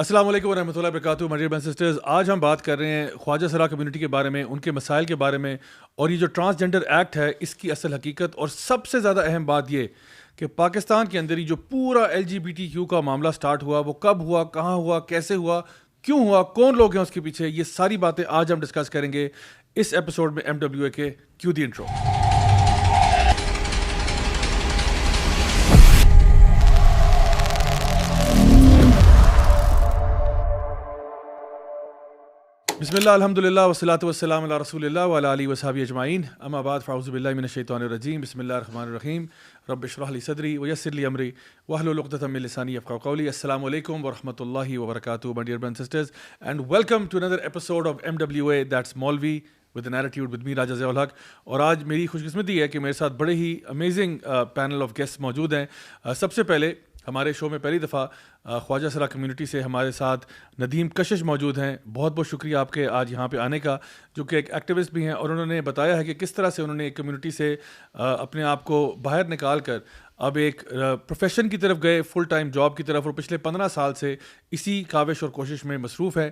السلام علیکم ورحمۃ اللہ وبرکاتہ. My dear brothers and sisters, آج ہم بات کر رہے ہیں خواجہ سرا کمیونٹی کے بارے میں, ان کے مسائل کے بارے میں, اور یہ جو ٹرانسجنڈر ایکٹ ہے اس کی اصل حقیقت, اور سب سے زیادہ اہم بات یہ کہ پاکستان کے اندر ہی جو پورا LGBTQ کا معاملہ سٹارٹ ہوا, وہ کب ہوا, کہاں ہوا, کیسے ہوا, کیوں ہوا, کون لوگ ہیں اس کے پیچھے, یہ ساری باتیں آج ہم ڈسکس کریں گے اس ایپیسوڈ میں MWA کے کیو دی انٹرو. بسم اللہ الحمد للہ والصلاۃ والسلام علی رسول اللہ وعلی آلہ وصحبہ اجمعین. اما بعد فاعوذ باللہ من الشیطان الرجیم. بسم اللہ الرحمن الرحیم. رب اشرح لی صدری ویسر لی امری واحلل عقدۃ من لسانی یفقہوا قولی. السلام علیکم ورحمۃ اللہ وبرکاتہ my dear brothers and sisters, and welcome to another episode of MWA, that's Maulvi with an attitude with me راجہ ضیاء الحق. اور آج میری خوش قسمتی ہے کہ میرے ساتھ بڑے ہی امیزنگ پینل آف گیسٹ موجود ہیں. سب سے پہلے ہمارے شو میں پہلی دفعہ خواجہ سرا کمیونٹی سے ہمارے ساتھ ندیم کشش موجود ہیں. بہت بہت شکریہ آپ کے آج یہاں پہ آنے کا, جو کہ ایک ایکٹیوسٹ بھی ہیں, اور انہوں نے بتایا ہے کہ کس طرح سے انہوں نے ایک کمیونٹی سے اپنے آپ کو باہر نکال کر اب ایک پروفیشن کی طرف گئے, فل ٹائم جاب کی طرف, اور پچھلے 15 سال سے اسی کاوش اور کوشش میں مصروف ہیں.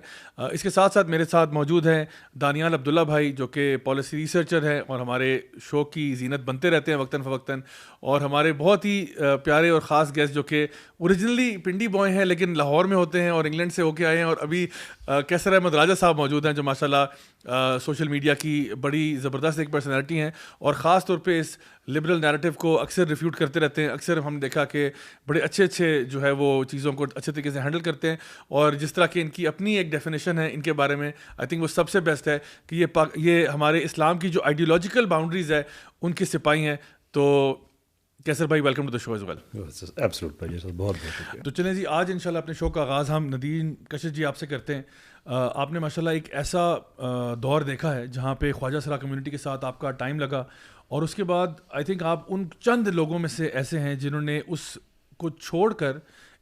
اس کے ساتھ ساتھ میرے ساتھ موجود ہیں دانیال عبداللہ بھائی, جو کہ پالیسی ریسرچر ہیں اور ہمارے شو کی زینت بنتے رہتے ہیں وقتاً فوقتاً, اور ہمارے بہت ہی پیارے اور خاص گیسٹ جو کہ اوریجنلی پنڈی بوائے ہیں لیکن لاہور میں ہوتے ہیں اور انگلینڈ سے ہو کے آئے ہیں, اور ابھی کیسر احمد راجہ صاحب موجود ہیں, جو ماشاءاللہ سوشل میڈیا کی بڑی زبردست ایک پرسنالٹی ہیں, اور خاص طور پہ اس لبرل نیریٹو کو اکثر ریفیوٹ کرتے رہتے ہیں. اکثر ہم نے دیکھا کہ بڑے اچھے جو ہے وہ چیزوں کو اچھے طریقے سے ہینڈل کرتے ہیں, اور جس طرح کی ان کی اپنی ایک ڈیفینیشن ہے ان کے بارے میں, آئی تھنک وہ سب سے بیسٹ ہے کہ یہ ہمارے اسلام کی جو آئیڈیولوجیکل باؤنڈریز ہے ان کے سپاہی ہیں. تو کیسر بھائی, welcome to the show as well. Absolute بھائی, بہت بہت شکریہ. تو چلیں جی, آج انشاءاللہ اپنے شو کا آغاز ہم ندیم کشش جی آپ سے کرتے ہیں. آپ نے ماشاءاللہ ایک ایسا دور دیکھا ہے جہاں پہ خواجہ سرا کمیونٹی کے ساتھ آپ کا ٹائم لگا, اور اس کے بعد آئی تھنک آپ ان چند لوگوں میں سے ایسے ہیں جنہوں نے اس کو چھوڑ کر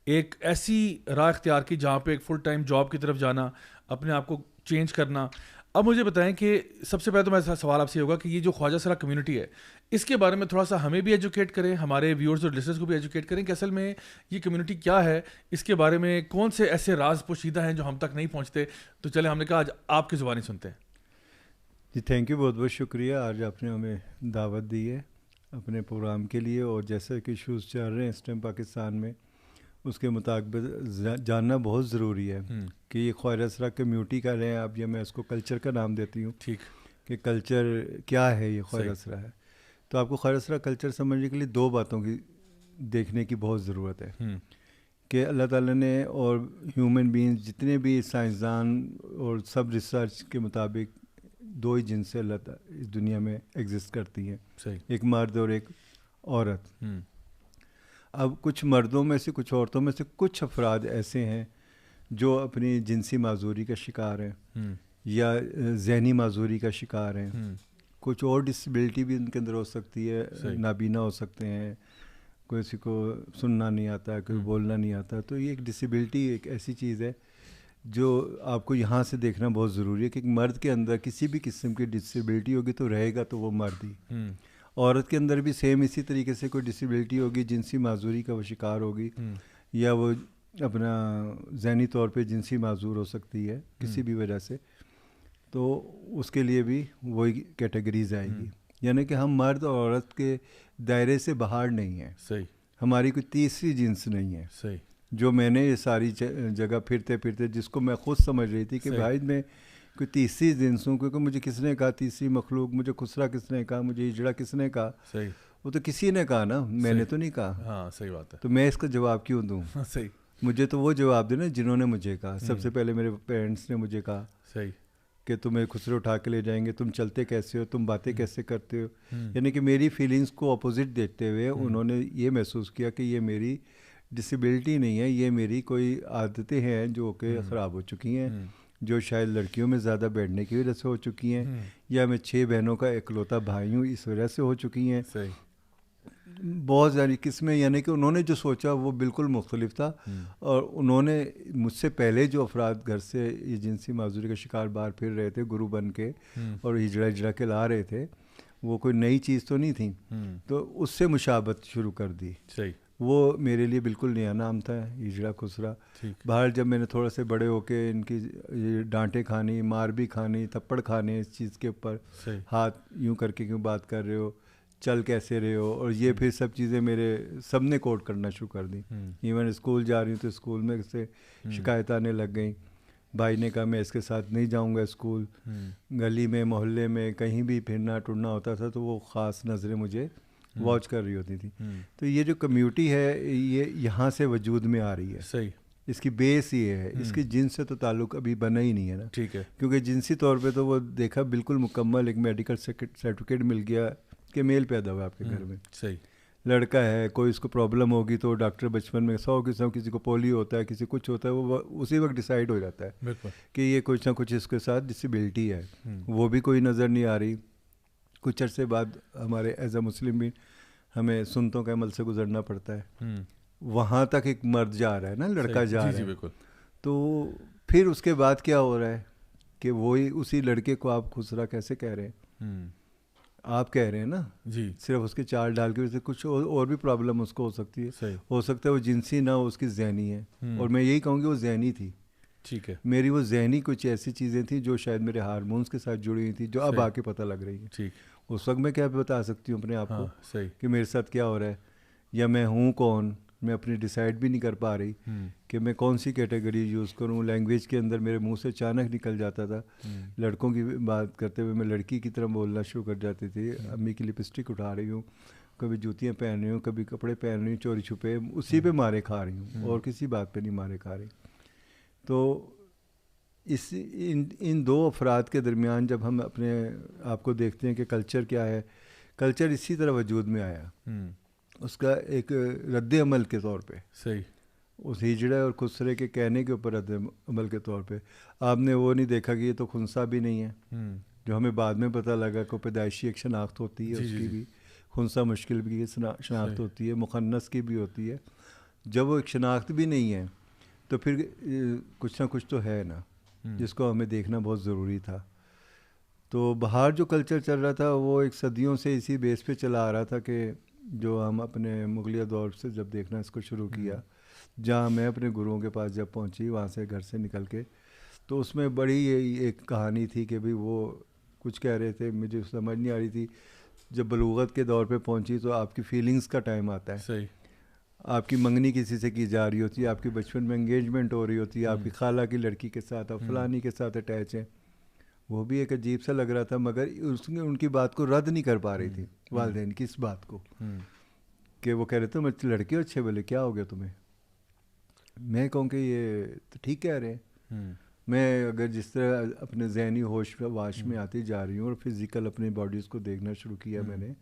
ایک ایسی راہ اختیار کی جہاں پہ ایک فل ٹائم جاب کی طرف جانا, اپنے آپ کو چینج کرنا. اب مجھے بتائیں کہ سب سے پہلے تو میرا سوال آپ سے ہوگا کہ یہ جو خواجہ سرا کمیونٹی ہے اس کے بارے میں تھوڑا سا ہمیں بھی ایجوکیٹ کریں, ہمارے ویورز اور لسنرز کو بھی ایجوکیٹ کریں کہ اصل میں یہ کمیونٹی کیا ہے, اس کے بارے میں کون سے ایسے راز پوشیدہ ہیں جو ہم تک نہیں پہنچتے. تو چلیں, ہم نے کہا آج آپ کی زبانی سنتے ہیں. جی تھینک یو, بہت بہت شکریہ. آج آپ نے ہمیں دعوت دی ہے اپنے پروگرام کے لیے, اور جیسے کہ ایشوز چل رہے ہیں اس ٹائم پاکستان میں, اس کے مطابق جاننا بہت ضروری ہے کہ یہ خواجہ سرا کمیونٹی کا رہے ہیں آپ, یا میں اس کو کلچر کا نام دیتی ہوں, ٹھیک, کہ کلچر کیا ہے یہ خواجہ سرا ہے. تو آپ کو خواجہ سرا کلچر سمجھنے کے لیے دو باتوں کی دیکھنے کی بہت ضرورت ہے کہ اللہ تعالیٰ نے اور ہیومن بینگز جتنے بھی سائنسدان اور سب ریسرچ کے مطابق دو ہی جنس سے اللہ تعالیٰ اس دنیا میں ایگزسٹ کرتی ہیں, ایک مرد اور ایک عورت. اب کچھ مردوں میں سے, کچھ عورتوں میں سے کچھ افراد ایسے ہیں جو اپنی جنسی معذوری کا شکار ہیں یا ذہنی معذوری کا شکار ہیں. کچھ اور ڈسیبلٹی بھی ان کے اندر ہو سکتی ہے, نابینا ہو سکتے ہیں, کسی کو سننا نہیں آتا, کوئی بولنا نہیں آتا. تو یہ ایک ڈسیبلٹی ایک ایسی چیز ہے جو آپ کو یہاں سے دیکھنا بہت ضروری ہے کہ ایک مرد کے اندر کسی بھی قسم کی ڈسیبلٹی ہوگی تو رہے گا تو وہ مرد ہی. عورت کے اندر بھی سیم اسی طریقے سے کوئی ڈسیبلٹی ہوگی, جنسی معذوری کا وہ شکار ہوگی, یا وہ اپنا ذہنی طور پہ جنسی معذور ہو سکتی ہے کسی بھی وجہ سے, تو اس کے لیے بھی وہی کیٹیگریز آئے گی. یعنی کہ ہم مرد اور عورت کے دائرے سے باہر نہیں ہیں. صحیح, ہماری کوئی تیسری جنس نہیں ہے. صحیح, جو میں نے یہ ساری جگہ پھرتے پھرتے جس کو میں خود سمجھ رہی تھی کہ بھائی میں کوئی تیسری جنس ہوں, کیونکہ مجھے کس نے کہا تیسری مخلوق, مجھے خسرا کس نے کہا, مجھے ہجڑا کس نے کہا. صحیح, وہ تو کسی نے کہا نا, میں نے تو نہیں کہا. ہاں صحیح بات ہے. تو میں اس کا جواب کیوں دوں؟ صحیح, مجھے تو وہ جواب دینا جنہوں نے مجھے کہا. سب سے پہلے میرے پیرنٹس نے مجھے کہا صحیح کہ تمہیں خسرے اٹھا کے لے جائیں گے, تم چلتے کیسے ہو, تم باتیں کیسے کرتے ہو. یعنی کہ میری فیلنگس کو اپوزٹ دیکھتے ہوئے انہوں نے یہ محسوس کیا کہ یہ میری ڈسیبلٹی نہیں ہے, یہ میری کوئی عادتیں ہیں جو کہ خراب ہو چکی ہیں, جو شاید لڑکیوں میں زیادہ بیٹھنے کی وجہ سے ہو چکی ہیں, یا میں 6 بہنوں کا اکلوتا بھائی ہوں اس وجہ سے ہو چکی ہیں. بہت ساری قسمیں, یعنی کہ انہوں نے جو سوچا وہ بالکل مختلف تھا. اور انہوں نے مجھ سے پہلے جو افراد گھر سے یہ جنسی معذوری کا شکار باہر پھر رہے تھے گرو بن کے اور ہجڑا کے لا رہے تھے, وہ کوئی نئی چیز تو نہیں تھی, تو اس سے مشابہت شروع کر دی. وہ میرے لیے بالکل نیا نام تھا ہجڑا خسرا. باہر جب میں نے تھوڑا سے بڑے ہو کے ان کی ڈانٹیں کھانی, مار بھی کھانی, تھپڑ کھانے اس چیز کے اوپر, ہاتھ یوں کر کے کیوں بات کر رہے ہو, چل کیسے رہے ہو, اور یہ پھر سب چیزیں میرے سب نے کوٹ کرنا شروع کر دی. ایون اسکول جا رہی ہوں تو اسکول میں سے شکایت آنے لگ گئیں. بھائی نے کہا میں اس کے ساتھ نہیں جاؤں گا اسکول. گلی میں محلے میں کہیں بھی پھرنا ٹرنا ہوتا تھا تو وہ خاص نظریں مجھے واچ کر رہی ہوتی تھی. تو یہ جو کمیونٹی ہے یہ یہاں سے وجود میں آ رہی ہے. صحیح. اس کی بیس یہ ہے, اس کی جنس سے تو تعلق ابھی بنا ہی نہیں ہے نا. ٹھیک ہے. کیونکہ جنسی طور پہ تو وہ دیکھا بالکل مکمل ایک میڈیکل سرٹیفکیٹ مل گیا کہ میل پیدا ہوا آپ کے گھر میں. صحیح. لڑکا ہے, کوئی اس کو پرابلم ہوگی تو ڈاکٹر بچپن میں 100 قسم, کسی کو پولیو ہوتا ہے, کسی کچھ ہوتا ہے, وہ اسی وقت ڈیسائیڈ ہو جاتا ہے کہ یہ کچھ نہ کچھ اس کے ساتھ ڈسیبلٹی ہے. وہ بھی کوئی نظر نہیں آ رہی. کچھ عرصے بعد ہمارے ایز اے مسلم بھی ہمیں سنتوں کے عمل سے گزرنا پڑتا ہے. وہاں تک ایک مرد جا رہا ہے نا, لڑکا جا رہا ہے. تو پھر اس کے بعد کیا ہو رہا ہے کہ وہی اسی لڑکے کو آپ خسرا کیسے کہہ رہے ہیں. آپ کہہ رہے ہیں نا جی, صرف اس کے چال ڈال کی وجہ سے کچھ اور بھی پرابلم اس کو ہو سکتی ہے. ہو سکتا ہے وہ جنسی نہ ہو, اس کی ذہنی ہے. اور میں یہی کہوں گی وہ ذہنی تھی. ٹھیک ہے. میری وہ ذہنی کچھ ایسی چیزیں تھیں جو شاید میرے ہارمونس کے ساتھ جڑی ہوئی تھی, جو اب آ کے پتہ لگ رہی ہیں. ٹھیک. اس وقت میں کیا بتا سکتی ہوں اپنے آپ کو کہ میرے ساتھ کیا ہو رہا ہے, یا میں ہوں کون, میں اپنی ڈیسائیڈ بھی نہیں کر پا رہی کہ میں کون سی کیٹیگری یوز کروں. لینگویج کے اندر میرے منہ سے اچانک نکل جاتا تھا, لڑکوں کی بات کرتے ہوئے میں لڑکی کی طرح بولنا شروع کر جاتی تھی. امی کی لپسٹک اٹھا رہی ہوں, کبھی جوتیاں پہن رہی ہوں, کبھی کپڑے پہن رہی ہوں چوری چھپے, اسی پہ مارے کھا رہی ہوں, اور کسی بات پہ نہیں مارے کھا رہی. تو ان دو افراد کے درمیان جب ہم اپنے آپ کو دیکھتے ہیں کہ کلچر کیا ہے, کلچر اسی طرح وجود میں آیا. اس کا ایک رد عمل کے طور پہ, صحیح, اس ہجڑے اور خسرے کے کہنے کے اوپر رد عمل کے طور پہ آپ نے وہ نہیں دیکھا کہ یہ تو خنثی بھی نہیں ہے, جو ہمیں بعد میں پتہ لگا کہ پیدائشی ایک شناخت ہوتی ہے, اس کی بھی خنثی مشکل بھی شناخت ہوتی ہے, مخنث کی بھی ہوتی ہے. جب وہ ایک شناخت بھی نہیں ہے تو پھر کچھ نہ کچھ تو ہے نا, جس کو ہمیں دیکھنا بہت ضروری تھا. تو باہر جو کلچر چل رہا تھا وہ ایک صدیوں سے اسی بیس پہ چلا آ رہا تھا کہ جو ہم اپنے مغلیہ دور سے جب دیکھنا اس کو شروع کیا, جہاں میں اپنے گروؤں کے پاس جب پہنچی وہاں سے گھر سے نکل کے, تو اس میں بڑی ایک کہانی تھی کہ بھئی وہ کچھ کہہ رہے تھے, مجھے سمجھ نہیں آ رہی تھی. جب بلوغت کے دور پہ پہنچی تو آپ کی فیلنگز کا ٹائم آتا ہے. صحیح. آپ کی منگنی کسی سے کی جا رہی ہوتی ہے, آپ کے بچپن میں انگیجمنٹ ہو رہی ہوتی ہے, آپ کی خالہ کی لڑکی کے ساتھ, آپ فلانی کے ساتھ اٹیچ ہیں. وہ بھی ایک عجیب سا لگ رہا تھا, مگر ان کی بات کو رد نہیں کر پا رہی تھی والدین کی اس بات کو, کہ وہ کہہ رہے تھے تم لڑکے ہو اچھے, بولے کیا ہو گیا تمہیں. میں کہوں کہ یہ تو ٹھیک کہہ رہے ہیں. میں اگر جس طرح اپنے ذہنی ہوش واش میں آتی جا رہی ہوں اور فزیکل اپنی باڈیز کو دیکھنا شروع کیا میں نے,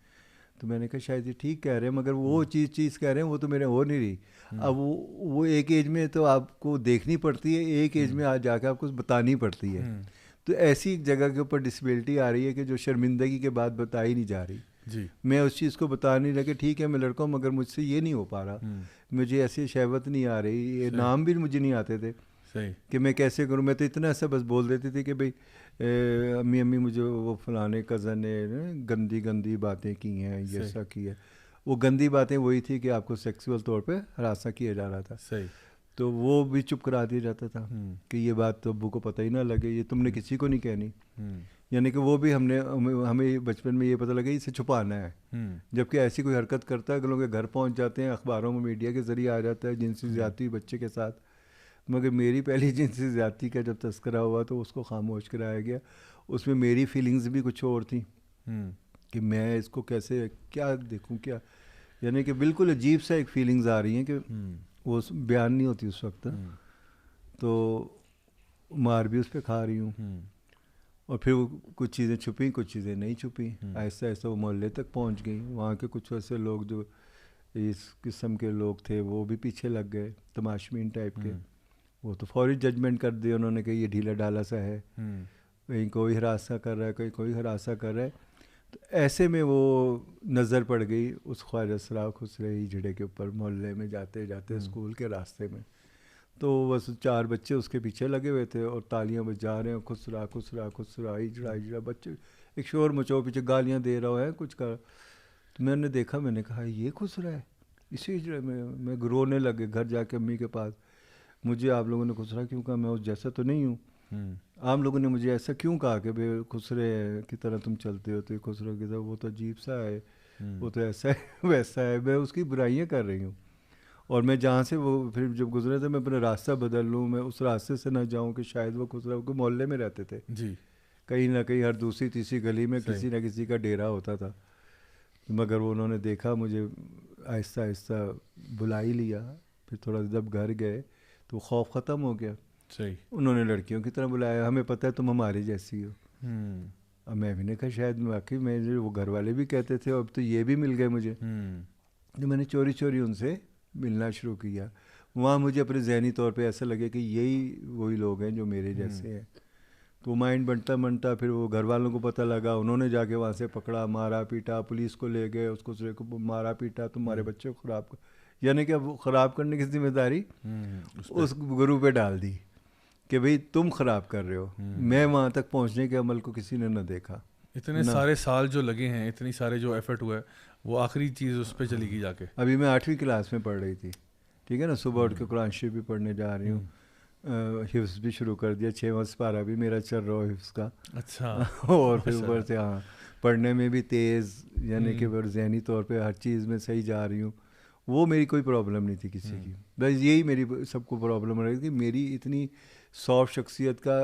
تو میں نے کہا شاید یہ ٹھیک کہہ رہے ہیں, مگر وہ چیز کہہ رہے ہیں وہ تو میرے ہو نہیں رہی. اب وہ ایک ایج میں تو آپ کو دیکھنی پڑتی ہے, ایک ایج میں آ جا کے آپ کو بتانی پڑتی ہے. تو ایسی ایک جگہ کے اوپر ڈسیبلٹی آ رہی ہے کہ جو شرمندگی کے بعد بتائی نہیں جا رہی. جی, میں اس چیز کو بتا نہیں لگا, ٹھیک ہے میں لڑکا ہوں مگر مجھ سے یہ نہیں ہو پا رہا, مجھے ایسی شہوت نہیں آ رہی, یہ نام بھی مجھے نہیں آتے تھے کہ میں کیسے کروں. میں تو اتنا ایسا بس بول دیتی تھی کہ بھئی امی مجھے وہ فلانے کزن نے گندی باتیں کی ہیں, یہ ایسا کی ہے. وہ گندی باتیں وہی تھی کہ آپ کو سیکسول طور پہ ہراساں کیا جا رہا تھا. صحیح. تو وہ بھی چپ کرا دیا جاتا تھا کہ یہ بات تو ابو کو پتہ ہی نہ لگے, یہ تم نے کسی کو نہیں کہنی. یعنی کہ وہ بھی ہمیں بچپن میں یہ پتہ لگا اسے چھپانا ہے, جبکہ ایسی کوئی حرکت کرتا ہے کہ لوگ گھر پہنچ جاتے ہیں, اخباروں میں میڈیا کے ذریعے آ جاتا ہے جنسی زیادتی بچے کے ساتھ. مگر میری پہلی جنسی زیادتی کا جب تذکرہ ہوا تو اس کو خاموش کرایا گیا. اس میں میری فیلنگز بھی کچھ اور تھیں کہ میں اس کو کیسے کیا دیکھوں, کیا یعنی کہ بالکل عجیب سا ایک فیلنگز آ رہی ہیں کہ وہ بیان نہیں ہوتی اس وقت. تو مار بھی اس پہ کھا رہی ہوں, اور پھر وہ کچھ چیزیں چھپیں, کچھ چیزیں نہیں چھپیں. آہستہ آہستہ وہ محلے تک پہنچ گئیں. وہاں کے کچھ ایسے لوگ جو اس قسم کے لوگ تھے وہ بھی پیچھے لگ گئے, تماشبین ٹائپ کے. وہ تو فوری ججمنٹ کر دیا انہوں نے کہ یہ ڈھیلا ڈالا سا ہے, کہیں کوئی ہراساں کر رہا ہے, کہیں کوئی ہراساں کر رہا ہے. تو ایسے میں وہ نظر پڑ گئی اس خواجہ سرا خسرے ہجڑے کے اوپر محلے میں جاتے جاتے اسکول کے راستے میں. تو بس 4 بچے اس کے پیچھے لگے ہوئے تھے اور تالیاں بجا رہے ہیں, خسرا خسرا خسرا ہجڑا. بچے ایک شور مچو, پیچھے گالیاں دے رہا ہے کچھ کر. تو میں نے دیکھا, میں نے کہا یہ خسرا ہے, اسی میں رونے لگے گھر جا کے امی کے پاس. مجھے آپ لوگوں نے خسرا کیوں کہا, میں اس جیسا تو نہیں ہوں. آپ لوگوں نے مجھے ایسا کیوں کہا کہ بھائی خسرے کی طرح تم چلتے ہو, تو خسرو کی طرح وہ تو عجیب سا ہے, وہ تو ایسا ہے ویسا ہے. میں اس کی برائیاں کر رہی ہوں, اور میں جہاں سے وہ پھر جب گزرے تھے میں اپنا راستہ بدل لوں, میں اس راستے سے نہ جاؤں کہ شاید وہ خسرا کے محلے میں رہتے تھے جی, کہیں نہ کہیں ہر دوسری تیسری گلی میں کسی نہ کسی کا ڈیرا ہوتا تھا. مگر وہ انہوں نے دیکھا مجھے, آہستہ آہستہ بلا ہی لیا. پھر تھوڑا جب گھر گئے تو خوف ختم ہو گیا. صحیح. انہوں نے لڑکیوں کی طرح بلایا, ہمیں پتہ ہے تم ہماری جیسی ہو. اب میں بھی نے کہا شاید واقعی میں, وہ گھر والے بھی کہتے تھے, اب تو یہ بھی مل گئے مجھے. تو میں نے چوری چوری ان سے ملنا شروع کیا. وہاں مجھے اپنے ذہنی طور پہ ایسا لگے کہ یہی وہی لوگ ہیں جو میرے جیسے ہیں. تو مائنڈ بنتا پھر وہ گھر والوں کو پتہ لگا, انہوں نے جا کے وہاں سے پکڑا, مارا پیٹا, پولیس کو لے گئے, اس کو مارا پیٹا, تمہارے بچے کو خراب کر, یعنی کہ اب خراب کرنے کی ذمہ داری اس گرو پہ ڈال دی کہ بھئی تم خراب کر رہے ہو. میں وہاں تک پہنچنے کے عمل کو کسی نے نہ دیکھا. اتنے سارے سال جو لگے ہیں, اتنی سارے جو ایفرٹ ہوا ہے, وہ آخری چیز اس پہ چلی گئی جا کے. ابھی میں 8ویں کلاس میں پڑھ رہی تھی, ٹھیک ہے نا, صبح اٹھ کے قرآن شریف بھی پڑھنے جا رہی ہوں, حفظ بھی شروع کر دیا, 6واں سپارہ بھی میرا چل رہا ہو حفظ کا. اچھا. اور پھر اوپر سے ہاں پڑھنے میں بھی تیز, یعنی کہ ذہنی طور پہ ہر چیز میں صحیح جا رہی ہوں. وہ میری کوئی پرابلم نہیں تھی کسی کی, بس یہی میری سب کو پرابلم رہی تھی, میری اتنی سافٹ شخصیت کا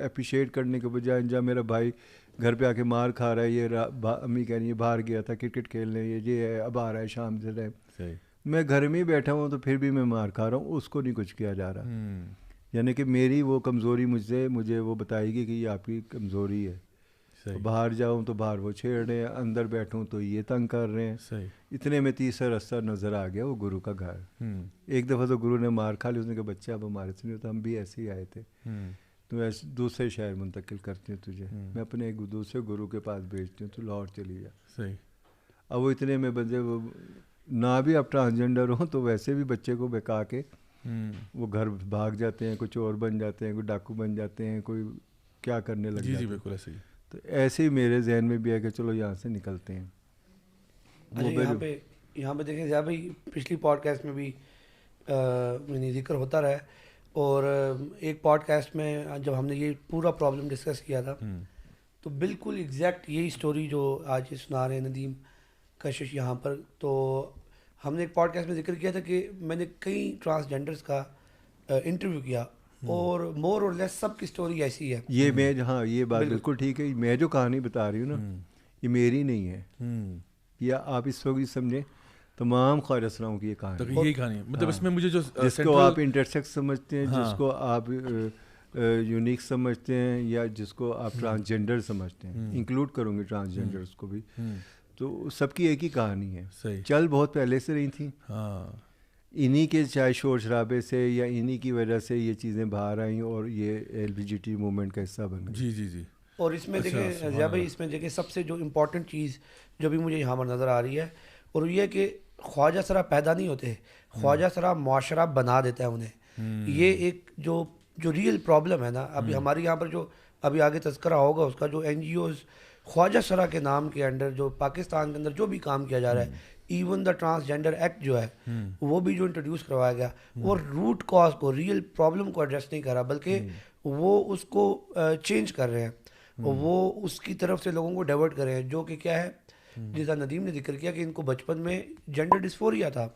اپریشیٹ کرنے کے بجائے جب میرا بھائی گھر پہ آ کے مار کھا رہا ہے, یہ امی کہہ رہی ہے باہر گیا تھا کرکٹ کھیلنے, یہ ہے اب آ رہا ہے شام سے ٹائم, میں گھر میں ہی بیٹھا ہوں تو پھر بھی میں مار کھا رہا ہوں, اس کو نہیں کچھ کیا جا رہا. یعنی کہ میری وہ کمزوری مجھے وہ بتائے گی کہ یہ آپ کی کمزوری ہے. باہر جاؤں تو باہر وہ چھیڑ رہے ہیں, اندر بیٹھوں تو یہ تنگ کر رہے ہیں. اتنے میں تیسرا راستہ نظر آ گیا, وہ گرو کا گھر. ایک دفعہ تو گرو نے مار کھا لی, اس نے کہا بچہ اب ہمارے سے نہیں ہوتا, ہم بھی ایسے ہی آئے تھے, تو میں دوسرے شہر منتقل کرتی ہوں تجھے, میں اپنے ایک دوسرے گرو کے پاس بھیجتی ہوں, تو لاہور چلی جا. اب وہ اتنے میں بندے وہ نہ بھی اب ٹرانسجینڈر ہوں تو ویسے بھی بچے کو بہکا کے وہ گھر بھاگ جاتے ہیں, کچھ اور بن جاتے ہیں, کوئی ڈاکو بن جاتے ہیں, کوئی کیا کرنے لگ جاتے ہیں. بالکل ایسے ہی. تو ایسے ہی میرے ذہن میں بھی ہے کہ چلو یہاں سے نکلتے ہیں. یہاں پہ دیکھیں زیادہ بھائی, پچھلی پوڈ کاسٹ میں بھی ذکر ہوتا رہا ہے, اور ایک پوڈ کاسٹ میں جب ہم نے یہ پورا پرابلم ڈسکس کیا تھا تو بالکل ایگزیکٹ یہی سٹوری جو آج سنا رہے ہیں ندیم کشش یہاں پر, تو ہم نے ایک پوڈ کاسٹ میں ذکر کیا تھا کہ میں نے کئی ٹرانسجینڈرز کا انٹرویو کیا, اور مور اور لیس سب کی سٹوری ایسی ہے. یہ میں ہاں یہ بات بالکل ٹھیک ہے, میں جو کہانی بتا رہی ہوں نا یہ میری نہیں ہے, یا آپ اس وقت سمجھیں تمام خواجہ اسراؤں کی یہ کہانی ہے. مطلب اس میں مجھے جو جس کو آپ انٹرسیکس سمجھتے ہیں, جس کو آپ یونیک سمجھتے ہیں, یا جس کو آپ ٹرانسجینڈر سمجھتے ہیں, انکلوڈ کروں گے ٹرانسجینڈرس کو بھی, تو سب کی ایک ہی کہانی ہے. چل بہت پہلے سے رہی تھیں, انہی کے چاہے شور شرابے سے یا انہی کی وجہ سے یہ چیزیں باہر آئیں اور یہ LGBT موومنٹ کا حصہ بن گئی. جی. اور اس میں دیکھیں ضیاء بھائی, اس میں دیکھیں سب سے جو امپورٹنٹ چیز جو بھی مجھے یہاں پر نظر آ رہی ہے, اور یہ کہ خواجہ سرا پیدا نہیں ہوتے, خواجہ سرا معاشرہ بنا دیتا ہے انہیں. یہ ایک جو ریئل پرابلم ہے نا, ابھی ہمارے یہاں پر جو ابھی آگے تذکرہ ہوگا اس کا, جو NGOs خواجہ سرا کے نام کے انڈر جو پاکستان کے اندر جو بھی کام کیا جا رہا ہے, ایون دا ٹرانسجینڈر ایکٹ جو ہے وہ بھی جو انٹروڈیوس کروایا گیا, وہ روٹ کاز کو, ریئل پرابلم کو ایڈریس نہیں کر رہا, بلکہ وہ اس کو چینج کر رہے ہیں, وہ اس کی طرف سے لوگوں کو ڈائیورٹ کر رہے ہیں, جو کہ کیا ہے جیسا ندیم نے ذکر کیا کہ ان کو بچپن میں جینڈر ڈسفوریا تھا,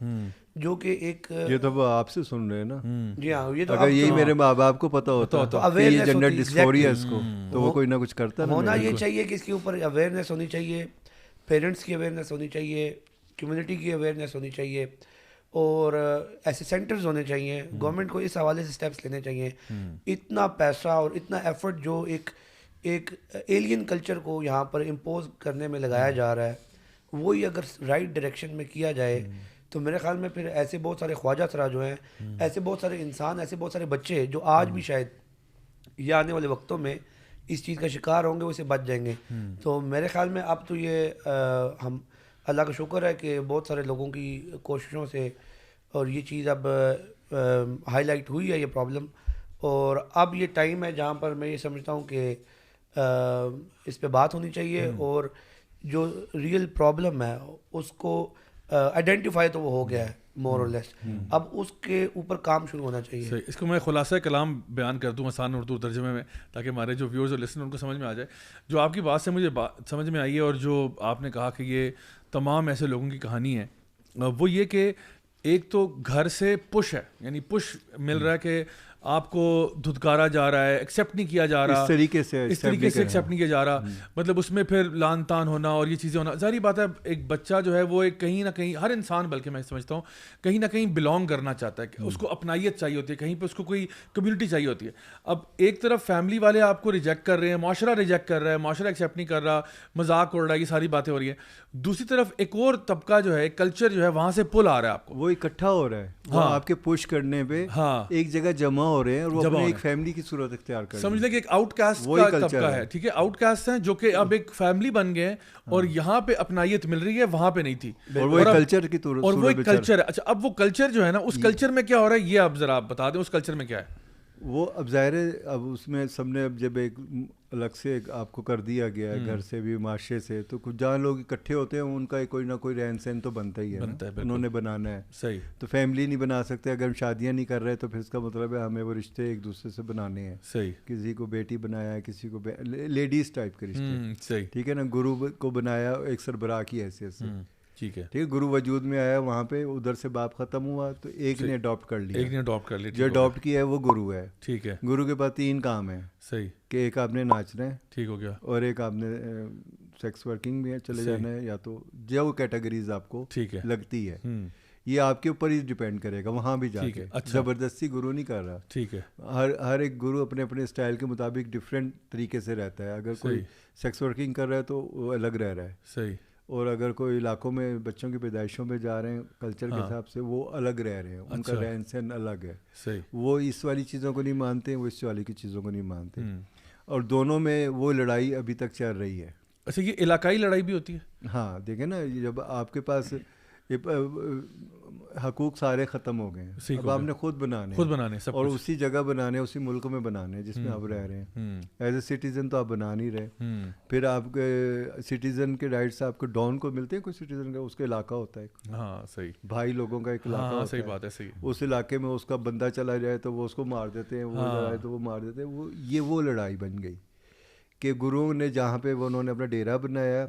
جو کہ ایک یہ تو آپ سے سن رہے ہیں نا. جی ہاں, یہ تو اگر یہی میرے ماں باپ کو پتہ ہوتا تو یہ جینڈر ڈسفوریا اس کو, تو وہ کوئی نہ کچھ کرتا. ہونا یہ چاہیے کہ اس کے اوپر اویئرنیس ہونی چاہیے, پیرنٹس کی اویئرنیس ہونی چاہیے, کمیونٹی کی اویئرنیس ہونی چاہیے, اور ایسے سینٹرز ہونے چاہیے. گورنمنٹ کو اس حوالے سے اسٹیپس لینے چاہیے. اتنا پیسہ اور اتنا ایفرٹ جو ایک ایلین کلچر کو یہاں پر امپوز کرنے میں لگایا جا رہا ہے, وہی اگر رائٹ ڈائریکشن میں کیا جائے تو میرے خیال میں پھر ایسے بہت سارے خواجہ سرا جو ہیں, ایسے بہت سارے انسان, ایسے بہت سارے بچے جو آج بھی شاید یا آنے والے وقتوں میں اس چیز کا شکار ہوں گے, وہ اسے بچ جائیں گے. تو میرے خیال میں اب تو یہ ہم اللہ کا شکر ہے کہ بہت سارے لوگوں کی کوششوں سے اور یہ چیز اب ہائی لائٹ ہوئی ہے یہ پرابلم, اور اب یہ ٹائم ہے جہاں پر میں یہ سمجھتا ہوں کہ اس پہ بات ہونی چاہیے, اور جو ریئل پرابلم ہے اس کو آئیڈینٹیفائی تو وہ ہو گیا ہے مور اور لیس, اب اس کے اوپر کام شروع ہونا چاہیے. صحیح. اس کو میں خلاصہ کلام بیان کر دوں آسان اردو ترجمے میں تاکہ ہمارے جو ویورز اور لسنر ان کو سمجھ میں آ جائے. جو آپ کی بات سے مجھے سمجھ میں آئی ہے اور جو آپ نے کہا کہ یہ تمام ایسے لوگوں کی کہانی ہے, وہ یہ کہ ایک تو گھر سے پش ہے, یعنی پش مل رہا ہے کہ آپ کو دھتکارا جا رہا ہے, ایکسیپٹ نہیں کیا جا رہا, اس طریقے سے ایکسیپٹ نہیں کیا جا رہا. مطلب اس میں پھر لان تان ہونا اور یہ چیزیں ہونا, ظاہری بات ہے ایک بچہ جو ہے وہ ایک کہیں نہ کہیں, ہر انسان بلکہ میں سمجھتا ہوں کہیں نہ کہیں بلانگ کرنا چاہتا ہے, کہ اس کو اپنائیت چاہیے ہوتی ہے, کہیں پہ اس کو کوئی کمیونٹی چاہیے ہوتی ہے. اب ایک طرف فیملی والے آپ کو ریجیکٹ کر رہے ہیں, معاشرہ ریجیکٹ کر رہا ہے, معاشرہ ایکسیپٹ نہیں کر رہا, مذاق اڑ رہا ہے, یہ ساری باتیں ہو رہی ہیں. دوسری طرف ایک اور طبقہ جو ہے, کلچر جو ہے وہاں سے پل آ رہا ہے آپ کو, وہ اکٹھا ہو رہا ہے, وہ آپ کے پش کرنے پہ ایک جگہ جمع ہو رہے ہیں اور وہ اپنے ایک فیملی کی صورت اختیار کر رہے ہیں. سمجھ لیں کہ ایک آؤٹ کاسٹ کا طبقہ ہے, ٹھیک ہے, آؤٹ کاسٹ ہیں جو کہ اب ایک فیملی بن گئے ہیں اور یہاں پہ اپنائیت مل رہی ہے, وہاں پہ نہیں تھی, اور وہ ایک کلچر کی طور اور وہ ایک کلچر ہے. اچھا, اب وہ کلچر جو ہے نا, اس کلچر میں کیا ہو رہا ہے یہ آپ ذرا بتا دیں, اس کلچر میں کیا ہے وہ. اب ظاہر ہے اب اس میں سب نے اب جب ایک الگ سے آپ کو کر دیا گیا ہے گھر سے بھی معاشرے سے, تو کچھ جہاں لوگ اکٹھے ہوتے ہیں ان کا کوئی نہ کوئی رہن سہن تو بنتا ہی ہے, انہوں نے بنانا ہے. صحیح. تو فیملی نہیں بنا سکتے, اگر ہم شادیاں نہیں کر رہے تو پھر اس کا مطلب ہے ہمیں وہ رشتے ایک دوسرے سے بنانے ہیں. صحیح. کسی کو بیٹی بنایا ہے, کسی کو لیڈیز ٹائپ کے رشتے, صحیح, ٹھیک ہے نا, گرو کو بنایا ایک سربراہ کی حیثیت سے, ٹھیک ہے, گرو وجود میں آیا, وہاں پہ ادھر سے باپ ختم ہوا تو ایک نے اڈاپٹ کر لیا, جو اڈاپٹ کیا ہے وہ گرو ہے. ٹھیک ہے. گرو کے پاس 3 کام ہیں. صحیح. کہ ایک آپ نے ناچنا ہے, ٹھیک ہو گیا, اور ایک آپ نے سیکس ورکنگ میں چلے جانا ہے, یا تو جو کیٹیگریز آپ کو لگتی ہے, یہ آپ کے اوپر ہی ڈیپینڈ کرے گا وہاں بھی جا کے. زبردستی گرو نہیں کر رہا. ٹھیک ہے. ہر ایک گرو اپنے اپنے اسٹائل کے مطابق ڈفرینٹ طریقے سے رہتا ہے. اگر کوئی سیکس ورکنگ کر رہا ہے تو وہ الگ رہ رہا ہے. صحیح. اور اگر کوئی علاقوں میں بچوں کی پیدائشوں میں جا رہے ہیں کلچر کے حساب سے, وہ الگ رہ رہے ہیں, ان کا رہن سہن الگ ہے. صحیح. وہ اس والی چیزوں کو نہیں مانتے, وہ اس والی کی چیزوں کو نہیں مانتے, اور دونوں میں وہ لڑائی ابھی تک چل رہی ہے. اچھا, یہ علاقائی لڑائی بھی ہوتی ہے؟ ہاں, دیکھیں نا, جب آپ کے پاس حقوق سارے ختم ہو گئے ہیں, اب آپ نے خود بنانے اور اسی جگہ بنانے, اسی ملک میں بنانے جس میں آپ رہ رہے ہیں. ایز اے سٹیزن تو آپ بنا نہیں رہے. پھر آپ کے سٹیزن کے رائٹس آپ کو ڈاؤن کو ملتے ہیں, کوئی سٹیزن کا اس کا علاقہ ہوتا ہے. ہاں صحیح. بھائی لوگوں کا ایک علاقہ ہوتا ہے. صحیح بات ہے. صحیح. اس علاقے میں اس کا بندہ چلا جائے تو وہ اس کو مار دیتے ہیں, وہ لڑائے تو وہ مار دیتے ہیں. وہ لڑائی بن گئی کہ گروؤں نے جہاں پہ انہوں نے اپنا ڈیرا بنایا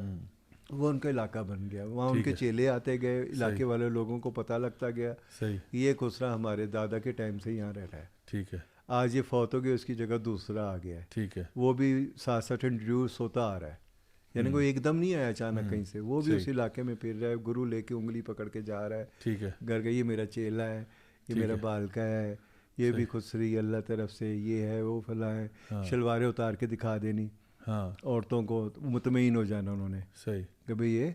وہ ان کا علاقہ بن گیا. وہاں ان کے چیلے آتے گئے, علاقے والے لوگوں کو پتہ لگتا گیا یہ خسرا ہمارے دادا کے ٹائم سے یہاں رہ رہا ہے. ٹھیک ہے. آج یہ فوت ہو گیا, اس کی جگہ دوسرا آ گیا ہے. ٹھیک ہے. وہ بھی ساتھ ساتھ انٹروڈیوس ہوتا آ رہا ہے, یعنی کوئی ایک دم نہیں آیا اچانک کہیں سے, وہ بھی اس علاقے میں پھر رہا ہے, گرو لے کے انگلی پکڑ کے جا رہا ہے. ٹھیک ہے. گھر کا یہ میرا چیلا ہے, یہ میرا بالکا ہے, یہ بھی خسری اللہ طرف سے, یہ ہے وہ فلاں ہے, شلواریں اتار کے دکھا دینی عورتوں کو, مطمئن ہو جانا انہوں نے کہ بھئی یہ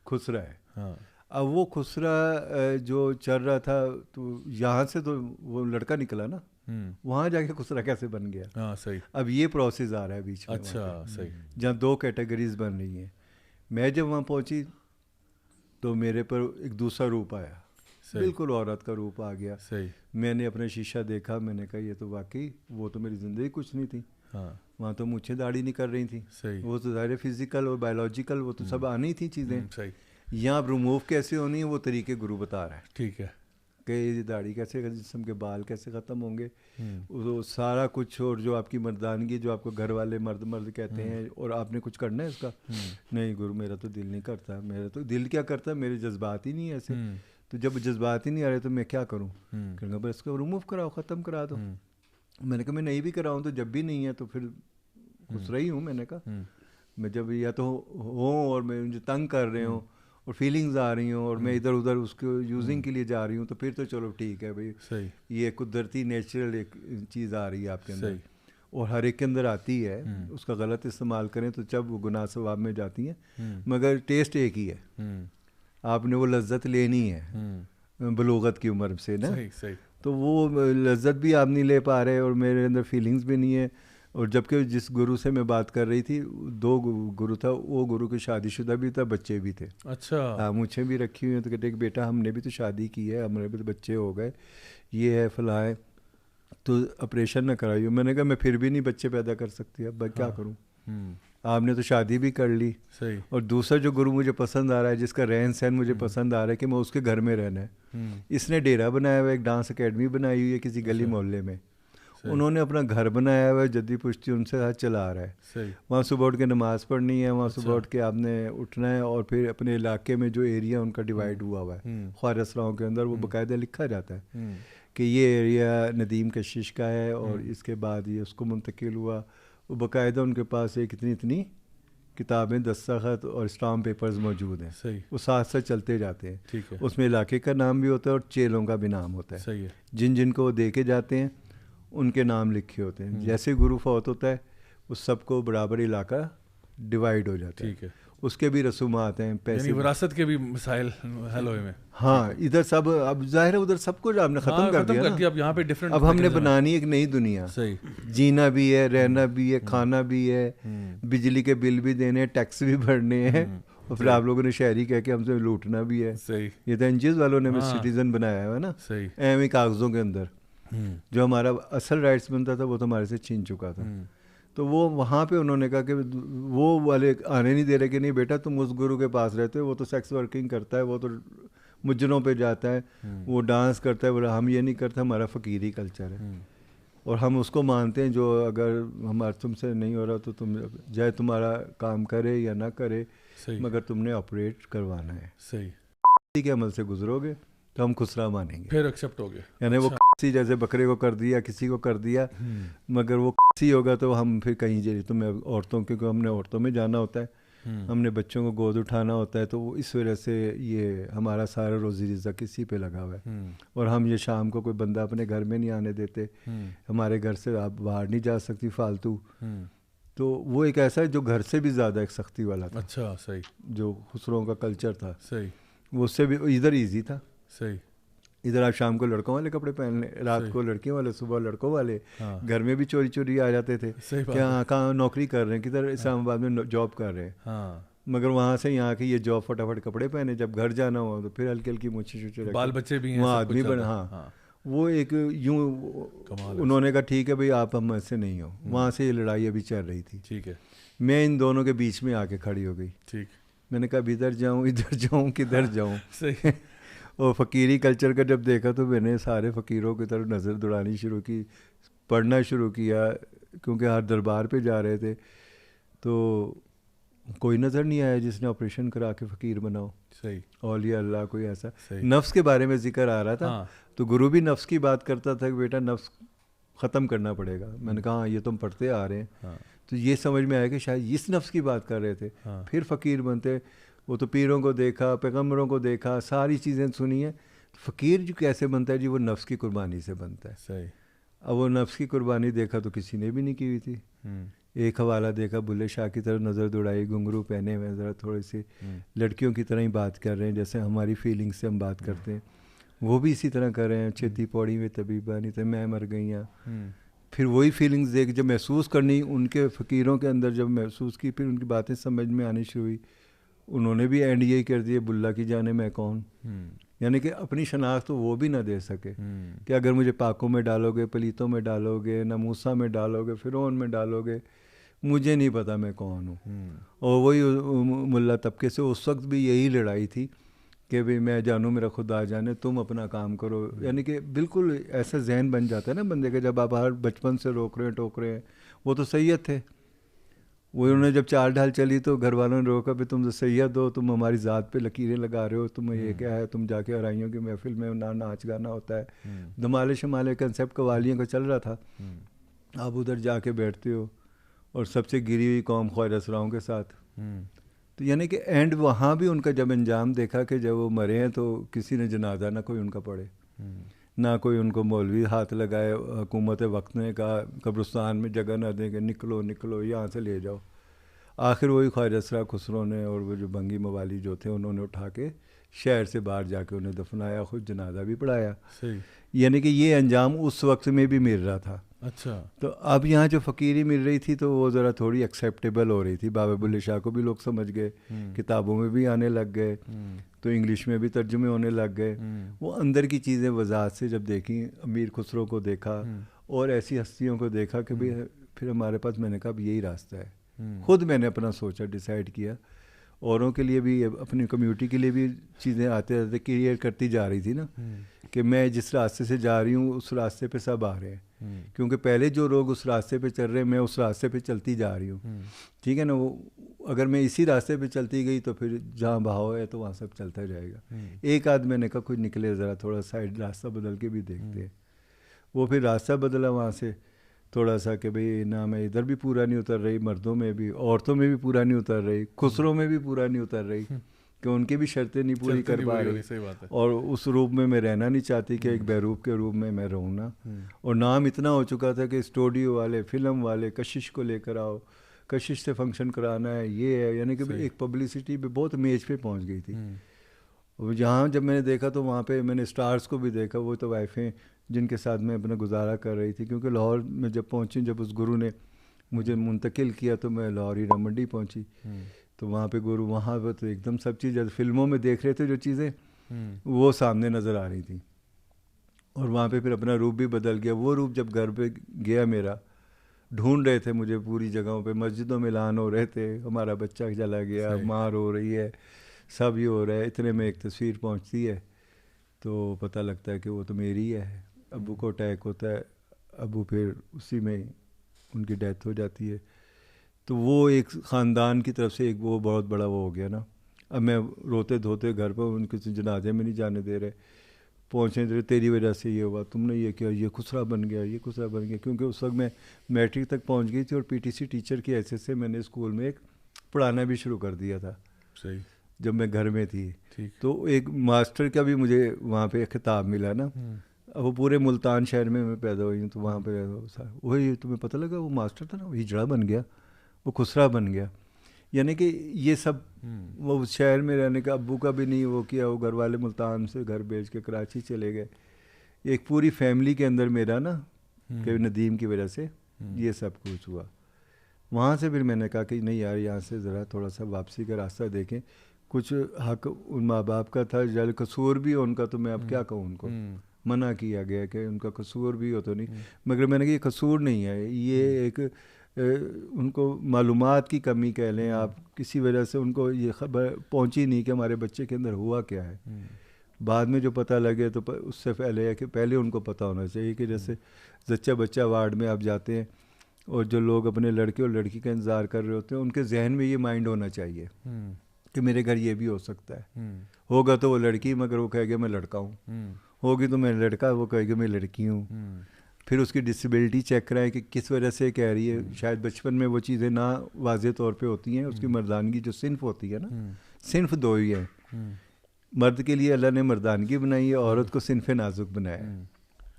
خسرا ہے. اب وہ خسرا جو چل رہا تھا تو یہاں سے تو وہ لڑکا نکلا نا, وہاں جا کے خسرا کیسے بن گیا. اب یہ پروسیس آ رہا ہے بیچ میں. اچھا صحیح. جہاں 2 کیٹیگریز بن رہی ہیں. میں جب وہاں پہنچی تو میرے پر ایک دوسرا روپ آیا, بالکل عورت کا روپ آ گیا. میں نے اپنا شیشہ دیکھا, میں نے کہا یہ تو واقعی وہ تو میری زندگی کچھ نہیں تھی. وہاں تو مجھے داڑھی نہیں کر رہی تھی, وہ تو ظاہر فزیکل اور بایولوجیکل وہ تو سب آنی تھی چیزیں. یہاں اب ریموو کیسے ہونی ہے وہ طریقے گرو بتا رہا ہے. ٹھیک ہے. کہ یہ داڑھی کیسے, جسم کے بال کیسے ختم ہوں گے, وہ سارا کچھ, اور جو آپ کی مردانگی جو آپ کو گھر والے مرد کہتے ہیں, اور آپ نے کچھ کرنا ہے اس کا. نہیں گرو میرا تو دل نہیں کرتا, میرا تو دل کیا کرتا ہے, میرے جذبات ہی نہیں ہے ایسے. تو جب جذبات ہی نہیں آ رہے تو میں کیا کروں. کہ بس اس کو ریموو کراؤ, ختم کرا دو. میں نے کہا میں نہیں بھی کراؤں تو جب بھی نہیں ہے تو پھر خسرا ہی ہوں. میں نے کہا میں جب یا تو ہوں اور میں مجھے تنگ کر رہے ہوں اور فیلنگز آ رہی ہوں اور میں ادھر ادھر اس کو یوزنگ کے لیے جا رہی ہوں, تو پھر تو چلو ٹھیک ہے بھائی, یہ قدرتی نیچرل ایک چیز آ رہی ہے آپ کے اندر, اور ہر ایک کے اندر آتی ہے. اس کا غلط استعمال کریں تو جب وہ گناہ ثواب میں جاتی ہیں, مگر ٹیسٹ ایک ہی ہے. آپ نے وہ لذت لینی ہے بلوغت کی عمر سے نا, تو وہ لذت بھی آپ نہیں لے پا رہے, اور میرے اندر فیلنگز بھی نہیں ہے. اور جبکہ جس گرو سے میں بات کر رہی تھی 2 گرو تھا, وہ گرو کے شادی شدہ بھی تھا, بچے بھی تھے. اچھا. مجھے بھی رکھی ہوئی ہیں, تو کہتے کہ بیٹا ہم نے بھی تو شادی کی ہے, ہمارے بھی تو بچے ہو گئے, یہ ہے فلاں ہے, تو آپریشن نہ کرائیو. میں نے کہا میں پھر بھی نہیں بچے پیدا کر سکتی, اب کیا کروں. آپ نے تو شادی بھی کر لی. صحیح. اور دوسرا جو گرو مجھے پسند آ رہا ہے, جس کا رہن سہن مجھے پسند آ رہا ہے کہ میں اس کے گھر میں رہنا ہے. اس نے ڈیرا بنایا ہوا ہے, ایک ڈانس اکیڈمی بنائی ہوئی ہے کسی گلی محلے میں. انہوں نے اپنا گھر بنایا ہوا ہے, جدی پشتی ان سے ہاتھ چلا رہا ہے. وہاں صبح اٹھ کے نماز پڑھنی ہے, وہاں صبح اٹھ کے آپ نے اٹھنا ہے, اور پھر اپنے علاقے میں جو ایریا ان کا ڈیوائڈ ہوا ہوا ہے خواجہ اسراؤں کے اندر, وہ باقاعدہ لکھا جاتا ہے کہ یہ ایریا ندیم کشش کا ہے, اور اس کے بعد یہ اس کو منتقل ہوا. وہ باقاعدہ ان کے پاس ایک اتنی کتابیں, دستخط اور اسٹامپ پیپرز موجود ہیں. وہ ساتھ ساتھ چلتے جاتے ہیں. اس میں علاقے کا نام بھی ہوتا ہے اور چیلوں کا بھی نام ہوتا ہے. جن کو وہ دے کے جاتے ہیں ان کے نام لکھے ہوتے ہیں. جیسے گرو فوت ہوتا ہے اس سب کو برابر علاقہ ڈیوائڈ ہو جاتا ہے. اس کے بھی رسومات ہیں, پیسے, وراثت کے بھی مسائل حل ہوئے میں. ہاں, ادھر سب اب ظاہر ہے ادھر سب کچھ آپ نے ختم کر دیا نا. اب یہاں پہ ڈفرنٹ, اب ہم نے بنانی ایک نئی دنیا. صحیح. جینا بھی ہے, رہنا بھی ہے, کھانا بھی ہے, بجلی کے بل بھی دینے, ٹیکس بھی بھرنے ہیں, اور پھر آپ لوگوں نے شہری کہہ کے ہم سے لوٹنا بھی ہے. صحیح. یہ تو انجیز والوں نے ہمیں سٹیزن بنایا ہے نا. صحیح. ایم ہی کاغذوں کے اندر جو ہمارا اصل رائٹس بنتا تھا وہ تو ہمارے سے چھین چکا تھا. تو وہ وہاں پہ انہوں نے کہا کہ وہ والے آنے نہیں دے رہے کہ نہیں بیٹا تم اس گرو کے پاس رہتے ہو, وہ تو سیکس ورکنگ کرتا ہے, وہ تو مجرموں پہ جاتا ہے, وہ ڈانس کرتا ہے, بولا ہم یہ نہیں کرتے, ہمارا فقیری کلچر ہے اور ہم اس کو مانتے ہیں. جو اگر ہمارا تم سے نہیں ہو رہا تو تم جائے تمہارا کام کرے یا نہ کرے, مگر تم نے آپریٹ کروانا ہے. صحیح. کے عمل سے گزرو گے تو ہم خسرا مانیں گے, پھر ایکسیپٹ ہو گیا. یعنی وہ کسی جیسے بکرے کو کر دیا, کسی کو کر دیا, مگر وہ کسی ہوگا تو ہم پھر کہیں جائے تمہیں عورتوں, کیونکہ ہم نے عورتوں میں جانا ہوتا ہے, ہم نے بچوں کو گود اٹھانا ہوتا ہے, تو وہ اس وجہ سے یہ ہمارا سارا روزی رزق کسی پہ لگا ہوا ہے. اور ہم یہ شام کو کوئی بندہ اپنے گھر میں نہیں آنے دیتے, ہمارے گھر سے آپ باہر نہیں جا سکتی فالتو. تو وہ ایک ایسا ہے جو گھر سے بھی زیادہ ایک سختی والا تھا. اچھا. صحیح. جو خسروں کا کلچر تھا. صحیح. وہ اس سے بھی ادھر ایزی تھا. صحیح. ادھر آپ شام کو لڑکوں والے کپڑے پہن لیں, رات کو لڑکیوں والے, صبح لڑکوں والے. گھر میں بھی چوری چوری آ جاتے تھے کہ ہاں کہاں نوکری کر رہے ہیں, کدھر اسلام آباد میں جاب کر رہے ہیں, مگر وہاں سے یہاں کے یہ جاب فٹافٹ کپڑے پہنے, جب گھر جانا ہوا تو پھر ہلکی ہلکی مچھی شوچے, بال بچے بھی ہیں, وہاں آدمی بنا. ہاں, وہ ایک یوں انہوں نے کہا ٹھیک ہے بھائی آپ ہم ایسے نہیں ہو. وہاں سے یہ لڑائی ابھی چل رہی تھی. ٹھیک ہے. میں ان دونوں کے بیچ میں آ کے کھڑی ہو گئی. ٹھیک. میں نے کہا ادھر جاؤں ادھر جاؤں کدھر جاؤں. صحیح. اور فقیری کلچر کا جب دیکھا تو میں نے سارے فقیروں کی طرف نظر دوڑانی شروع کی, پڑھنا شروع کیا, کیونکہ ہر دربار پہ جا رہے تھے تو کوئی نظر نہیں آیا جس نے آپریشن کرا کے فقیر بناؤ. صحیح. اولیاء اللہ کوئی ایسا. نفس کے بارے میں ذکر آ رہا تھا تو گرو بھی نفس کی بات کرتا تھا کہ بیٹا نفس ختم کرنا پڑے گا. میں نے کہا ہاں یہ تم پڑھتے آ رہے ہیں, تو یہ سمجھ میں آیا کہ شاید اس نفس کی بات کر رہے تھے. پھر فقیر بنتے, وہ تو پیروں کو دیکھا, پیغمبروں کو دیکھا, ساری چیزیں سنی ہیں. فقیر جو کیسے بنتا ہے جی, وہ نفس کی قربانی سے بنتا ہے. صحیح. اب وہ نفس کی قربانی دیکھا تو کسی نے بھی نہیں کی ہوئی تھی. ایک حوالہ دیکھا, بلے شاہ کی طرف نظر دوڑائی, گھنگرو پہنے ہوئے, ذرا تھوڑی سی لڑکیوں کی طرح ہی بات کر رہے ہیں جیسے ہماری فیلنگ سے ہم بات کرتے ہیں, وہ بھی اسی طرح کر رہے ہیں. چھتی پوڑی میں طبیبہ نہیں تو میں مر گئی ہوں. پھر وہی فیلنگز دیکھ جب محسوس کرنی ان کے فقیروں کے اندر, جب محسوس کی, پھر ان کی باتیں سمجھ میں آنی شروع ہوئی. انہوں نے بھی اینڈ یہی کر دیے, بلا کی جانے میں کون. یعنی کہ اپنی شناخت تو وہ بھی نہ دے سکے کہ اگر مجھے پاکوں میں ڈالو گے, پلیتوں میں ڈالو گے, ناموسا میں ڈالو گے, فرعون میں ڈالو گے, مجھے نہیں پتا میں کون ہوں. اور وہی ملا طبقے سے اس وقت بھی یہی لڑائی تھی کہ بھئی میں جانوں میرا خدا جانے, تم اپنا کام کرو. یعنی کہ بالکل ایسا ذہن بن جاتا ہے نا بندے کا, جب آپ ہر بچپن سے روک رہے ہیں ٹوک رہے ہیں. وہ تو سید تھے, وہ انہوں نے جب چال ڈھال چلی تو گھر والوں نے روکا, بھی تم تو سید ہو, تم ہماری ذات پہ لکیریں لگا رہے ہو, تمہیں یہ کیا ہے, تم جا کے ارائیوں کی محفل میں ناچ گانا ہوتا ہے. دمالے شمالے کنسیپٹ قوالیوں کا چل رہا تھا, آپ ادھر جا کے بیٹھتے ہو اور سب سے گری ہوئی قوم خواجہ اسراؤں کے ساتھ. تو یعنی کہ اینڈ وہاں بھی ان کا جب انجام دیکھا کہ جب وہ مرے ہیں تو کسی نے جنازہ نہ کوئی ان کا پڑھے, نہ کوئی ان کو مولوی ہاتھ لگائے. حکومت وقت نے کہا قبرستان میں جگہ نہ دیں کہ نکلو نکلو یہاں سے لے جاؤ. آخر وہی خواجہ اسرا خسرو نے اور وہ جو بنگی موالی جو تھے انہوں نے اٹھا کے شہر سے باہر جا کے انہیں دفنایا, خود جنازہ بھی پڑھایا. یعنی کہ یہ انجام اس وقت میں بھی مل رہا تھا. اچھا. تو اب یہاں جو فقیری مل رہی تھی تو وہ ذرا تھوڑی ایکسیپٹیبل ہو رہی تھی. بابا بلے شاہ کو بھی لوگ سمجھ گئے, کتابوں میں بھی آنے لگ گئے, تو انگلش میں بھی ترجمے ہونے لگ گئے. وہ اندر کی چیزیں وضاحت سے جب دیکھیں, امیر خسرو کو دیکھا اور ایسی ہستیوں کو دیکھا کہ بھی پھر ہمارے پاس, میں نے کہا اب یہی راستہ ہے. خود میں نے اپنا سوچا, ڈیسائیڈ کیا. اوروں کے لیے بھی, اپنی کمیونٹی کے لیے بھی چیزیں آتے رہتے, کریئر کرتی جا رہی تھی نا, کہ میں جس راستے سے جا رہی ہوں اس راستے پہ سب آ رہے ہیں, کیونکہ پہلے جو لوگ اس راستے پہ چل رہے ہیں میں اس راستے پہ چلتی جا رہی ہوں, ٹھیک ہے نا. وہ اگر میں اسی راستے پہ چلتی گئی تو پھر جہاں بہاؤ ہے تو وہاں سب چلتا جائے گا. ایک آدھ میں نے کہا کچھ نکلے, ذرا تھوڑا سائڈ راستہ بدل کے بھی دیکھتے ہیں. وہ پھر راستہ بدلا وہاں سے تھوڑا سا کہ بھئی نہ میں ادھر بھی پورا نہیں اتر رہی, مردوں میں بھی, عورتوں میں بھی پورا نہیں اتر رہی, خسروں میں بھی پورا نہیں اتر رہی, کہ ان کی بھی شرطیں نہیں پوری کر پا رہی, اور اس روپ میں رہنا نہیں چاہتی کہ ایک بیروپ کے روپ میں رہوں نا. اور نام اتنا ہو چکا تھا کہ اسٹوڈیو والے, فلم والے کشش کو لے کر آؤ, کشش سے فنکشن کرانا ہے, یہ ہے, یعنی کہ ایک پبلسٹی پہ بہت میج پہ پہنچ گئی تھی. اور جہاں جب میں نے دیکھا تو وہاں پہ میں نے اسٹارز کو بھی دیکھا, وہ تو وائفیں جن کے ساتھ میں اپنا گزارا کر رہی تھی, کیونکہ لاہور میں جب پہنچی, جب اس گرو نے مجھے منتقل کیا تو میں لاہور ہیرا منڈی پہنچی, تو وہاں پہ گرو, وہاں پہ تو ایک دم سب چیز فلموں میں دیکھ رہے تھے جو چیزیں وہ سامنے نظر آ رہی تھیں, اور وہاں پہ پھر اپنا روپ بھی بدل گیا. وہ روپ جب گھر پہ گیا میرا, ڈھونڈ رہے تھے مجھے پوری جگہوں پہ, مسجدوں میں اعلان ہو رہے تھے ہمارا بچہ چلا گیا, ماں رو رہی ہے, سب یہ ہو رہا ہے, اتنے میں ایک تصویر پہنچتی ہے تو پتہ لگتا ہے کہ وہ تو میری ہے. ابو کو اٹیک ہوتا ہے, ابو پھر اسی میں ان کی ڈیتھ ہو جاتی ہے. تو وہ ایک خاندان کی طرف سے ایک وہ بہت بڑا وہ ہو گیا نا. اب میں روتے دھوتے گھر پہ, ان کے جنازے میں نہیں جانے دے رہے, پہنچے تیری وجہ سے یہ ہوا, تم نے یہ کیا, یہ خسرا بن گیا, یہ خسرا بن گیا. کیونکہ اس وقت میں میٹرک تک پہنچ گئی تھی اور پی ٹی سی ٹیچر کی حیثیت سے میں نے اسکول میں ایک پڑھانا بھی شروع کر دیا تھا. صحیح. جب میں گھر میں تھی تو ایک ماسٹر کا بھی مجھے وہاں پہ خطاب ملا نا. اب وہ پورے ملتان شہر میں پیدا ہوئی ہوں, تو وہاں پہ وہی تمہیں پتہ لگا وہ ماسٹر تھا نا, وہ ہجڑا بن گیا, وہ خسرا بن گیا. یعنی کہ یہ سب وہ شہر میں رہنے کا, ابو کا بھی نہیں وہ کیا, وہ گھر والے ملتان سے گھر بیچ کے کراچی چلے گئے. ایک پوری فیملی کے اندر میرا نا کہ ندیم کی وجہ سے یہ سب کچھ ہوا. وہاں سے پھر میں نے کہا کہ نہیں یار, یہاں سے ذرا تھوڑا سا واپسی کا راستہ دیکھیں. کچھ حق ان ماں باپ کا تھا, جب قصور بھی ہو ان کا, تو میں اب کیا کہوں, ان کو منع کیا گیا کہ ان کا قصور بھی ہو تو نہیں, مگر میں نے کہا یہ قصور نہیں ہے, یہ ایک ان کو معلومات کی کمی کہہ لیں آپ, کسی وجہ سے ان کو یہ خبر پہنچی نہیں کہ ہمارے بچے کے اندر ہوا کیا ہے. بعد میں جو پتہ لگے تو اس سے پہلے ہے کہ پہلے ان کو پتہ ہونا چاہیے کہ جیسے زچہ بچہ وارڈ میں آپ جاتے ہیں, اور جو لوگ اپنے لڑکے اور لڑکی کا انتظار کر رہے ہوتے ہیں, ان کے ذہن میں یہ مائنڈ ہونا چاہیے کہ میرے گھر یہ بھی ہو سکتا ہے. ہوگا تو وہ لڑکی, مگر وہ کہے گا میں لڑکا ہوں, ہوگی تو میں لڑکا, وہ کہے گا میں لڑکی ہوں. پھر اس کی ڈسیبلٹی چیک کرائیں کہ کس وجہ سے کہہ رہی ہے. شاید بچپن میں وہ چیزیں نہ واضح طور پہ ہوتی ہیں. اس کی مردانگی جو صنف ہوتی ہے نا, صنف دو ہی ہے. مرد کے لیے اللہ نے مردانگی بنائی ہے, عورت کو صنف نازک بنایا ہے.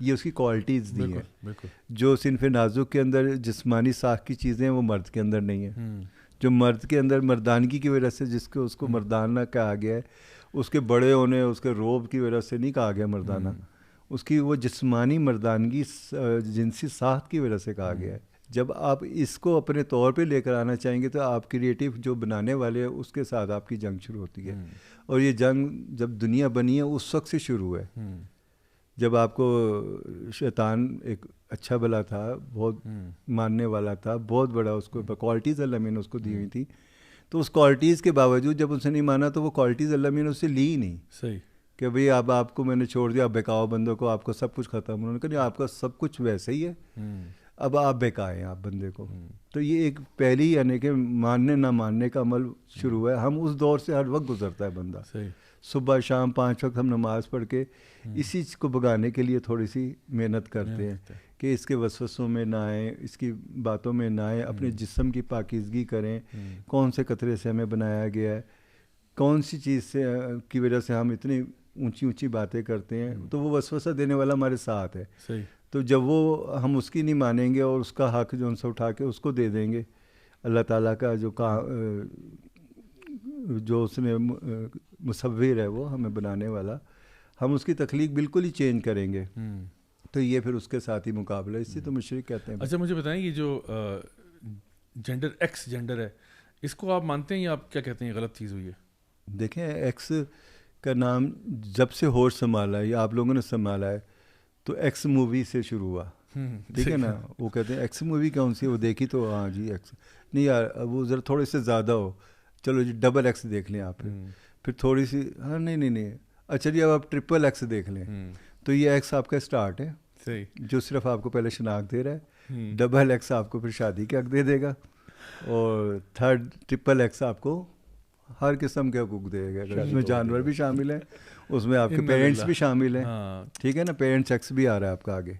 یہ اس کی کوالٹیز دی ہیں. جو صنف نازک کے اندر جسمانی ساخت کی چیزیں ہیں وہ مرد کے اندر نہیں ہیں. جو مرد کے اندر مردانگی کی وجہ سے جس کو اس کو مردانہ کہا گیا ہے, اس کے بڑے ہونے, اس کے روب کی وجہ سے نہیں کہا گیا مردانہ, اس کی وہ جسمانی مردانگی جنسی ساخت کی وجہ سے کہا گیا ہے. جب آپ اس کو اپنے طور پہ لے کر آنا چاہیں گے تو آپ کریٹیو جو بنانے والے ہیں اس کے ساتھ آپ کی جنگ شروع ہوتی ہے. اور یہ جنگ جب دنیا بنی ہے اس وقت سے شروع ہے, جب آپ کو شیطان ایک اچھا بلا تھا, بہت ماننے والا تھا, بہت بڑا, اس کو کوالٹیز اللہ میں نے اس کو دی ہوئی تھی. تو اس کوالٹیز کے باوجود جب اسے نہیں مانا تو وہ کوالٹیز اللہ میں نے اس سے لی ہی نہیں. صحیح کہ بھئی اب آپ کو میں نے چھوڑ دیا, اب بہکاؤ بندوں کو, آپ کو سب کچھ ختم. انہوں نے کہا نہیں, آپ کا سب کچھ ویسے ہی ہے, اب آپ بہکائیں آپ بندے کو. تو یہ ایک پہلی یعنی کہ ماننے نہ ماننے کا عمل شروع ہے. ہم اس دور سے ہر وقت گزرتا ہے بندہ. صبح شام 5 وقت ہم نماز پڑھ کے اسی چیز کو بگانے کے لیے تھوڑی سی محنت کرتے ہیں کہ اس کے وسوسوں میں نہ آئیں, اس کی باتوں میں نہ آئیں, اپنے جسم کی پاکیزگی کریں. کون سے قطرے سے ہمیں بنایا گیا ہے, کون سی چیز سے کی وجہ سے ہم اتنی اونچی اونچی باتیں کرتے ہیں, تو وہ وسوسہ دینے والا ہمارے ساتھ ہے. تو جب وہ ہم اس کی نہیں مانیں گے اور اس کا حق جو ان سے اٹھا کے اس کو دے دیں گے, اللہ تعالیٰ کا جو اس نے مصور ہے وہ ہمیں بنانے والا, ہم اس کی تخلیق بالکل ہی چینج کریں گے. تو یہ پھر اس کے ساتھ ہی مقابلہ, اسی تو مشرک کہتے ہیں. اچھا مجھے بتائیں, یہ جو جینڈر ایکس جینڈر ہے, اس کو آپ مانتے ہیں یا آپ کیا کہتے ہیں غلط چیز ہوئی ہے؟ دیکھیں, ایکس کا نام جب سے ہوش سنبھالا ہے یا آپ لوگوں نے سنبھالا ہے تو ایکس مووی سے شروع ہوا. ٹھیک ہے نا, وہ کہتے ہیں ایکس مووی کون سی, وہ دیکھی تو ہاں جی ایکس, نہیں یار وہ ذرا تھوڑے سے زیادہ ہو, چلو جی ڈبل ایکس دیکھ لیں آپ, پھر تھوڑی سی ہاں نہیں اچھا جی اب آپ ٹرپل ایکس دیکھ لیں, تو یہ ایکس آپ کا اسٹارٹ ہے جو صرف آپ کو پہلے شناخت دے رہا ہے, ڈبل ایکس آپ کو پھر شادی کے حق دے دے گا, اور تھرڈ ٹرپل ایکس آپ کو ہر قسم کے حقوق دے گا, اگر اس میں جانور بھی شامل ہیں, اس میں آپ کے پیرنٹس بھی شامل ہیں, ٹھیک ہے نا, پیرنٹس ایکس بھی آ رہا ہے آپ کا آگے.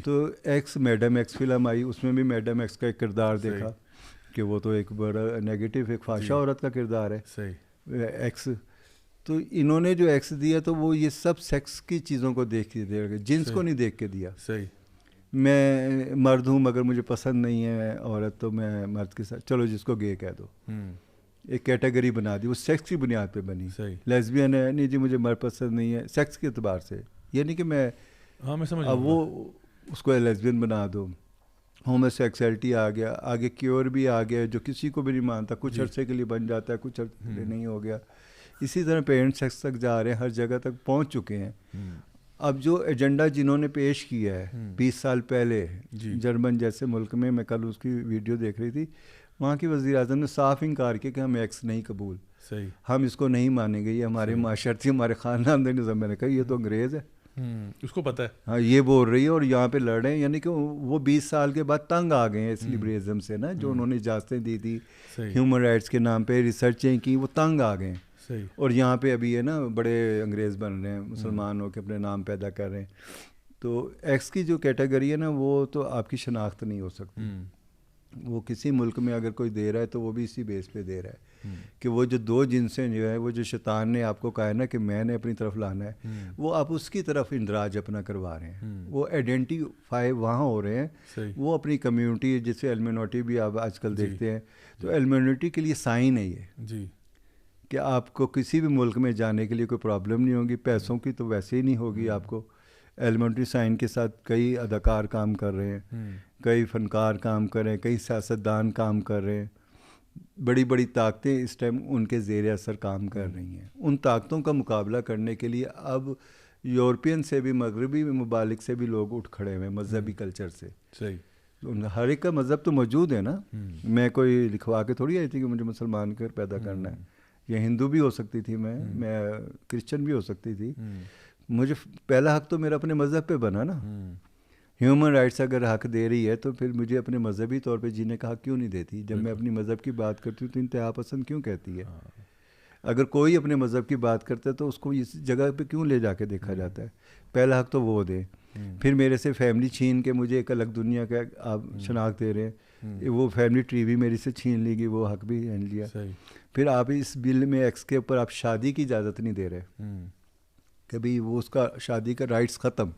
تو ایکس میڈم ایکس فلم آئی, اس میں بھی میڈم ایکس کا ایک کردار دیکھا کہ وہ تو ایک بڑا نیگیٹو ایک فحشہ عورت کا کردار ہے ایکس. تو انہوں نے جو ایکس دیا تو وہ یہ سب سیکس کی چیزوں کو دیکھ کے دیا, جنس کو نہیں دیکھ کے دیا. میں مرد ہوں مگر مجھے پسند نہیں ہے عورت, تو میں مرد کے ساتھ, چلو جس کو گے کہہ دو, ایک کیٹیگری بنا دی, وہ سیکس کی بنیاد پہ بنی. لیزبین ہے, نہیں جی مجھے مرد پسند نہیں ہے, سیکس کے اعتبار سے, یعنی کہ میں اب وہ اس کو لیزبین بنا دو. ہومو سیکسولیٹی آ گیا, آگے کیور بھی آ گیا جو کسی کو بھی نہیں مانتا, کچھ عرصے کے لیے بن جاتا ہے, کچھ عرصے کے لیے نہیں ہو گیا. اسی طرح پیرنٹ سیکس تک جا رہے ہیں, ہر جگہ تک پہنچ چکے ہیں. اب جو ایجنڈا جنہوں نے پیش کیا ہے 20 سال پہلے جرمن جیسے ملک میں کل اس کی ویڈیو دیکھ رہی تھی, وہاں کی وزیر اعظم نے صاف انکار کیا کہ ہم ایکس نہیں قبول, ہم اس کو نہیں مانیں گے, یہ ہمارے معاشرتی ہمارے خاندان نظام. میں نے کہا یہ تو انگریز ہے, اس کو پتہ ہے, ہاں یہ بول رہی ہے اور یہاں پہ لڑ رہے ہیں. یعنی کہ وہ 20 سال کے بعد تنگ آ گئے ہیں اس لبرلزم سے نا, جو انہوں نے اجازتیں دی تھی ہیومن رائٹس کے نام پہ, ریسرچیں کی, وہ تنگ آ گئے ہیں. اور یہاں پہ ابھی ہے نا بڑے انگریز بن رہے ہیں, مسلمان ہو کے اپنے نام پیدا کر رہے ہیں. تو ایکس کی جو کیٹیگری ہے نا, وہ تو آپ کی شناخت نہیں ہو سکتی. وہ کسی ملک میں اگر کوئی دے رہا ہے تو وہ بھی اسی بیس پہ دے رہا ہے کہ وہ جو دو جنسیں جو ہے, وہ جو شیطان نے آپ کو کہا ہے نا کہ میں نے اپنی طرف لانا ہے, وہ آپ اس کی طرف اندراج اپنا کروا رہے ہیں. وہ آئیڈینٹیفائی وہاں ہو رہے ہیں, وہ اپنی کمیونٹی جسے ایلمینوٹی بھی آپ آج کل دیکھتے ہیں, تو ایلمینوٹی کے لیے سائن ہے یہ کہ آپ کو کسی بھی ملک میں جانے کے لیے کوئی پرابلم نہیں ہوگی. پیسوں کی تو ویسے ہی نہیں ہوگی آپ کو. ایلیمنٹری سائن کے ساتھ کئی اداکار کام کر رہے ہیں, کئی فنکار کام کر رہے ہیں, کئی سیاستدان کام کر رہے ہیں. بڑی بڑی طاقتیں اس ٹائم ان کے زیر اثر کام کر رہی ہیں. ان طاقتوں کا مقابلہ کرنے کے لیے اب یورپین سے بھی, مغربی ممالک سے بھی لوگ اٹھ کھڑے ہوئے مذہبی کلچر سے. ہر ایک کا مذہب تو موجود ہے نا, میں کوئی لکھوا کے تھوڑی آئی تھی کہ مجھے مسلمان کر پیدا کرنا ہے, یا ہندو بھی ہو سکتی تھی میں کرسچن بھی ہو سکتی تھی. مجھے پہلا حق تو میرا اپنے مذہب پہ بنا نا. ہیومن رائٹس اگر حق دے رہی ہے تو پھر مجھے اپنے مذہبی طور پہ جینے کا حق کیوں نہیں دیتی؟ جب میں اپنی مذہب کی بات کرتی ہوں تو انتہا پسند کیوں کہتی ہے؟ اگر کوئی اپنے مذہب کی بات کرتا ہے تو اس کو اس جگہ پہ کیوں لے جا کے دیکھا جاتا ہے؟ پہلا حق تو وہ دے. پھر میرے سے فیملی چھین کے مجھے ایک الگ دنیا کا آپ شناخت دے رہے ہیں, وہ فیملی ٹری بھی میری سے چھین لی گئی, وہ حق بھی چھین لیا. پھر آپ اس بل میں ایکس کے اوپر آپ شادی کی اجازت نہیں دے رہے, کبھی وہ اس کا شادی کا رائٹس ختم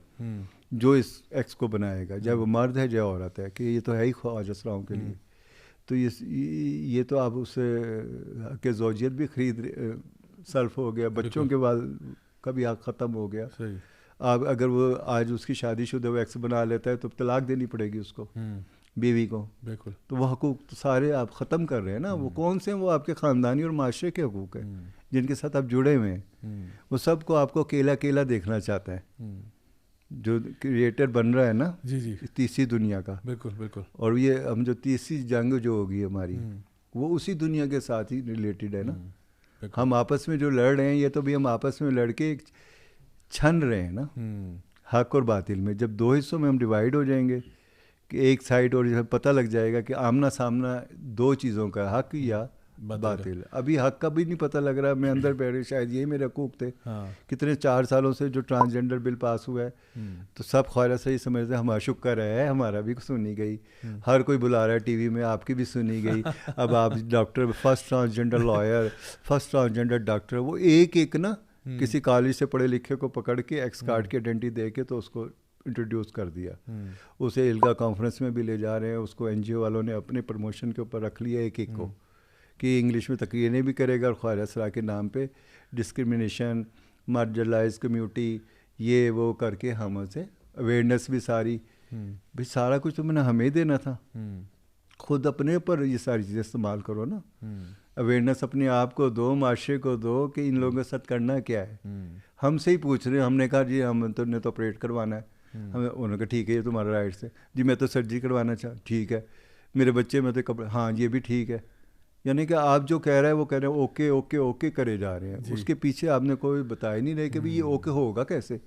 جو اس ایکس کو بنائے گا, جب وہ مرد ہے جو عورت ہے, کہ یہ تو ہے ہی خواجہ اسراؤں کے لیے. تو یہ تو آپ اسے کہ زوجیت بھی خرید صرف ہو گیا, بچوں کے بعد کبھی حق ختم ہو گیا. آپ اگر وہ آج اس کی شادی شدہ وہ ایکس بنا لیتا ہے تو طلاق دینی پڑے گی اس کو, بیوی کو. بالکل. تو وہ حقوق تو سارے آپ ختم کر رہے ہیں نا. وہ کون سے ہیں؟ وہ آپ کے خاندانی اور معاشرے کے حقوق ہیں جن کے ساتھ آپ جڑے ہوئے ہیں. وہ سب کو آپ کو اکیلا اکیلا دیکھنا چاہتا ہے جو کریٹر بن رہا ہے نا تیسری دنیا کا. بالکل بالکل. اور یہ ہم جو تیسری جنگ جو ہوگی ہماری, وہ اسی دنیا کے ساتھ ہی ریلیٹڈ ہے نا. ہم آپس میں جو لڑ رہے ہیں, یہ تو بھی ہم آپس میں لڑ کے چھن رہے ہیں نا حق اور باطل میں. جب دو حصوں میں ہم ڈیوائیڈ ہو جائیں گے کہ ایک سائڈ, اور پتہ لگ جائے گا کہ آمنا سامنا دو چیزوں کا, حق یا باطل. ابھی حق کا بھی نہیں پتہ لگ رہا. میں اندر بیٹھے, شاید یہی میرے حقوق تھے. کتنے 4 سالوں سے جو ٹرانسجنڈر بل پاس ہوا ہے تو سب خواہر سے ہی سمجھتے ہیں ہمارا شکر ہے, ہمارا بھی سنی گئی. ہر کوئی بلا رہا ہے ٹی وی میں, آپ کی بھی سنی گئی. اب آپ doctor, first transgender lawyer, first transgender doctor, وہ ایک ایک نا کسی کالج سے پڑھے لکھے کو پکڑ کے ایکس کارڈ کی آئیڈینٹی دے کے تو اس کو انٹروڈیوس کر دیا. اسے الگا کانفرنس میں بھی لے جا رہے ہیں. اس کو این جی او والوں نے اپنے پروموشن کے اوپر رکھ لیا ایک ایک کو, کہ انگلش میں تقریریں بھی کرے گا اور خواہر اسرا کے نام پہ ڈسکرمنیشن, مارجنلائز کمیونٹی, یہ وہ کر کے ہم سے اویئرنیس بھی ساری. بھائی سارا کچھ تو میں نے ہمیں دینا تھا. خود اپنے اوپر یہ ساری چیزیں استعمال کرو نا. اویئرنیس اپنے آپ کو دو, معاشرے کو دو کہ ان لوگوں کے ساتھ کرنا کیا ہے. ہم سے ہی پوچھ رہے ہیں, ہم نے کہا جی ہم تو نے تو آپریٹ کروانا ہے, ہمیں انہوں نے کہا ٹھیک ہے یہ تمہارا رائٹس ہے. جی میں تو سرجری کروانا چاہتا, ٹھیک ہے. میرے بچے میں تو کپڑے, ہاں یہ بھی ٹھیک ہے. یعنی کہ آپ جو کہہ رہے ہیں وہ کہہ رہے ہیں اوکے اوکے اوکے کرے جا رہے ہیں. اس کے پیچھے آپ نے کوئی بتایا نہیں رہے کہ بھائی یہ اوکے ہوگا کیسے.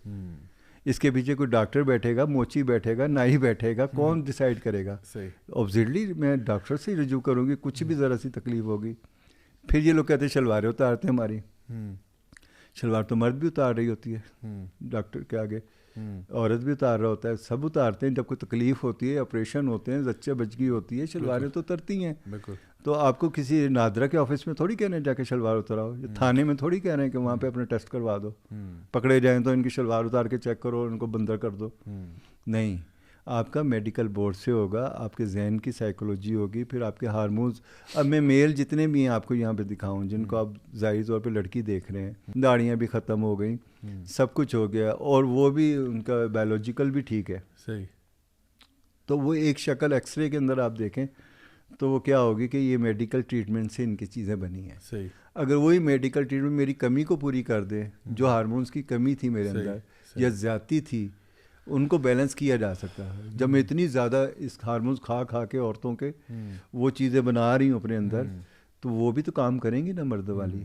اس کے پیچھے کوئی ڈاکٹر بیٹھے گا, موچی بیٹھے گا, نائی بیٹھے گا, کون ڈیسائیڈ کرے گا. آبویسلی میں ڈاکٹر سے ہی رجوع کروں گی, کچھ بھی ذرا سی تکلیف ہوگی. پھر یہ لوگ کہتے ہیں شلواریں اتارتے ہیں ہماری. شلوار تو مرد بھی اتار رہی ہوتی ہے ڈاکٹر کے آگے, عورت بھی اتار رہا ہوتا ہے, سب اتارتے ہیں. جب کوئی تکلیف ہوتی ہے, آپریشن ہوتے ہیں, بچہ بچگی ہوتی ہے, شلواریں تو اترتی ہیں. تو آپ کو کسی نادرہ کے آفس میں تھوڑی کہنے جا کے شلوار اتراؤ, تھانے میں تھوڑی کہہ رہے ہیں کہ وہاں پہ اپنا ٹیسٹ کروا دو, پکڑے جائیں تو ان کی شلوار اتار کے چیک کرو, ان کو بندر کر دو. نہیں, آپ کا میڈیکل بورڈ سے ہوگا, آپ کے ذہن کی سائیکولوجی ہوگی, پھر آپ کے ہارمونز. اب میں میل جتنے بھی ہیں آپ کو یہاں پہ دکھاؤں جن کو آپ ظاہری طور پہ لڑکی دیکھ رہے ہیں, داڑیاں بھی ختم ہو گئیں, سب کچھ ہو گیا, اور وہ بھی ان کا بایولوجیکل بھی ٹھیک ہے. صحیح. تو وہ ایک شکل ایکس رے کے اندر آپ دیکھیں تو وہ کیا ہوگی کہ یہ میڈیکل ٹریٹمنٹ سے ان کی چیزیں بنی ہیں. صحیح. اگر وہی میڈیکل ٹریٹمنٹ میری کمی کو پوری کر دے, جو ہارمونز کی کمی تھی میرے اندر یا زیادتی تھی, ان کو بیلنس کیا جا سکتا ہے. جب میں اتنی زیادہ اس ہارمونز کھا کھا کے عورتوں کے وہ چیزیں بنا رہی ہوں اپنے اندر, تو وہ بھی تو کام کریں گی نا مرد والی.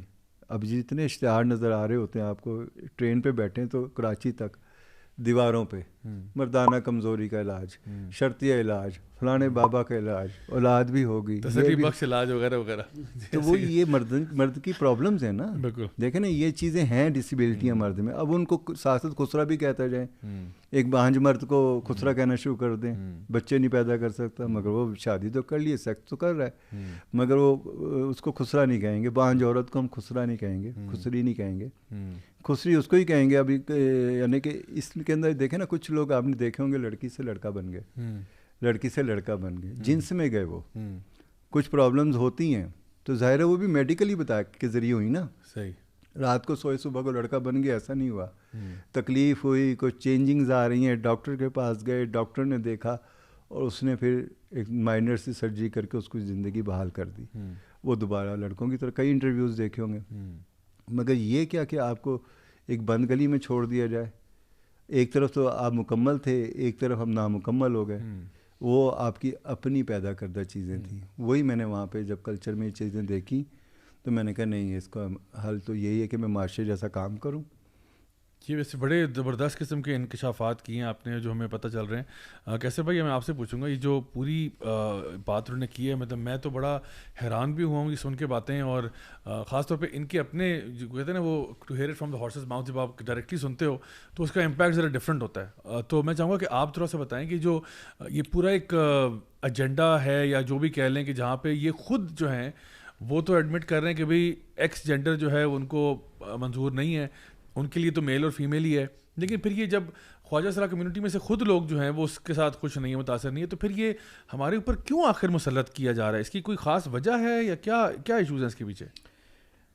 اب جتنے اشتہار نظر آ رہے ہوتے ہیں آپ کو, ٹرین پہ بیٹھیں تو کراچی تک دیواروں پہ مردانہ کمزوری کا علاج, شرطیہ علاج, فلانے بابا کا علاج, اولاد بھی ہوگی, تسلی بخش علاج وغیرہ وغیرہ. تو وہ یہ مرد کی پرابلمز ہیں نا. دیکھیں نا یہ چیزیں ہیں ڈسیبلٹیاں مرد میں. اب ان کو ساتھ خسرا بھی کہتا جائیں, ایک بانجھ مرد کو خسرا کہنا شروع کر دیں, بچے نہیں پیدا کر سکتا, مگر وہ شادی تو کر لیے, سیکس تو کر رہا ہے, مگر وہ اس کو خسرا نہیں کہیں گے. بانجھ عورت کو ہم خسرا نہیں کہیں گے, خسری نہیں کہیں گے, خسری اس کو ہی کہیں گے. ابھی یعنی کہ اس کے اندر دیکھیں نا, کچھ لوگ آپ نے دیکھے ہوں گے لڑکی سے لڑکا بن گئے, لڑکی سے لڑکا بن گئے, جنس میں گئے. وہ کچھ پرابلمز ہوتی ہیں تو ظاہر ہے وہ بھی میڈیکلی بتا کے ذریعے ہوئی نا. صحیح. رات کو سوئے صبح کو لڑکا بن گیا, ایسا نہیں ہوا. تکلیف ہوئی, کچھ چینجنگز آ رہی ہیں, ڈاکٹر کے پاس گئے, ڈاکٹر نے دیکھا اور اس نے پھر ایک مائنر سی سرجری کر کے اس کو زندگی بحال کر دی. وہ دوبارہ لڑکوں کی طرح کئی انٹرویوز دیکھے ہوں گے. مگر یہ کیا کہ آپ کو ایک بند گلی میں چھوڑ دیا جائے. ایک طرف تو آپ مکمل تھے, ایک طرف ہم نامکمل ہو گئے. وہ آپ کی اپنی پیدا کردہ چیزیں تھیں. وہی میں نے وہاں پہ جب کلچر میں یہ چیزیں دیکھی تو میں نے کہا نہیں, اس کا حل تو یہی ہے کہ میں معاشرے جیسا کام کروں. یہ ویسے بڑے زبردست قسم کے انکشافات کیے ہیں آپ نے جو ہمیں پتہ چل رہے ہیں. کیسے بھائی میں آپ سے پوچھوں گا, یہ جو پوری بات انہوں نے کی ہے, مطلب میں تو بڑا حیران بھی ہوا ہوں یہ سن کے باتیں, اور خاص طور پہ ان کے اپنے جو کہتے ہیں نا وہ to hear it from the horse's mouth, جب آپ ڈائریکٹلی سنتے ہو تو اس کا امپیکٹ ذرا ڈفرینٹ ہوتا ہے. تو میں چاہوں گا کہ آپ تھوڑا سا بتائیں کہ جو یہ پورا ایک ایجنڈا ہے یا جو بھی کہہ لیں کہ جہاں پہ یہ خود جو ہیں وہ تو ایڈمٹ کر رہے ہیں کہ بھئی ایکس جینڈر جو ہے ان کو منظور نہیں ہے, ان کے لیے تو میل اور فیمیل ہی ہے, لیکن پھر یہ جب خواجہ سرا کمیونٹی میں سے خود لوگ جو ہیں وہ اس کے ساتھ خوش نہیں ہیں, متاثر نہیں ہے, تو پھر یہ ہمارے اوپر کیوں آخر مسلط کیا جا رہا ہے؟ اس کی کوئی خاص وجہ ہے یا کیا ایشوز ہیں اس کے پیچھے؟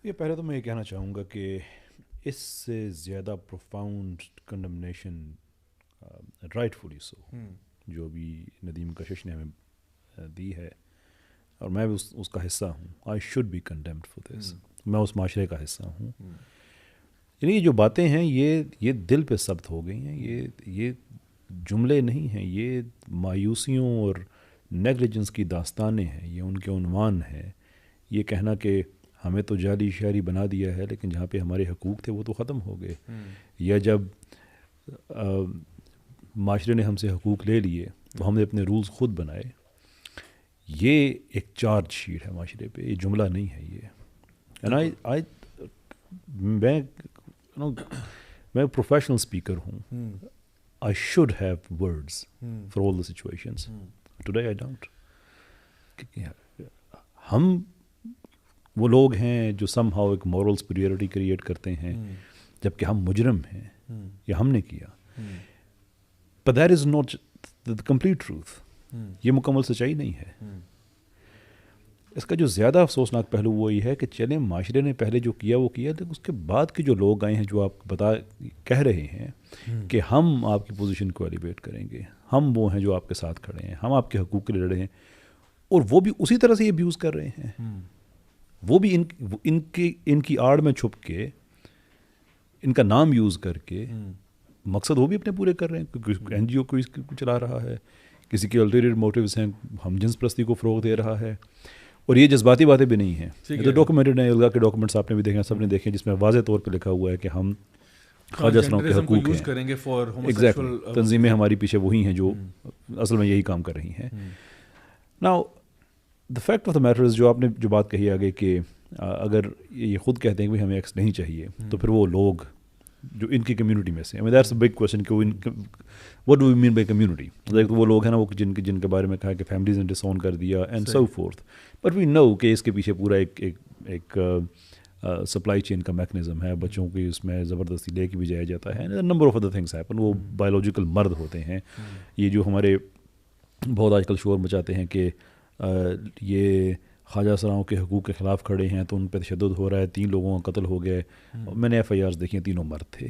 یہ پہلے تو میں یہ کہنا چاہوں گا کہ اس سے زیادہ پروفاؤنڈ کنڈمنیشن رائٹ فلی سو جو بھی ندیم کشش نے ہمیں دی ہے, اور میں بھی اس کا حصہ ہوں. I should be condemned for this. میں اس معاشرے کا حصہ ہوں. یعنی یہ جو باتیں ہیں یہ دل پہ ثبت ہو گئی ہیں. یہ جملے نہیں ہیں, یہ مایوسیوں اور نیگلیجنس کی داستانیں ہیں, یہ ان کے عنوان ہیں. یہ کہنا کہ ہمیں تو جعلی شہری بنا دیا ہے لیکن جہاں پہ ہمارے حقوق تھے وہ تو ختم ہو گئے, یا جب معاشرے نے ہم سے حقوق لے لیے تو ہم نے اپنے رولز خود بنائے. یہ ایک چارج شیٹ ہے معاشرے پہ, یہ جملہ نہیں ہے یہ. میں پروفیشنل اسپیکر ہوں. I should have words for all the situations. Today I don't. ہم وہ لوگ ہیں جو سم ہاؤ ایک مورل سپیریورٹی کریٹ کرتے ہیں جبکہ ہم مجرم ہیں یا ہم نے کیا. But that is not the complete truth. یہ مکمل سچائی نہیں ہے. اس کا جو زیادہ افسوسناک پہلو وہی ہے کہ چلیں معاشرے نے پہلے جو کیا وہ کیا, لیکن اس کے بعد کے جو لوگ آئے ہیں جو آپ کہہ رہے ہیں کہ ہم آپ کی پوزیشن کو ایلیویٹ کریں گے, ہم وہ ہیں جو آپ کے ساتھ کھڑے ہیں, ہم آپ کے حقوق کے لیے لڑے ہیں, اور وہ بھی اسی طرح سے یہ ابیوز کر رہے ہیں. وہ بھی ان کی آڑ میں چھپ کے, ان کا نام یوز کر کے مقصد وہ بھی اپنے پورے کر رہے ہیں, کیونکہ این جی او کو چلا رہا ہے, کسی کے الٹیریئر موٹیوز ہیں, ہم جنس پرستی کو فروغ دے رہا ہے, اور یہ جذباتی باتیں بھی نہیں ہیں, یہ تو ڈاکومنٹڈ ہیں. الگا کے ڈاکومنٹس آپ نے بھی دیکھے, سب نے دیکھے, جس میں واضح طور پہ لکھا ہوا ہے کہ ہم خواجہ اسلام کے حقوق ہیں. ایگزیکٹلی, تنظیمیں ہماری پیچھے وہی ہیں جو اصل میں یہی کام کر رہی ہیں. Now the fact of the matter is, جو آپ نے جو بات کہی آگے کہ اگر یہ خود کہتے ہیں کہ ہمیں ایکس نہیں چاہیے, تو پھر وہ لوگ جو ان کی کمیونٹی میں سے, دیٹس اے بگ کویسچن کہ what do you mean by community, وہ لوگ ہیں نا وہ جن کے بارے میں کہا کہ فیملیز نے ڈس اون کر دیا and so forth, but we know کہ اس کے پیچھے پورا ایک سپلائی چین کا میکنزم ہے, بچوں کی اس میں زبردستی لے کے بھی جایا جاتا ہے, number of other things happen. وہ بایولوجیکل مرد ہوتے ہیں. یہ جو ہمارے بہت آج کل شور مچاتے ہیں کہ یہ خواجہ اسرا کے حقوق کے خلاف کھڑے ہیں تو ان پہ تشدد ہو رہا ہے, 3 لوگوں کا قتل ہو گئے. میں نے ایف آئی آرز دیکھی ہیں, 3 مرد تھے,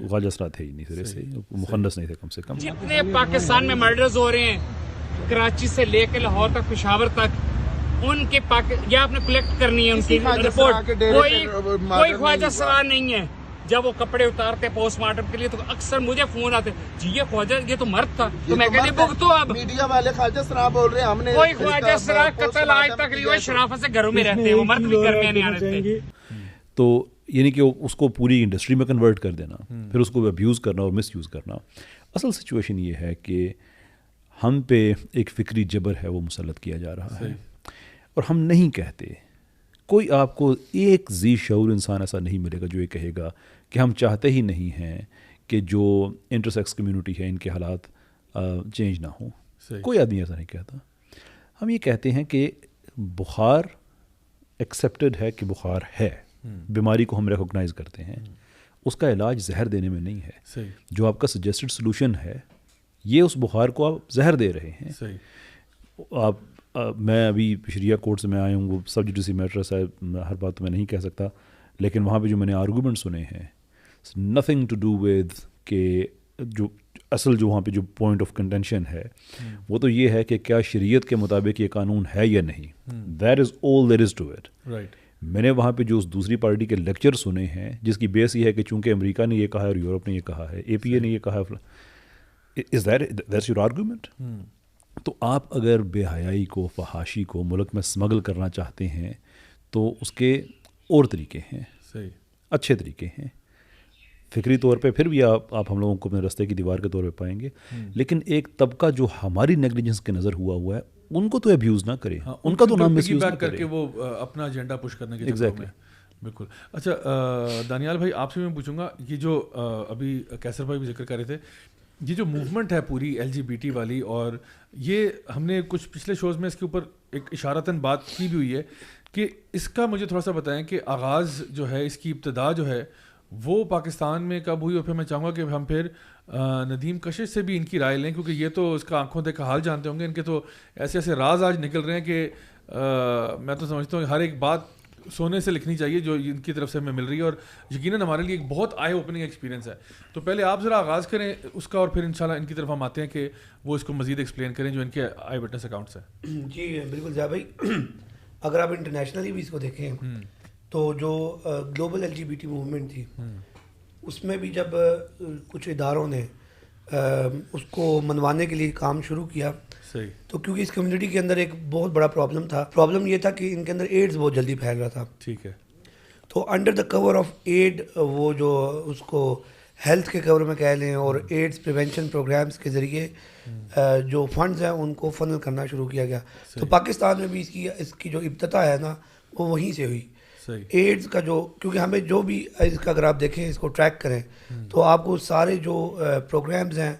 خواجہ اسرا تھے ہی نہیں سرے سے, مخنث نہیں تھے کم سے کم. جتنے پاکستان میں مرڈرز ہو رہے ہیں کراچی سے لے کے لاہور تک, پشاور تک, ان کے یا آپ نے کلیکٹ کرنی ہے ان کی رپورٹ. کوئی خواجہ اسرا نہیں ہے. جب وہ کپڑے اتارتے پوسٹ مارٹم کے لیے تو اکثر مجھے فون آتے, جی یہ خواجہ, یہ تو مرد تھا, تو میں کہتی بھگتو. اب میڈیا والے خواجہ اسرا بول رہے ہیں, ہم نے کوئی خواجہ اسرا قتل آج تک نہیں ہوا, شرافت سے گھروں میں رہتے ہیں, وہ مرد بھی گھر میں نہیں آ رہتے. تو یعنی کہ اس کو پوری انڈسٹری میں کنورٹ کر دینا, پھر اس کو ابیوز کرنا اور مس یوز کرنا. اصل سچویشن یہ ہے کہ ہم پہ ایک فکری جبر ہے وہ مسلط کیا جا رہا ہے, اور ہم نہیں کہتے. کوئی آپ کو ایک ذی شعور انسان ایسا نہیں ملے گا جو یہ کہے گا کہ ہم چاہتے ہی نہیں ہیں کہ جو انٹرسیکس کمیونٹی ہے ان کے حالات چینج نہ ہوں. کوئی آدمی ایسا نہیں کہتا. ہم یہ کہتے ہیں کہ بخار ایکسیپٹڈ ہے کہ بخار ہے, بیماری کو ہم ریکوگنائز کرتے ہیں, اس کا علاج زہر دینے میں نہیں ہے. جو آپ کا سجیسٹڈ سلوشن ہے یہ اس بخار کو آپ زہر دے رہے ہیں. آپ میں ابھی شریعہ کورٹ سے میں آیا ہوں, وہ سب جوڈیشری میٹرس ہے, ہر بات تو میں نہیں کہہ سکتا, لیکن وہاں پہ جو میں نے آرگومنٹ سنے ہیں, نتھنگ ٹو ڈو ود کہ جو اصل جو وہاں پہ جو پوائنٹ آف کنٹینشن ہے وہ تو یہ ہے کہ کیا شریعت کے مطابق یہ قانون ہے یا نہیں. That is all there is to it. میں نے وہاں پہ جو اس دوسری پارٹی کے لیکچر سنے ہیں جس کی بیس یہ ہے کہ چونکہ امریکہ نے یہ کہا ہے اور یورپ نے یہ کہا ہے, اے پی اے نے یہ کہا ہے, از دیٹس یور آرگومنٹ. تو آپ اگر بے حیائی کو, فحاشی کو ملک میں اسمگل کرنا چاہتے ہیں تو اس کے اور طریقے ہیں, اچھے طریقے ہیں. فکری طور پہ پھر بھی آپ ہم لوگوں کو اپنے رستے کی دیوار کے طور پہ پائیں گے, لیکن ایک طبقہ جو ہماری نیگلیجنس کے نظر ہوا ہے ان کو تو ابیوز نہ کرے, ان کا تو نام مس یوز نہ کرے, کر کے وہ اپنا ایجنڈا پش کرنے کے چکر میں. بالکل. اچھا دانیال بھائی, آپ سے میں پوچھوں گا, یہ جو ابھی کیسر بھائی بھی ذکر کر رہے تھے, یہ جو موومنٹ ہے پوری ایل جی بی ٹی والی, اور یہ ہم نے کچھ پچھلے شوز میں اس کے اوپر ایک اشارتاً بات کی بھی ہوئی ہے کہ اس کا مجھے تھوڑا سا بتائیں کہ آغاز جو ہے, اس کی ابتدا جو ہے وہ پاکستان میں کب ہوئی, اور پھر میں چاہوں گا کہ ہم پھر ندیم کشش سے بھی ان کی رائے لیں, کیونکہ یہ تو اس کا آنکھوں دیکھا حال جانتے ہوں گے. ان کے تو ایسے ایسے راز آج نکل رہے ہیں کہ میں تو سمجھتا ہوں کہ ہر ایک بات سونے سے لکھنی چاہیے جو ان کی طرف سے ہمیں مل رہی ہے, اور یقیناً ہمارے لیے ایک بہت آئی اوپننگ ایکسپیرینس ہے. تو پہلے آپ ذرا آغاز کریں اس کا, اور پھر انشاءاللہ ان کی طرف ہم آتے ہیں کہ وہ اس کو مزید ایکسپلین کریں جو ان کے آئی وٹنس اکاؤنٹس ہیں. جی بالکل ضیاء بھائی, اگر آپ انٹرنیشنلی بھی اس کو دیکھیں تو جو global L G B T movement تھی, اس میں بھی جب کچھ اداروں نے اس کو منوانے کے لیے کام شروع کیا, تو کیونکہ اس کمیونٹی کے اندر ایک بہت بڑا پرابلم یہ تھا کہ ان کے اندر ایڈز بہت جلدی پھیل رہا تھا. ٹھیک ہے. تو under the cover of aid, وہ جو اس کو ہیلتھ کے کور میں کہہ لیں, اور ایڈز پریونشن پروگرامز کے ذریعے جو فنڈز ہیں ان کو فنل کرنا شروع کیا گیا. تو پاکستان میں بھی اس کی جو ابتدا ہے نا وہ وہیں سے ہوئی. ایڈز کا جو, کیونکہ ہمیں جو بھی اس کا اگر آپ دیکھیں, اس کو ٹریک کریں تو آپ کو سارے جو پروگرامز ہیں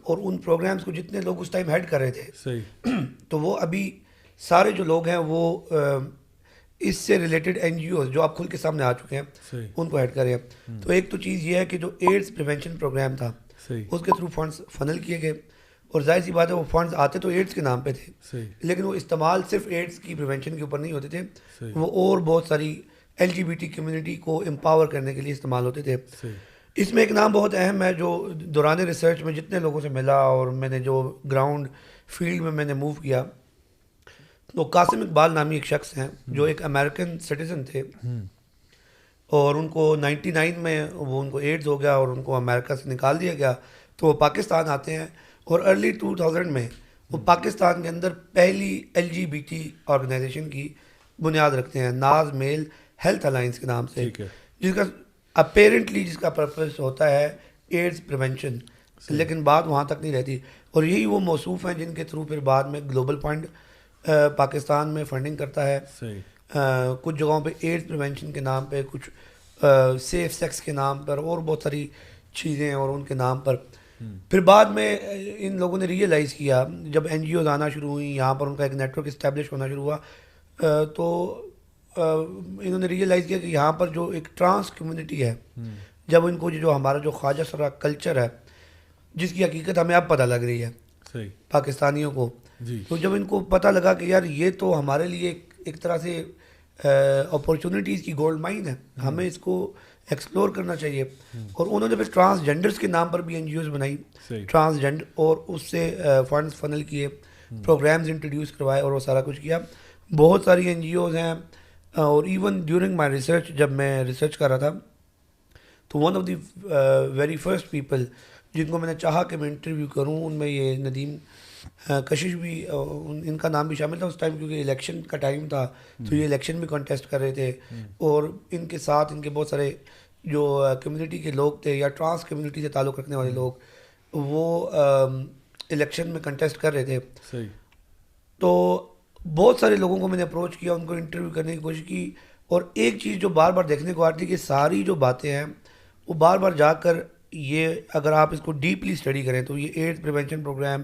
اور ان پروگرامز کو جتنے لوگ اس ٹائم ہیڈ کر رہے تھے, تو وہ ابھی سارے جو لوگ ہیں وہ اس سے ریلیٹڈ این جی اوز جو آپ کھل کے سامنے آ چکے ہیں ان کو ہیڈ کر رہے ہیں. تو ایک تو چیز یہ ہے کہ جو ایڈز پریونشن پروگرام تھا اس کے تھرو فنڈز فنل کیے گئے, اور ظاہر سی بات ہے وہ فنڈز آتے تو ایڈز کے نام پہ تھے, لیکن وہ استعمال صرف ایڈز کی پریونشن کے اوپر نہیں ہوتے تھے, وہ اور بہت ساری L G B T community کو امپاور کرنے کے لیے استعمال ہوتے تھے. اس میں ایک نام بہت اہم ہے جو دوران ریسرچ میں جتنے لوگوں سے ملا اور میں نے جو گراؤنڈ فیلڈ میں نے موو کیا, تو قاسم اقبال نامی ایک شخص ہیں جو ایک امریکن سٹیزن تھے, اور ان کو 99 میں وہ ان کو ایڈز ہو گیا اور ان کو امریکہ سے نکال دیا گیا، تو وہ پاکستان آتے ہیں اور ارلی 2000 میں وہ پاکستان کے اندر پہلی LGBT آرگنائزیشن کی بنیاد رکھتے ہیں، ناز میل ہیلتھ الائنس کے نام سے، جس کا اپیرنٹلی جس کا پرپس ہوتا ہے ایڈز پریونشن، لیکن بات وہاں تک نہیں رہتی. اور یہی وہ موصوف ہیں جن کے تھرو پھر بعد میں گلوبل فنڈ پاکستان میں فنڈنگ کرتا ہے. کچھ جگہوں پہ ایڈز پریونشن کے نام پہ، کچھ سیف سیکس کے نام پر، اور بہت ساری چیزیں اور ان کے نام پر. پھر بعد میں ان لوگوں نے ریئلائز کیا جب NGOز آنا شروع ہوئیں، یہاں پر ان کا ایک نیٹ ورک اسٹیبلش ہونا شروع ہوا، تو انہوں نے ریئلائز کیا کہ یہاں پر جو ایک ٹرانس کمیونٹی ہے، جب ان کو جو ہمارا جو خواجہ سرا کلچر ہے جس کی حقیقت ہمیں اب پتہ لگ رہی ہے پاکستانیوں کو، تو جب ان کو پتہ لگا کہ یار یہ تو ہمارے لیے ایک طرح سے اپورچونیٹیز کی گولڈ مائن ہے، ہمیں اس کو ایکسپلور کرنا چاہیے. اور انہوں نے پھر ٹرانسجینڈرز کے نام پر بھی NGOز بنائی، ٹرانسجینڈر، اور اس سے فنڈز فنل کیے، پروگرامز انٹروڈیوس کروائے اور وہ سارا کچھ کیا. بہت ساری NGOز ہیں. اور ایون ڈیورنگ مائی ریسرچ، جب میں ریسرچ کر رہا تھا، تو one of the very first people جن کو میں نے چاہا کہ میں انٹرویو کروں، ان میں یہ ندیم کشش بھی، ان کا نام بھی شامل تھا اس ٹائم، کیونکہ الیکشن کا ٹائم تھا تو یہ الیکشن بھی کانٹیسٹ کر رہے تھے. اور ان کے ساتھ ان کے بہت سارے جو کمیونٹی کے لوگ تھے یا ٹرانس کمیونٹی سے تعلق رکھنے والے لوگ، وہ الیکشن میں کنٹیسٹ کر رہے تھے. تو بہت سارے لوگوں کو میں نے اپروچ کیا، ان کو انٹرویو کرنے کی کوشش کی. اور ایک چیز جو بار بار دیکھنے کو آتی ہے کہ ساری جو باتیں ہیں وہ بار بار جا کر، یہ اگر آپ اس کو ڈیپلی اسٹڈی کریں تو یہ ایڈز پریونشن پروگرام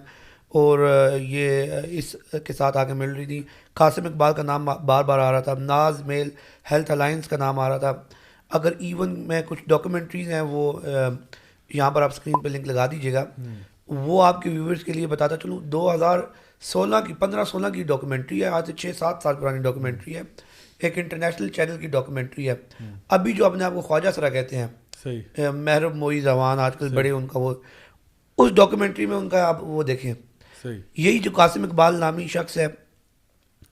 اور یہ اس کے ساتھ آگے مل رہی تھی. قاسم اقبال کا نام بار بار آ رہا تھا، ناز میل ہیلتھ الائنس کا نام آ رہا تھا. اگر ایون میں کچھ ڈاکومنٹریز ہیں وہ یہاں پر آپ اسکرین پہ لنک لگا دیجیے گا، وہ آپ کے ویورز کے لیے بتاتا چلوں. 2015-16 کی ڈاکومنٹری ہے، آج سے 6-7 سال پرانی ڈاکومنٹری ہے، ایک انٹرنیشنل چینل کی ڈاکومنٹری ہے. ابھی جو اپنے آپ کو خواجہ سرا کہتے ہیں، محرم موئی زوان آج کل بڑے ان کا، وہ اس ڈاکومنٹری میں ان کا آپ وہ دیکھیں. یہی جو قاسم اقبال نامی شخص ہے،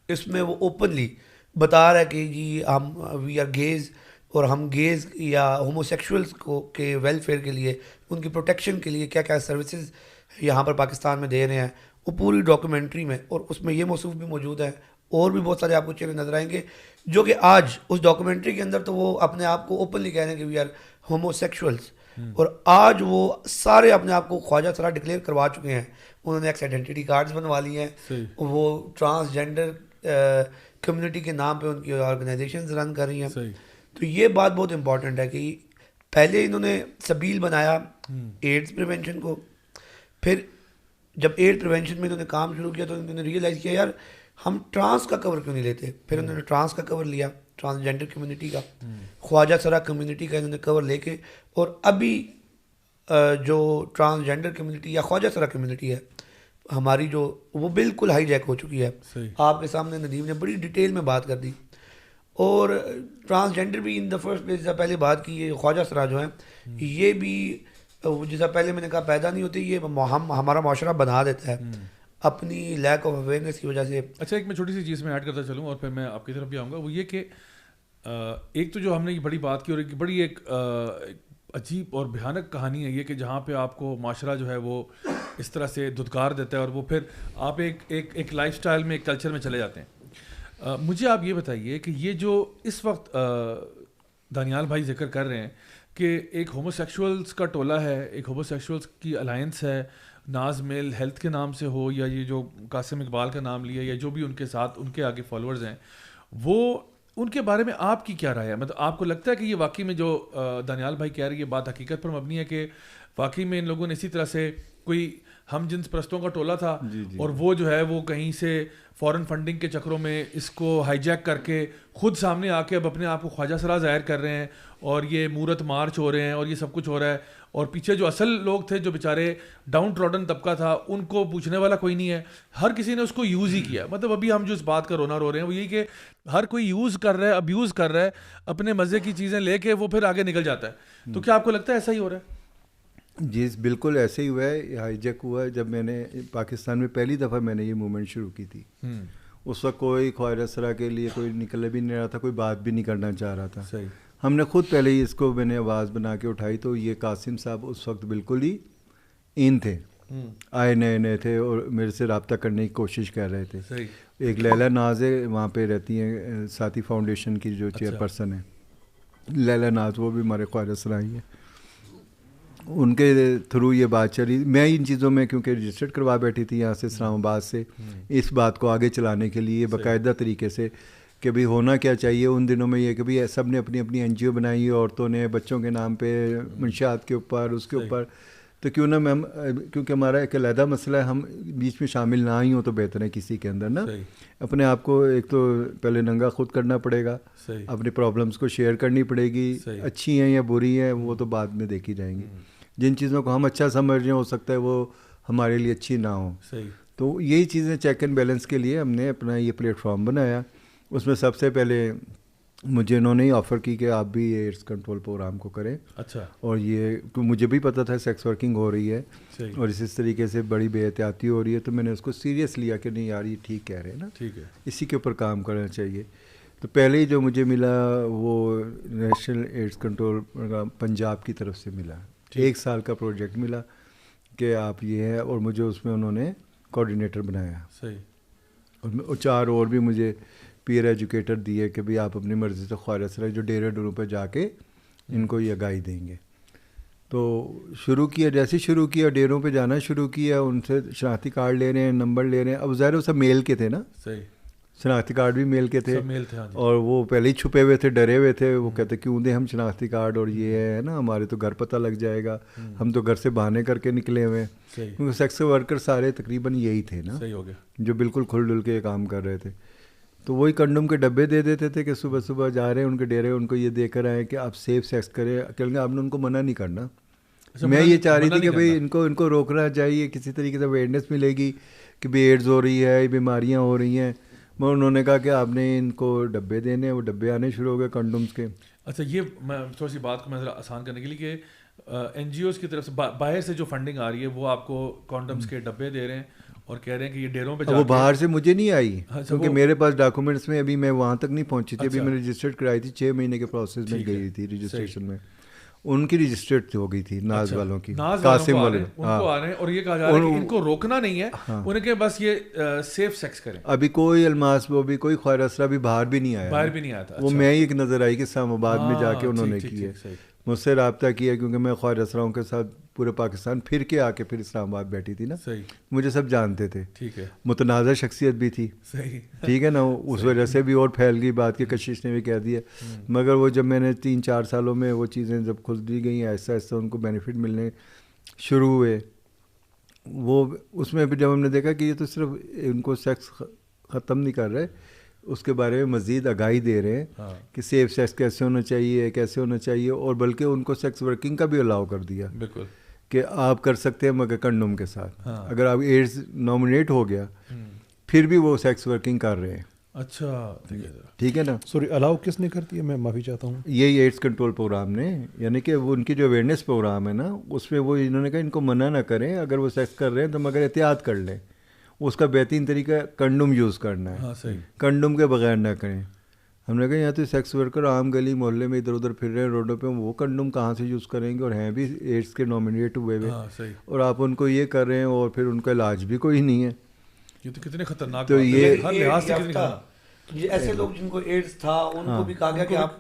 اس میں وہ اوپنلی بتا رہا ہے کہ جی ہم وی آر گیز، اور ہم گیز یا ہومو سیکشولز کو کے ویلفیئر کے لیے، ان کی پروٹیکشن کے لیے کیا کیا سروسز یہاں پر پاکستان میں دے رہے ہیں. وہ پوری ڈاکومنٹری میں، اور اس میں یہ موصوف بھی موجود ہے، اور بھی بہت سارے آپ کو چہرے نظر آئیں گے جو کہ آج اس ڈاکومنٹری کے اندر تو وہ اپنے آپ کو اوپنلی کہہ رہے ہیں کہ وی آر ہومو سیکشولز، اور آج وہ سارے اپنے آپ کو خواجہ سرا ڈکلیئر کروا چکے ہیں. انہوں نے ایکس آئیڈینٹی کارڈز بنوا لی ہیں، وہ ٹرانسجینڈر کمیونٹی کے نام پہ ان کی آرگنائزیشنز رن کر رہی ہیں. تو یہ بات بہت امپورٹنٹ ہے کہ پہلے انہوں نے سبیل بنایا ایڈز پریونشن کو، پھر جب ایڈ پریونشن میں انہوں نے کام شروع کیا تو انہوں نے ریئلائز کیا یار ہم ٹرانس کا کور کیوں نہیں لیتے. پھر انہوں نے ٹرانس کا کور لیا، ٹرانسجینڈر کمیونٹی کا، خواجہ سرا کمیونٹی کا انہوں نے کور لے کے، اور ابھی جو ٹرانسجینڈر کمیونٹی یا خواجہ سرا کمیونٹی ہے ہماری، جو وہ بالکل ہائی جیک ہو چکی ہے. آپ کے سامنے ندیم نے بڑی ڈیٹیل میں بات کر دی. اور ٹرانسجینڈر بھی ان دا فرسٹ پلیس، جیسا پہلے بات کی، یہ خواجہ سرا جو ہیں یہ بھی جیسا پہلے میں نے کہا پیدا نہیں ہوتی، یہ ہمارا معاشرہ بنا دیتا ہے اپنی لیک آف اویئرنیس کی وجہ سے. اچھا، ایک میں چھوٹی سی چیز میں ایڈ کرتا چلوں اور پھر میں آپ کی طرف بھی آؤں گا. وہ یہ کہ ایک تو جو ہم نے یہ بڑی بات کی، اور ایک بڑی ایک عجیب اور بھیانک کہانی ہے یہ کہ جہاں پہ آپ کو معاشرہ جو ہے وہ اس طرح سے دھتکار دیتا ہے، اور وہ پھر آپ ایک لائف سٹائل میں، ایک کلچر میں چلے جاتے ہیں. مجھے آپ یہ بتائیے کہ یہ جو اس وقت دانیال بھائی ذکر کر رہے ہیں کہ ایک ہومو سیکشولز کا ٹولہ ہے، ایک ہومو سیکشولز کی الائنس ہے، ناز میل ہیلتھ کے نام سے ہو، یا یہ جو قاسم اقبال کا نام لیا، یا جو بھی ان کے ساتھ ان کے آگے فالوورز ہیں، وہ ان کے بارے میں آپ کی کیا رائے ہے؟ مطلب آپ کو لگتا ہے کہ یہ واقعی میں جو دانیال بھائی کہہ رہے ہیں یہ بات حقیقت پر مبنی ہے کہ واقعی میں ان لوگوں نے اسی طرح سے کوئی ہم جنس پرستوں کا ٹولہ تھا اور وہ جو ہے وہ کہیں سے فورن فنڈنگ کے چکروں میں اس کو ہائی جیک کر کے خود سامنے آ کے اب اپنے آپ کو خواجہ سرا ظاہر کر رہے ہیں، اور یہ مورت مارچ ہو رہے ہیں اور یہ سب کچھ ہو رہا ہے، اور پیچھے جو اصل لوگ تھے جو بیچارے ڈاؤن ٹراڈن طبقہ تھا ان کو پوچھنے والا کوئی نہیں ہے، ہر کسی نے اس کو یوز ہی کیا. مطلب ابھی ہم جو اس بات کا رونا رو رہے ہیں وہ یہی کہ ہر کوئی یوز کر رہا ہے، ابیوز کر رہا ہے، اپنے مزے کی چیزیں لے کے وہ پھر آگے نکل جاتا ہے. تو کیا آپ کو لگتا ہے ایسا ہی ہو رہا ہے؟ جی بالکل ایسے ہی ہوا ہے، ہائی جیک ہوا ہے. جب میں نے پاکستان میں پہلی دفعہ میں نے یہ موومنٹ شروع کی تھی، اس وقت کوئی خواجہ سرا کے لیے کوئی نکل بھی نہیں رہا تھا، کوئی بات بھی نہیں کرنا چاہ رہا تھا. ہم نے خود پہلے ہی اس کو میں نے آواز بنا کے اٹھائی تو یہ قاسم صاحب اس وقت بالکل ہی ان تھے, آئے نئے نئے تھے اور میرے سے رابطہ کرنے کی کوشش کر رہے تھے. ایک لیلا ناز ہے وہاں پہ رہتی ہیں ساتھی فاؤنڈیشن کی جو چیئر پرسن ہیں, لیلا ناز, وہ بھی ہمارے خواجہ سرائی ہیں. ان کے تھرو یہ بات چلی. میں ان چیزوں میں کیونکہ رجسٹرڈ کروا بیٹھی تھی یہاں سے اسلام آباد سے, اس بات کو آگے چلانے کے لیے باقاعدہ طریقے سے کہ بھئی ہونا کیا چاہیے ان دنوں میں یہ کہ بھئی سب نے اپنی اپنی این جی او بنائی, عورتوں نے بچوں کے نام پہ منشیات کے اوپر اس کے اوپر, تو کیوں نہ میم کیونکہ ہمارا ایک علیحدہ مسئلہ ہے, ہم بیچ میں شامل نہ ہی ہوں تو بہتر ہے کسی کے اندر نا. اپنے آپ کو ایک تو پہلے ننگا خود کرنا پڑے گا, اپنی پرابلمس کو شیئر کرنی پڑے گی, اچھی ہیں یا بری ہیں وہ تو بعد میں دیکھی جائیں گی. جن چیزوں کو ہم اچھا سمجھ رہے ہیں ہو سکتا ہے وہ ہمارے لیے اچھی نہ ہوں. تو یہی چیزیں چیک اینڈ بیلنس کے لیے ہم نے اپنا یہ پلیٹ فارم بنایا. اس میں سب سے پہلے مجھے انہوں نے ہی آفر کی کہ آپ بھی یہ ایڈس کنٹرول پروگرام کو کریں. اچھا. اور یہ مجھے بھی پتہ تھا سیکس ورکنگ ہو رہی ہے اور اس طریقے سے بڑی بے احتیاطی ہو رہی ہے, تو میں نے اس کو سیریس لیا کہ نہیں یار یہ ٹھیک کہہ رہے ہیں نا, ٹھیک ہے, اسی کے اوپر کام کرنا چاہیے. تو پہلے ہی جو مجھے ملا وہ national AIDS control programme Punjab کی طرف سے ملا, 1 سال کا پروجیکٹ ملا کہ آپ یہ ہے, اور مجھے اس میں انہوں نے کوآرڈینیٹر بنایا. صحیح. اور 4 اور بھی مجھے پیئر ایجوکیٹر دیے کہ بھئی آپ اپنی مرضی سے خواجہ سرائی جو ڈیرے ڈوروں پہ جا کے ان کو یہ آگاہی دیں گے. تو شروع کیا, جیسے شروع کیا ڈیروں پہ جانا شروع کیا, ان سے شناختی کارڈ لے رہے ہیں, نمبر لے رہے ہیں. اب ظاہر وہ سب میل کے تھے نا, صحیح, شناختی کارڈ بھی میل کے تھے, اور وہ پہلے ہی چھپے ہوئے تھے, ڈرے ہوئے تھے. وہ کہتے کیوں دیں ہم شناختی کارڈ, اور یہ ہے نا ہمارے تو گھر پتہ لگ جائے گا, ہم تو گھر سے بہانے کر کے نکلے ہوئے. کیونکہ سیکس ورکر سارے تقریباً یہی تھے نا, جو بالکل کھل ڈل کے کام کر رہے تھے. تو وہی کنڈوم کے ڈبے دے دیتے تھے کہ صبح صبح جا رہے ہیں ان کے ڈیرے, ان کو یہ دے کر آئے کہ آپ سیف سیکس کریں, کیونکہ آپ نے ان کو منع نہیں کرنا. میں یہ چاہ رہی تھی کہ بھئی ان کو روکنا چاہیے, کسی طریقے سے اویئرنیس ملے گی کہ بھئی ایڈز ہو رہی ہے, بیماریاں ہو رہی ہیں. مگر انہوں نے کہا کہ آپ نے ان کو ڈبے دینے, وہ ڈبے آنے شروع ہو گئے کنڈومس کے. اچھا, یہ میں تھوڑی سی بات کو میں ذرا آسان کرنے کے لیے کہ این جی اوز کی طرف سے باہر سے جو فنڈنگ آ رہی ہے وہ آپ کو کانڈمس کے ڈبے دے رہے ہیں اور کہہ رہے ہیں کہ یہ ڈیروں پہ وہ باہر سے مجھے نہیں آئی, کیونکہ میرے پاس ڈاکومنٹس میں ابھی میں وہاں تک نہیں پہنچی تھی. ابھی میں نے رجسٹرڈ کرائی تھی, 6 مہینے کے پروسیس میں گئی تھی رجسٹریشن میں. ان کی رجسٹرڈ ہو گئی تھی ناز والوں کی, قاسم والے ان کو آ رہے ہیں, اور یہ کہا جا رہا ہے کہ ان کو روکنا نہیں ہے, انہیں کہ بس یہ سیف سیکس کریں. ابھی کوئی الماس وہ بھی کوئی خواجہ اسرا بھی باہر بھی نہیں آیا, باہر بھی نہیں آیا تھا. وہ میں ہی ایک نظر آئی کہ اسلام آباد میں جا کے انہوں نے کی ہے, مجھ سے رابطہ کیا, کیونکہ میں خواجہ اسراؤں کے ساتھ پورے پاکستان پھر کے آ کے پھر اسلام آباد بیٹھی تھی نا, مجھے سب جانتے تھے. ٹھیک ہے, متنازع شخصیت بھی تھی, ٹھیک ہے نا, اس وجہ سے بھی اور پھیل گئی بات کہ کشش نے بھی کہہ دیا. مگر وہ جب میں نے 3-4 سالوں میں وہ چیزیں جب کھل دی گئیں, ایسا ایسا ان کو بینیفٹ ملنے شروع ہوئے, وہ اس میں بھی جب ہم نے دیکھا کہ یہ تو صرف ان کو سیکس ختم نہیں کر رہے, اس کے بارے میں مزید آگاہی دے رہے ہیں کہ سیف سیکس کیسے ہونا چاہیے, کیسے ہونا چاہیے, اور بلکہ ان کو سیکس ورکنگ کا بھی الاؤ کر دیا. بالکل, کہ آپ کر سکتے ہیں مگر کنڈوم کے ساتھ. اگر آپ ایڈز نامنیٹ ہو گیا پھر بھی وہ سیکس ورکنگ کر رہے ہیں. اچھا, ٹھیک ہے نا. سوری, الاؤ کس نے کر دیا, میں معافی چاہتا ہوں. یہی ایڈس کنٹرول پروگرام نے, یعنی کہ وہ ان کی جو اویئرنیس پروگرام ہے نا, اس میں وہ انہوں نے کہا ان کو منع نہ کریں, اگر وہ سیکس کر رہے ہیں تو مگر احتیاط کر لیں. اس کا بہترین طریقہ کنڈوم یوز کرنا ہے, کنڈوم کے بغیر نہ کریں. ہم نے کہا یہاں تو سیکس ورکر عام گلی محلے میں ادھر ادھر پھر رہے ہیں روڈوں پہ, وہ کنڈوم کہاں سے یوز کریں گے, اور ہیں بھی ایڈس کے نامنیٹ ہوئے ہوئے, اور آپ ان کو یہ کر رہے ہیں اور پھر ان کا علاج بھی کوئی نہیں ہے. یہ تو کتنے خطرناک. تو یہ ہر لحاظ سے کتنی ایسے لوگ جن کو ایڈس تھا ان کو بھی کہا گیا کہ آپ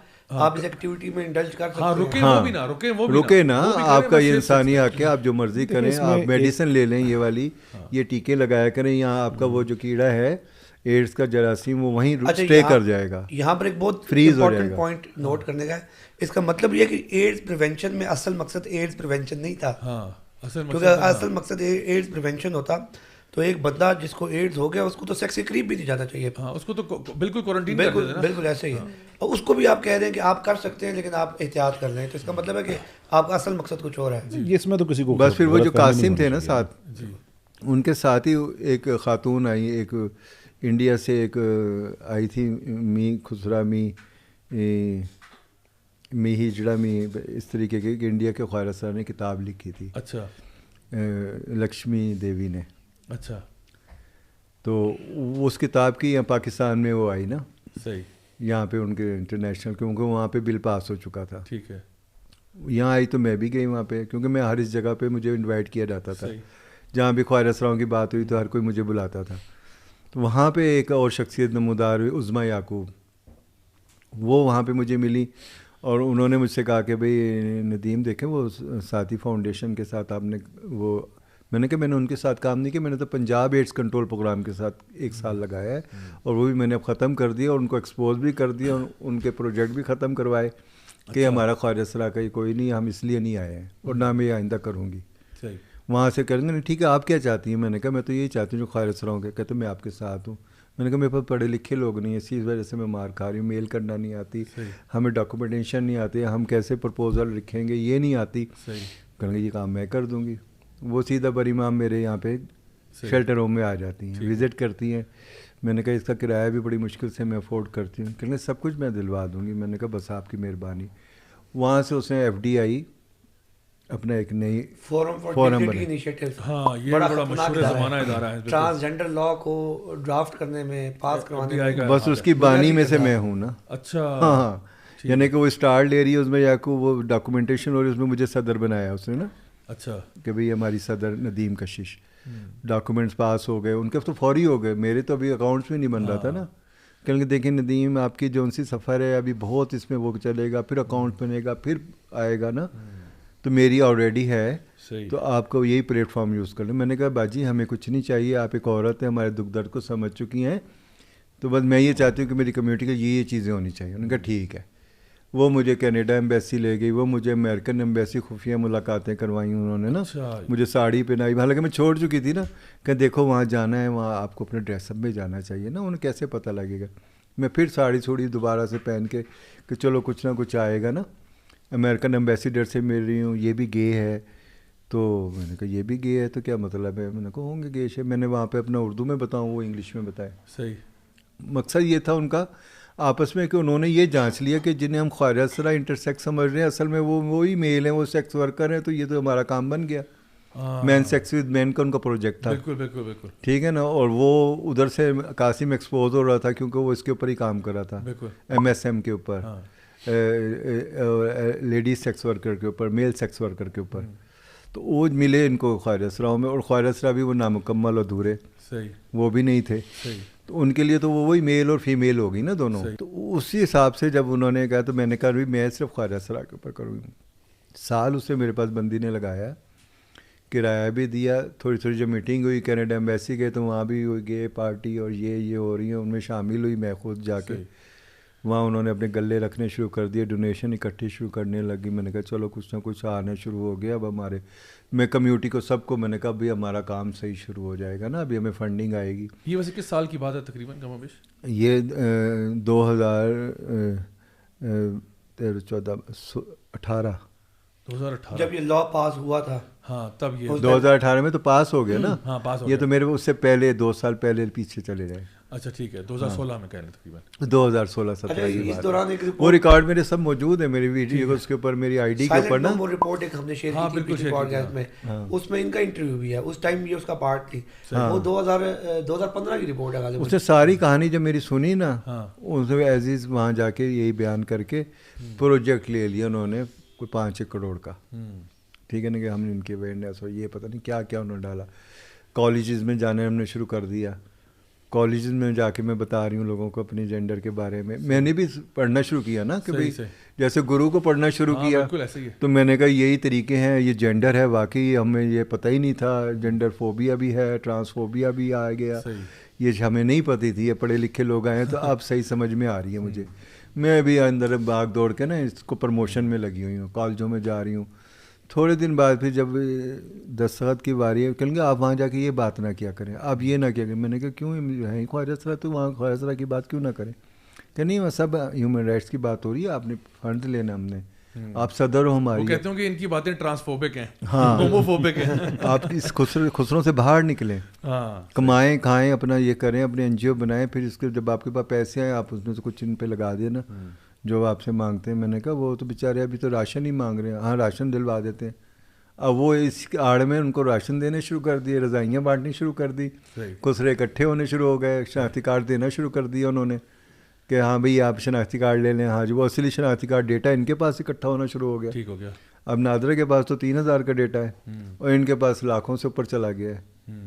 اس ایکٹیویٹی میں انڈلج کر سکتے ہیں. رکے نا, آپ کا یہ انسانی حق ہے, آپ جو مرضی کریں, آپ میڈیسن لے لیں, یہ والی یہ ٹیکے لگایا کریں, یہاں آپ کا وہ جو کیڑا ہے ایڈس کا جراثیم وہ وہیں اسٹے کر جائے گا. یہاں پر ایک بہت امپورٹنٹ پوائنٹ نوٹ کرنے کا ہے, اس کا مطلب یہ کہ ایڈس پریونشن میں اصل مقصد ایڈس پریونشن نہیں تھا, کیونکہ اصل مقصد ایڈس پریونشن ہوتا تو ایک بندہ جس کو ایڈز ہو گیا اس کو تو سیکس کے قریب بھی نہیں جانا چاہیے, اس کو تو بالکل کوارنٹین کر دینا. بالکل ایسے ہی ہے, اور اس کو بھی آپ کہہ رہے ہیں کہ آپ کر سکتے ہیں لیکن آپ احتیاط کر لیں, تو اس کا مطلب ہے کہ آپ کا اصل مقصد کچھ اور ہے. اس میں تو کسی کو بس پھر وہ جو قاسم تھے نا ساتھ, ان کے ساتھ ہی ایک خاتون آئی, ایک انڈیا سے ایک آئی تھی, می خسرا می ہجڑا می, اس طریقے کی انڈیا کے خواجہ صاحب نے کتاب لکھی تھی. اچھا, لکشمی دیوی نے. اچھا, تو اس کتاب کی یہاں پاکستان میں وہ آئی نا, صحیح, یہاں پہ ان کے انٹرنیشنل، کیونکہ وہاں پہ بل پاس ہو چکا تھا. ٹھیک ہے. یہاں آئی تو میں بھی گئی وہاں پہ، کیونکہ میں ہر اس جگہ پہ مجھے انوائٹ کیا جاتا تھا. جہاں بھی خواجہ اسراؤں کی بات ہوئی تو ہر کوئی مجھے بلاتا تھا. تو وہاں پہ ایک اور شخصیت نمودار ہوئی، عظمیٰ یعقوب، وہ وہاں پہ مجھے ملی اور انہوں نے مجھ سے کہا کہ بھئی ندیم دیکھیں وہ ساتھی فاؤنڈیشن کے ساتھ آپ نے وہ، میں نے کہا میں نے ان کے ساتھ کام نہیں کیا، میں نے تو پنجاب ایڈس کنٹرول پروگرام کے ساتھ 1 سال لگایا ہے اور وہ بھی میں نے اب ختم کر دیا اور ان کو ایکسپوز بھی کر دیا اور ان کے پروجیکٹ بھی ختم کروائے کہ ہمارا خواجہ اسرا کا کوئی نہیں، ہم اس لیے نہیں آئے ہیں اور نہ میں یہ آئندہ کروں گی. وہاں سے کریں گے ٹھیک ہے آپ کیا چاہتی ہیں؟ میں نے کہا میں تو یہی چاہتی ہوں جو خواجہ اسراؤں کے. کہتے میں آپ کے ساتھ ہوں. میں نے کہا میرے پاس پڑھے لکھے لوگ نہیں ہیں، اسی وجہ سے میں مار کھا رہی ہوں، میل کرنا نہیں آتی، ہمیں ڈاکومنٹیشن نہیں آتی، ہم کیسے پرپوزل لکھیں گے یہ نہیں آتی. کہیں گے یہ کام میں کر دوں گی. وہ سیدھا بری مام میرے یہاں پہ شیلٹر ہوم میں آ جاتی ہیں، وزٹ کرتی ہیں. میں نے کہا اس کا کرایہ بھی بڑی مشکل سے میں افورڈ کرتی ہوں. کہیں گے سب کچھ میں دلوا دوں گی. میں نے کہا بس آپ کی مہربانی. وہاں سے اس نے FDI اپنا ایک نئی فورم ٹرانسجینڈر لاء کو ڈرافٹ کرنے میں، پاس کروانے میں، بس اس کی بانی میں سے میں ہوں نا. اچھا. ہاں یعنی کہ وہ اسٹار لے رہی ہے اس میں یا کو وہ ڈاکومنٹیشن ہو رہی ہے، اس میں مجھے صدر بنایا اس نے نا. اچھا کہ بھئی ہماری صدر ندیم کشش. ڈاکومنٹس پاس ہو گئے ان کے تو فوری ہو گئے، میرے تو ابھی اکاؤنٹس میں نہیں بن رہا تھا نا. کہ دیکھیں ندیم آپ کی جو سی سفر ہے ابھی بہت اس میں وہ چلے گا، پھر اکاؤنٹ بنے گا، پھر آئے گا نا. تو میری آلریڈی ہے تو آپ کو یہی پلیٹ فارم یوز کر لیں. میں نے کہا باجی ہمیں کچھ نہیں چاہیے، آپ ایک عورت ہے، ہمارے دکھ درد کو سمجھ چکی ہیں، تو بس میں یہ چاہتی ہوں کہ میری کمیونٹی کے یہ چیزیں ہونی چاہیے. انہوں نے کہا ٹھیک ہے. وہ مجھے کینیڈا ایمبیسی لے گئی، وہ مجھے امریکن ایمبیسی خفیہ ملاقاتیں کروائیں انہوں نے نا. مجھے ساڑی پہنائی، حالانکہ میں چھوڑ چکی تھی نا، کہ دیکھو وہاں جانا ہے، وہاں آپ کو اپنے ڈریس اپ میں جانا چاہیے نا. انہیں کیسے پتہ لگے گا؟ میں پھر ساڑی چھوڑی دوبارہ سے پہن کے کہ چلو کچھ نہ کچھ آئے گا نا. امریکن ایمبیسیڈر سے مل رہی ہوں، یہ بھی گے ہے. تو میں نے کہا یہ بھی گے ہے تو کیا مطلب ہے؟ میں نے کہا ہوں گے گے سے. میں نے وہاں پہ اپنا اردو میں بتاؤں، وہ انگلش میں بتائے. صحیح. مقصد یہ تھا ان کا آپس میں کہ انہوں نے یہ جانچ لیا کہ جنہیں ہم خواجہ اسرا انٹرسیکس سمجھ رہے ہیں اصل میں وہ وہی میل ہیں، وہ سیکس ورکر ہیں. تو یہ تو ہمارا کام بن گیا. مین سیکس ود مین کا ان کا پروجیکٹ تھا. بالکل بالکل بالکل ٹھیک ہے نا. اور وہ ادھر سے قاسم ایکسپوز ہو رہا تھا کیونکہ وہ اس کے اوپر ہی کام کر رہا تھا، MSM کے اوپر، لیڈیز سیکس ورکر کے اوپر، میل سیکس ورکر کے اوپر. تو وہ ملے ان کو خواجہ اسراؤں میں، اور خواجہ اسرا بھی وہ نامکمل ادھورے وہ بھی نہیں تھے. تو ان کے لیے تو وہ وہی میل اور فیمیل ہو گئی نا دونوں. تو اسی حساب سے جب انہوں نے کہا تو میں نے کہا بھی میں صرف خواجہ اسرا کے اوپر کروں. سال اس سے میرے پاس بندی نے لگایا، کرایہ بھی دیا. تھوڑی تھوڑی جو میٹنگ ہوئی کینیڈا ایمبیسی گئے تو وہاں بھی ہوئی گے پارٹی اور یہ ہو رہی ہیں، ان میں شامل ہوئی. میں خود جا کے وہاں انہوں نے اپنے گلے رکھنے شروع کر دیے، ڈونیشن اکٹھی شروع کرنے لگی. میں نے کہا چلو کچھ نہ کچھ آنا شروع ہو گیا. اب ہمارے میں کمیونٹی کو سب کو میں نے کہا ابھی ہمارا کام صحیح شروع ہو جائے گا نا، ابھی ہمیں فنڈنگ آئے گی. یہ ویسے کس سال کی بات ہے تقریباً کم و بیش؟ یہ 2018 جب یہ لا پاس ہوا تھا. ہاں تب یہ 2018 میں تو پاس ہو گیا نا. ہاں پاس ہو یہ تو میرے اس سے پہلے 2 سال پہلے پیچھے چلے گئے. اچھا ٹھیک ہے. 2016 میں کہہ لیں تقریباً 2016-17 کی اس دوران بات. وہ ریکارڈ میرے سب موجود ہے، میری ویڈیو اس کے اوپر، میری ID کے اوپر نا. وہ رپورٹ ایک ہم نے شیئر کی تھی پچھلے پوڈکاسٹ میں، اس میں ان کا انٹرویو بھی ہے. اس ٹائم یہ اس کا پارٹ تھی. وہ 2015 کی رپورٹ ہے. اس نے ساری کہانی جب میری سنی نا، اس نے عزیز وہاں جا کے یہی بیان کر کے پروجیکٹ لے لیا انہوں نے کوئی 5 کروڑ کا. ٹھیک ہے نا، کہ ہم نے ان کی اویئرنیس اور یہ پتہ نہیں کیا کیا انہوں نے ڈالا. کالجز میں جانے ہم نے شروع کر دیا. کالجز میں جا کے میں بتا رہی ہوں لوگوں کو اپنی جینڈر کے بارے میں. میں نے بھی پڑھنا شروع کیا نا کہ بھائی جیسے گرو کو پڑھنا شروع کیا تو میں نے کہا یہی طریقے ہیں، یہ جینڈر ہے. واقعی ہمیں یہ پتہ ہی نہیں تھا. جینڈر فوبیا بھی ہے، ٹرانسفوبیا بھی آ گیا، یہ ہمیں نہیں پتہ تھی. یہ پڑھے لکھے لوگ آئے ہیں تو اب صحیح سمجھ میں آ رہی ہے مجھے. میں بھی اندر بھاگ دوڑ کے نا اس کو پروموشن میں لگی ہوئی ہوں، کالجوں میں جا رہی ہوں. تھوڑے دن بعد پھر جب دستخط کی باری ہے کہیں گے آپ وہاں جا کے یہ بات نہ کیا کریں، آپ یہ نہ کیا کریں. میں نے کہا کیوں ہے خواجہ اسرا تو وہاں خواجہ اسرا کی بات کیوں نہ کریں؟ کہ نہیں وہ سب ہیومن رائٹس کی بات ہو رہی ہے، آپ نے فنڈ لینا، ہم نے آپ صدر ہو ہماری. کہتے ہیں کہ ان کی باتیں ٹرانسفوبک ہیں، ہاں ہوموفوبک ہیں. آپ اس خسروں سے باہر نکلیں، کمائیں کھائیں، اپنا یہ کریں، اپنے NGO بنائیں. پھر اس کے جب آپ کے پاس پیسے آئیں آپ اس میں سے کچھ ان پہ لگا دیں نا جو آپ سے مانگتے ہیں. میں نے کہا وہ تو بیچارے ابھی تو راشن ہی مانگ رہے ہیں. ہاں راشن دلوا دیتے ہیں. اب وہ اس آڑ میں ان کو راشن دینے شروع کر دیے، رضائیاں بانٹنی شروع کر دی، خسرے اکٹھے ہونے شروع ہو گئے، شناختی کارڈ دینا شروع کر دیا انہوں نے کہ ہاں بھئی آپ شناختی کارڈ لے لیں. ہاں جی وہ اصلی شناختی کارڈ ڈیٹا ان کے پاس اکٹھا ہونا شروع ہو گیا. ٹھیک ہو گیا. اب نادرا کے پاس تو 3000 کا ڈیٹا ہے اور ان کے پاس لاکھوں سے اوپر چلا گیا ہے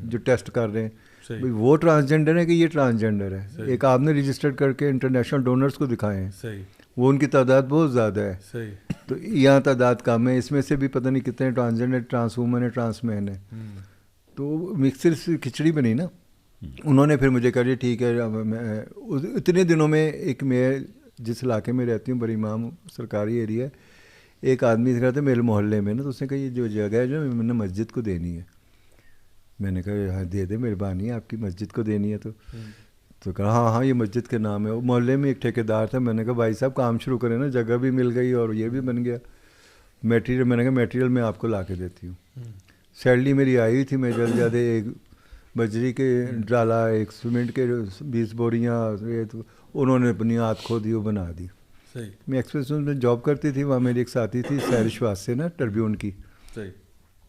جو ٹیسٹ کر رہے ہیں. بھئی وہ ٹرانسجینڈر ہے کہ یہ ٹرانسجینڈر ہے. ایک آپ نے رجسٹر کر کے انٹرنیشنل ڈونرز کو دکھائے ہیں, وہ ان کی تعداد بہت زیادہ ہے. تو یہاں تعداد کم ہے, اس میں سے بھی پتہ نہیں کتنے ٹرانسجینڈر, ٹرانس وومن ہے, ٹرانس مین ہے. تو مکسر سے کھچڑی بنی نا. انہوں نے پھر مجھے کہا جی ٹھیک ہے. اتنے دنوں میں ایک میں جس علاقے میں رہتی ہوں بری امام سرکاری ایریا ہے, ایک آدمی دکھ رہا تھا میرے محلے میں نا, تو اس نے کہا یہ جو جگہ ہے جو میں نے مسجد کو دینی ہے. میں نے کہا ہاں دے دے, مہربانی ہے آپ کی, مسجد کو دینی ہے تو کہا ہاں یہ مسجد کے نام ہے. وہ محلے میں ایک ٹھیکیدار تھا. میں نے کہا بھائی صاحب کام شروع کریں نا, جگہ بھی مل گئی اور یہ بھی بن گیا. میٹیریل میں نے کہا میٹیریل میں آپ کو لا کے دیتی ہوں. سیلری میری آئی ہوئی تھی, میں جلد زیادہ ایک بجری کے ڈالا, ایک سیمنٹ کے 20 بوریاں, انہوں نے بنیاد کھودی, وہ بنا دی. میں ایکسپریس میں جاب کرتی تھی, وہاں میری ایک ساتھی تھی سیرش واسطے نا ٹربیون کی,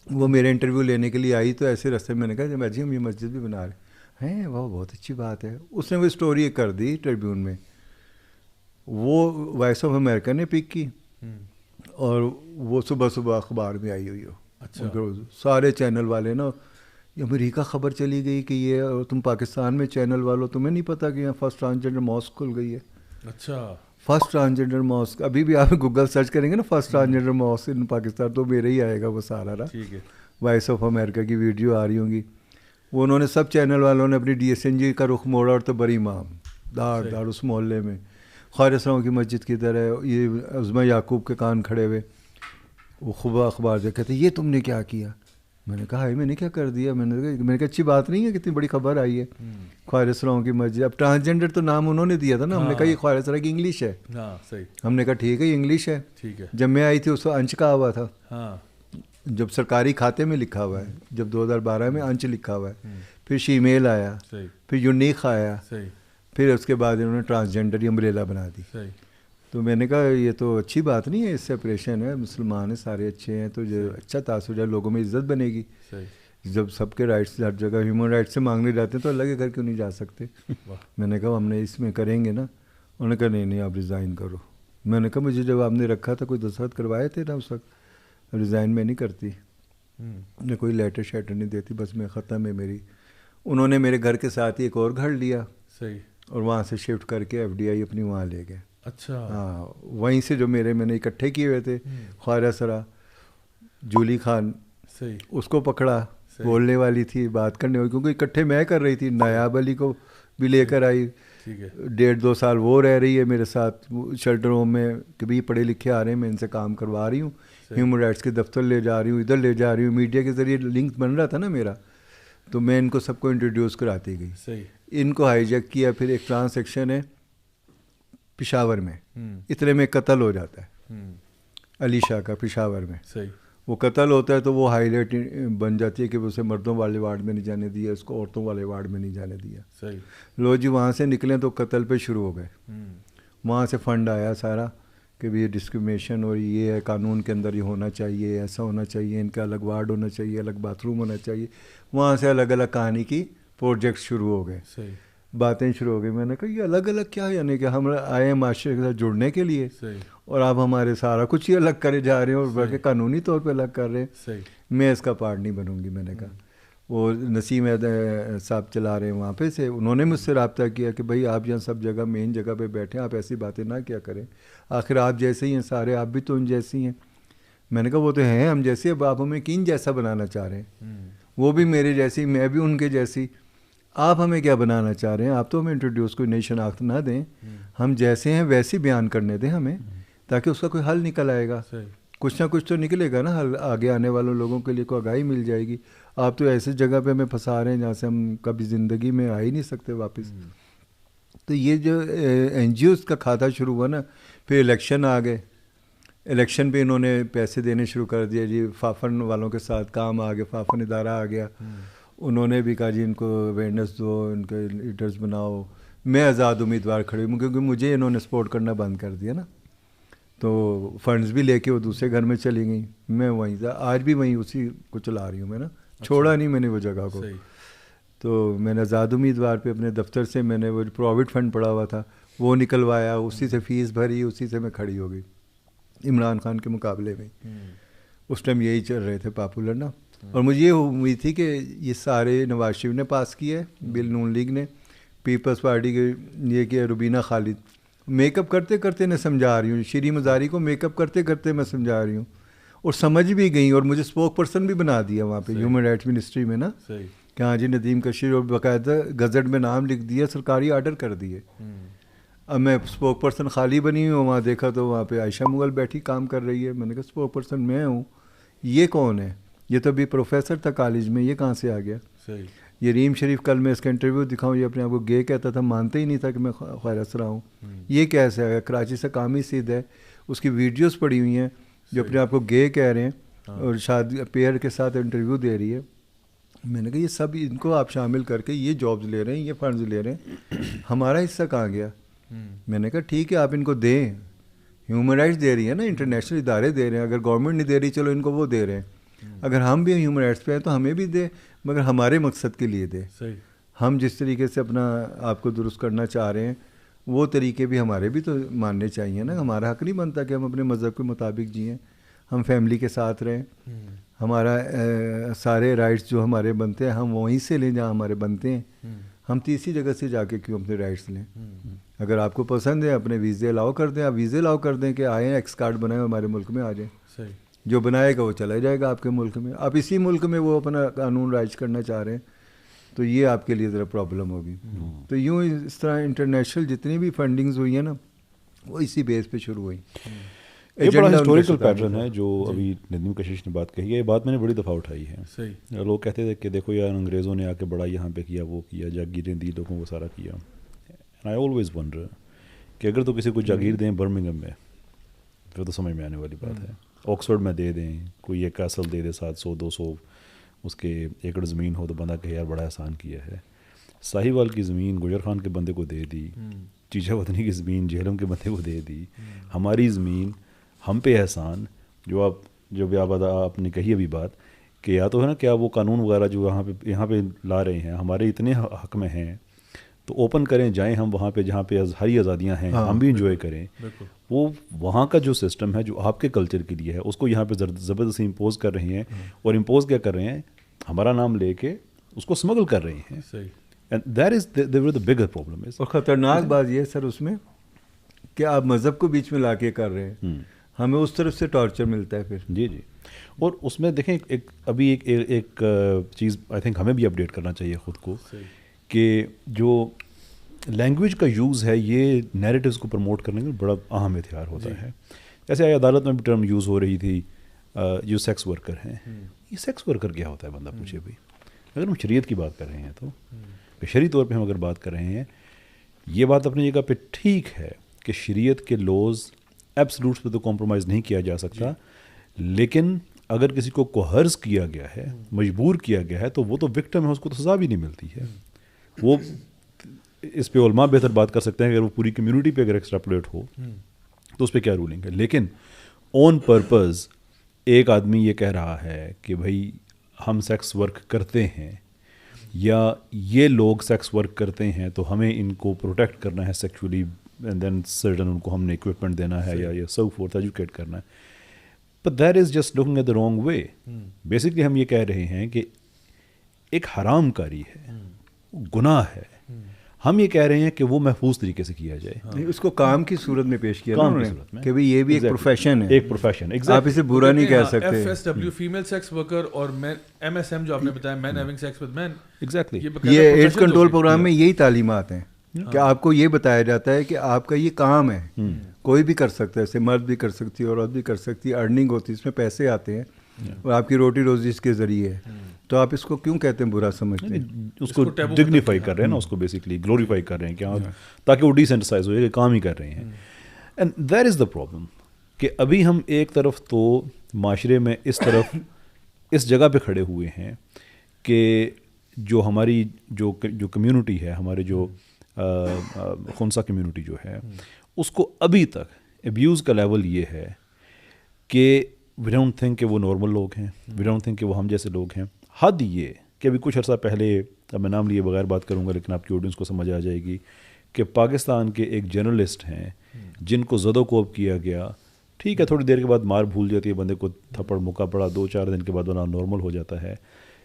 وہ میرے انٹرویو لینے کے لیے آئی. تو ایسے راستے میں نے کہا جی ہم یہ مسجد بھی بنا رہے ہیں. وہ بہت اچھی بات ہے. اس نے وہ اسٹوری کر دی ٹربیون میں, وہ وائس آف امریکہ نے پک کی اور وہ صبح صبح اخبار میں آئی ہوئی ہو. اچھا. سارے چینل والے نا, امریکہ خبر چلی گئی کہ یہ, اور تم پاکستان میں چینل والوں تمہیں نہیں پتہ کہ یہاں فرسٹ ٹرانسجینڈر ماسک کھل گئی ہے. اچھا. فرسٹ ٹرانسجینڈر ماسک, ابھی بھی آپ گوگل سرچ کریں گے نا فرسٹ ٹرانسجینڈر ماسک ان پاکستان, تو میرے ہی آئے گا وہ سارا نا. ٹھیک ہے. وائس آف امریکہ کی ویڈیو آ رہی ہوں گی. وہ انہوں نے سب چینل والوں نے اپنی DSNG کا رخ موڑا, اور تو بری امام دار اس محلے میں خواجہ اسلام کی مسجد کی طرح, یہ عظمہ یعقوب کے کان کھڑے ہوئے. وہ خوب اخبار سے کہتے یہ تم نے کیا کیا. میں نے کہا میں نے کیا کر دیا. میں نے کہا اچھی بات نہیں ہے, کتنی بڑی خبر آئی ہے خواجہ اسلام کی مسجد. اب ٹرانسجینڈر تو نام انہوں نے دیا تھا نا, ہم نے کہا یہ خواجہ اسلام کی انگلش ہے. ہم نے کہا ٹھیک ہے یہ انگلش ہے. جب میں آئی تھی اس کو انچ کہا ہوا تھا, جب سرکاری کھاتے میں لکھا ہوا ہے, جب 2012 میں انچ لکھا ہوا ہے. پھر شیمیل آیا, پھر یونیک آیا, پھر اس کے بعد انہوں نے ٹرانسجینڈر ہی امبریلا بنا دی. تو میں نے کہا یہ تو اچھی بات نہیں ہے, اس سے اپریشن ہے, مسلمان ہیں سارے اچھے ہیں, تو جو اچھا تاثر ہے, لوگوں میں عزت بنے گی. جب سب کے رائٹس ہر جگہ ہیومن رائٹس سے مانگنے جاتے ہیں تو اللہ کے گھر کیوں نہیں جا سکتے. میں نے کہا ہم نے اس میں کریں گے نا. انہوں نے کہا نہیں آپ ریزائن کرو. میں نے کہا مجھے جب آپ نے رکھا تھا کوئی دستخط کروائے تھے نا اس وقت, ریزائن میں نہیں کرتی, میں کوئی لیٹر شیٹر نہیں دیتی, بس میں ختم ہے میری. انہوں نے میرے گھر کے ساتھ ہی ایک اور گھر لیا اور وہاں سے شفٹ کر کے FDI اپنی وہاں لے گئے. اچھا. ہاں وہیں سے جو میں نے اکٹھے کیے ہوئے تھے, خواجہ سرا, جولی خان, اس کو پکڑا, بولنے والی تھی, بات کرنے والی, کیونکہ اکٹھے میں کر رہی تھی. نایاب علی کو بھی لے کر آئی, 1.5-2 سال وہ رہ رہی ہے میرے ساتھ شیلٹر ہوم میں, کہ بھی پڑھے لکھے آ رہے ہیں, میں ان سے کام کروا رہی ہوں, ہیومن رائٹس کے دفتر لے جا رہی ہوں, ادھر لے جا رہی ہوں. میڈیا کے ذریعے لنک بن رہا تھا نا میرا, تو میں ان کو سب کو انٹروڈیوس کراتی گئی. ان کو ہائی جیک کیا. پھر ایک ٹرانسیکشن ہے پشاور میں, اتنے میں قتل ہو جاتا ہے علی شاہ کا پشاور میں. وہ قتل ہوتا ہے تو وہ ہائی لائٹ بن جاتی ہے کہ اسے مردوں والے وارڈ میں نہیں جانے دیا, اس کو عورتوں والے وارڈ میں نہیں جانے دیا. لو جی وہاں سے نکلیں تو قتل پہ شروع ہو گئے. وہاں سے فنڈ آیا سارا کہ بھی یہ ڈسکریمنیشن اور یہ ہے, قانون کے اندر یہ ہونا چاہیے, ایسا ہونا چاہیے, ان کا الگ وارڈ ہونا چاہیے, الگ باتھ روم ہونا چاہیے. وہاں سے الگ الگ کہانی کی پروجیکٹ شروع ہو گئے, باتیں شروع ہو گئی. میں نے کہا یہ الگ الگ کیا, یعنی کہ ہم آئے ہیں معاشرے کے ساتھ جڑنے کے لیے, اور آپ ہمارے سارا کچھ ہی الگ کرے جا رہے ہیں, اور بلکہ قانونی طور پہ الگ کر رہے ہیں. میں اس کا پارٹ نہیں بنوں گی. میں نے کہا وہ نسیم صاحب چلا رہے ہیں وہاں پہ سے, انہوں نے مجھ سے رابطہ کیا کہ بھائی آپ یہاں سب جگہ مین جگہ پہ بیٹھیں, آپ ایسی باتیں نہ کیا کریں, آخر آپ جیسے ہی ہیں سارے, آپ بھی تو ان جیسی ہیں. میں نے کہا وہ تو ہیں ہم جیسے, اب آپ ہمیں کین جیسا بنانا چاہ رہے ہیں, وہ بھی میرے جیسی, میں بھی ان کے جیسی, آپ ہمیں کیا بنانا چاہ رہے ہیں. آپ تو ہمیں انٹروڈیوس کوئی نئی شناخت نہ دیں, ہم جیسے ہیں ویسے بیان کرنے دیں ہمیں, تاکہ اس کا کوئی حل نکل آئے گا. کچھ نہ کچھ تو نکلے گا نا حل, آگے آنے والوں لوگوں کے لیے کوئی آگاہی مل جائے گی. آپ تو ایسی جگہ پہ ہمیں پھنسا رہے ہیں جہاں سے ہم کبھی زندگی میں آ ہی نہیں سکتے واپس. تو یہ جو NGOs کا کھاتا شروع ہوا نا, پھر الیکشن آ گئے. الیکشن پہ انہوں نے پیسے دینے شروع کر دیا جی, فافن والوں کے ساتھ کام آ گیا, فافن ادارہ آ گیا. انہوں نے بھی کہا جی ان کو اویئرنیس دو, ان کے لیڈرز بناؤ. میں آزاد امیدوار کھڑی ہوں کیونکہ مجھے انہوں نے سپورٹ کرنا بند کر دیا نا, تو فنڈز بھی لے کے وہ دوسرے گھر میں چلی گئیں. میں وہیں تھا, آج بھی وہیں اسی کو چلا رہی ہوں میں نا, چھوڑا نہیں میں نے وہ جگہ کو. تو میں نے آزاد امیدوار پہ اپنے دفتر سے میں نے وہ پروویڈ فنڈ پڑا ہوا تھا وہ نکلوایا, اسی سے فیس بھری, اسی سے میں کھڑی ہو گئی عمران خان کے مقابلے میں. اس ٹائم یہی چل رہے تھے پاپولر نا. اور مجھے یہ امید تھی کہ یہ سارے نواز شریف نے پاس کیا ہے بل, نون لیگ نے, پیپلز پارٹی کے یہ کیا, روبینہ خالد میک اپ کرتے کرتے میں سمجھا رہی ہوں, شیریں مزاری کو میک اپ کرتے کرتے میں سمجھا رہی ہوں, اور سمجھ بھی گئی, اور مجھے اسپوک پرسن بھی بنا دیا وہاں پہ ہیومن رائٹس منسٹری میں نا, کہ ہاں جی ندیم کشیر, اور باقاعدہ گزٹ میں نام لکھ دیا, سرکاری آرڈر کر دیے. اب میں اسپوک پرسن خالی بنی ہوں, وہاں دیکھا تو وہاں پہ عائشہ مغل بیٹھی کام کر رہی ہے. میں نے کہا اسپوک پرسن میں ہوں, یہ کون ہے؟ یہ تو ابھی پروفیسر تھا کالج میں, یہ کہاں سے آ گیا؟ یہ ریم شریف, کل میں اس کا انٹرویو دکھاؤں, یہ اپنے آپ کو گے کہتا تھا, مانتے ہی نہیں تھا کہ میں خیر اسرا ہوں. یہ کیسے آیا؟ کراچی سے کامی سیدھ ہے, اس کی ویڈیوز پڑی ہوئی ہیں جو اپنے آپ کو گے کہہ رہے ہیں, اور شادی پیئر کے ساتھ انٹرویو دے رہی ہے. میں نے کہا یہ سب ان کو آپ شامل کر کے یہ جابز لے رہے ہیں, یہ فنڈز لے رہے ہیں, ہمارا حصہ کہاں گیا؟ میں نے کہا ٹھیک ہے آپ ان کو دیں, ہیومن رائٹس دے رہی ہے نا, انٹرنیشنل ادارے دے رہے ہیں, اگر گورنمنٹ نہیں دے رہی چلو ان کو وہ دے رہے ہیں, اگر ہم بھی ہیومن رائٹس پہ ہیں تو ہمیں بھی دے, مگر ہمارے مقصد کے لیے دے. ہم جس طریقے سے اپنا آپ کو درست کرنا چاہ رہے ہیں وہ طریقے بھی ہمارے بھی تو ماننے چاہیے نا. ہمارا حق نہیں بنتا کہ ہم اپنے مذہب کے مطابق جئیں, ہم فیملی کے ساتھ رہیں, ہمارا سارے رائٹس جو ہمارے بنتے ہیں ہم وہیں سے لیں جہاں ہمارے بنتے ہیں. ہم تیسری جگہ سے جا کے کیوں اپنے رائٹس لیں؟ اگر آپ کو پسند ہے اپنے ویزے الاؤ کر دیں, آپ ویزے الاؤ کر دیں کہ آئیں, ایکس کارڈ بنائیں, ہمارے ملک میں آ جائیں. جو بنائے گا وہ چلا جائے گا آپ کے ملک میں. آپ اسی ملک میں وہ اپنا قانون رائج کرنا چاہ رہے ہیں تو یہ آپ کے لیے ذرا پرابلم ہوگی. تو یوں اس طرح انٹرنیشنل جتنی بھی فنڈنگز ہوئی ہیں نا وہ اسی بیس پہ شروع ہوئی. یہ بڑا ہسٹوریکل پیٹرن ہے جو ابھی ندیم کشیش نے بات کہی ہے. یہ بات میں نے بڑی دفعہ اٹھائی ہے. لوگ کہتے تھے کہ دیکھو یار انگریزوں نے آ کے بڑا یہاں پہ کیا, وہ کیا, جاگیریں دی لوگوں کو, سارا کیا. آئی آلویز ونڈر کہ اگر تو کسی کو جاگیر دیں برمنگھم میں پھر تو سمجھ میں آنے والی بات ہے. آکسفورڈ میں دے دیں, کوئی ایک کیسل دے دے 700-200 اس کے ایکڑ زمین ہو تو بندہ کہ یار بڑا احسان کیا ہے. ساہیوال کی زمین گجر خان کے بندے کو دے دی, چیچا وطنی کی زمین جہلم کے بندے کو دے دی. ہماری زمین ہم پہ احسان, جو آپ نے کہی ابھی بات کہ یا تو ہے نا کیا وہ قانون وغیرہ جو یہاں پہ لا رہے ہیں ہمارے اتنے حق میں ہیں تو اوپن کریں, جائیں ہم وہاں پہ جہاں پہ ہری آزادیاں ہیں, ہم بھی انجوائے کریں. وہ وہاں کا جو سسٹم ہے جو آپ کے کلچر کے لیے ہے اس کو یہاں پہ زبردستی امپوز کر رہے ہیں, اور امپوز کیا کر رہے ہیں, ہمارا نام لے کے اس کو اسمگل کر رہے ہیں. And that is the bigger problem is. اور خطرناک بات یہ ہے سر اس میں کہ آپ مذہب کو بیچ میں لا کے کر رہے ہیں, ہمیں اس طرف سے ٹارچر ملتا ہے پھر. جی جی. اور اس میں دیکھیں ابھی ایک چیز آئی تھنک ہمیں بھی اپڈیٹ کرنا چاہیے خود کو کہ جو لینگویج کا یوز ہے یہ نیریٹیوز کو پروموٹ کرنے کا بڑا اہم ہتھیار ہوتا ہے. جیسے عدالت میں بھی ٹرم یوز ہو رہی تھی جو سیکس ورکر ہیں. یہ سیکس ورکر کیا ہوتا ہے بندہ پوچھے بھائی. اگر ہم شریعت کی بات کر رہے ہیں تو بشری طور پہ ہم اگر بات کر رہے ہیں, یہ بات اپنی جگہ پہ ٹھیک ہے کہ شریعت کے لوز ایبسلوٹس پہ تو کمپرومائز نہیں کیا جا سکتا, لیکن اگر کسی کو کوہرز کیا گیا ہے, مجبور کیا گیا ہے, تو وہ تو وکٹم ہے, اس کو تو سزا بھی نہیں ملتی ہے. وہ اس پہ علماء بہتر بات کر سکتے ہیں اگر وہ پوری کمیونٹی پہ اگر ایکسٹراپولیٹ ہو تو اس پہ کیا رولنگ ہے. لیکن اون پرپز ایک آدمی یہ کہہ رہا ہے کہ بھائی ہم سیکس ورک کرتے ہیں یا یہ لوگ سیکس ورک کرتے ہیں تو ہمیں ان کو پروٹیکٹ کرنا ہے سیکچولی, اینڈ دین سرٹن ان کو ہم نے اکوپمنٹ دینا ہے یا سو فورتھ ایجوکیٹ کرنا ہے. But that is just looking at the wrong way. Basically ہم یہ کہہ رہے ہیں کہ ایک حرام کاری ہے, گناہ ہے, ہم یہ کہہ رہے ہیں کہ وہ محفوظ طریقے سے کیا جائے. اس کو کام کی صورت میں پیش کیا, کام کی صورت میں کہ بھئی یہ بھی ایک پروفیشن ہے, ایک پروفیشن. آپ اسے برا نہیں کہہ سکتے. FSW فیمیل سیکس ورکر اور MSM جو آپ نے بتایا men having sex with men, exactly یہ ایڈز کنٹرول پروگرام میں یہی تعلیمات ہیں کہ آپ کو یہ بتایا جاتا ہے کہ آپ کا یہ کام ہے, کوئی بھی کر سکتا ہے, اسے مرد بھی کر سکتی ہے, عورت بھی کر سکتی ہے, ارننگ ہوتی ہے, اس میں پیسے آتے ہیں اور آپ کی روٹی روزی اس کے ذریعے ہے. تو آپ اس کو کیوں کہتے ہیں برا سمجھتے ہیں؟ اس کو ڈگنیفائی کر رہے ہیں نا, اس کو بیسکلی گلوریفائی کر رہے ہیں کہ تاکہ وہ ڈیسینٹسائز ہو جائے کہ کام ہی کر رہے ہیں. And that is the problem کہ ابھی ہم ایک طرف تو معاشرے میں اس طرف اس جگہ پہ کھڑے ہوئے ہیں کہ جو ہماری جو کمیونٹی ہے, ہمارے جو خنسا کمیونٹی جو ہے, اس کو ابھی تک ابیوز کا لیول یہ ہے کہ وی ڈونٹ تھنک کہ وہ نارمل لوگ ہیں, وی ڈونٹ تھنک کہ وہ ہم جیسے لوگ ہیں. حد یہ کہ ابھی کچھ عرصہ پہلے, اب میں نام لیے بغیر بات کروں گا لیکن آپ کی آڈینس کو سمجھ آ جائے گی, کہ پاکستان کے ایک جرنلسٹ ہیں جن کو زد و کوب کیا گیا. ٹھیک ہے تھوڑی دیر کے بعد مار بھول جاتی ہے, بندے کو تھپڑ مکہ پڑا, 2-4 دن کے بعد بنا نارمل ہو جاتا ہے.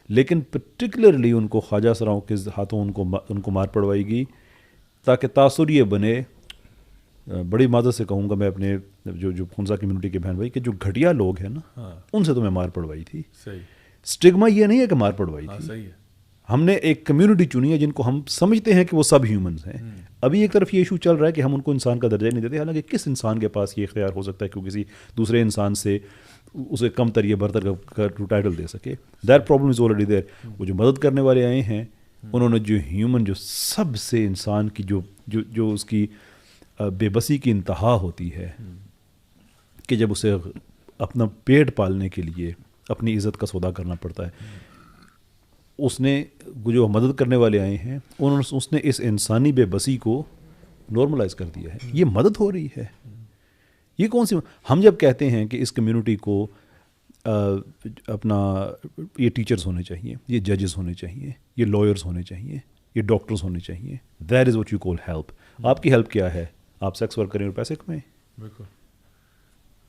لیکن پرٹیکولرلی ان کو خواجہ سراؤں کے ہاتھوں ان کو مار پڑوائی گئی تاکہ تاثر یہ بنے, بڑی معذرت سے کہوں گا میں اپنے جو خنزہ کمیونٹی کے بہن بھائی, کہ جو گھٹیا لوگ ہیں نا ان سے تمہیں مار پڑوائی تھی. صحیح. اسٹگما یہ نہیں ہے کہ مار پڑوائی تھی. صحیح ہے. ہم نے ایک کمیونٹی چنی ہے جن کو ہم سمجھتے ہیں کہ وہ سب ہیومنز ہیں. ابھی ایک طرف یہ ایشو چل رہا ہے کہ ہم ان کو انسان کا درجہ نہیں دیتے, حالانکہ کس انسان کے پاس یہ اختیار ہو سکتا ہے کہ وہ کسی دوسرے انسان سے اسے کم تر یا برتر کا ٹائٹل دے سکے. That problem is already there. وہ جو مدد کرنے والے آئے ہیں انہوں نے جو ہیومن, جو سب سے انسان کی جو اس کی بے بسی کی انتہا ہوتی ہے کہ جب اسے اپنا پیٹ پالنے کے لیے اپنی عزت کا سودا کرنا پڑتا ہے, اس نے جو مدد کرنے والے آئے ہیں اس نے اس انسانی بے بسی کو نارملائز کر دیا ہے. یہ مدد ہو رہی ہے. یہ کون سی, ہم جب کہتے ہیں کہ اس کمیونٹی کو اپنا یہ ٹیچرز ہونے چاہیے, یہ ججز ہونے چاہیے, یہ لائرز ہونے چاہیے, یہ ڈاکٹرز ہونے چاہیے, that is what you call help. آپ کی ہیلپ کیا ہے؟ آپ سیکس ورک کریں اور پیسے کمائیں. بالکل.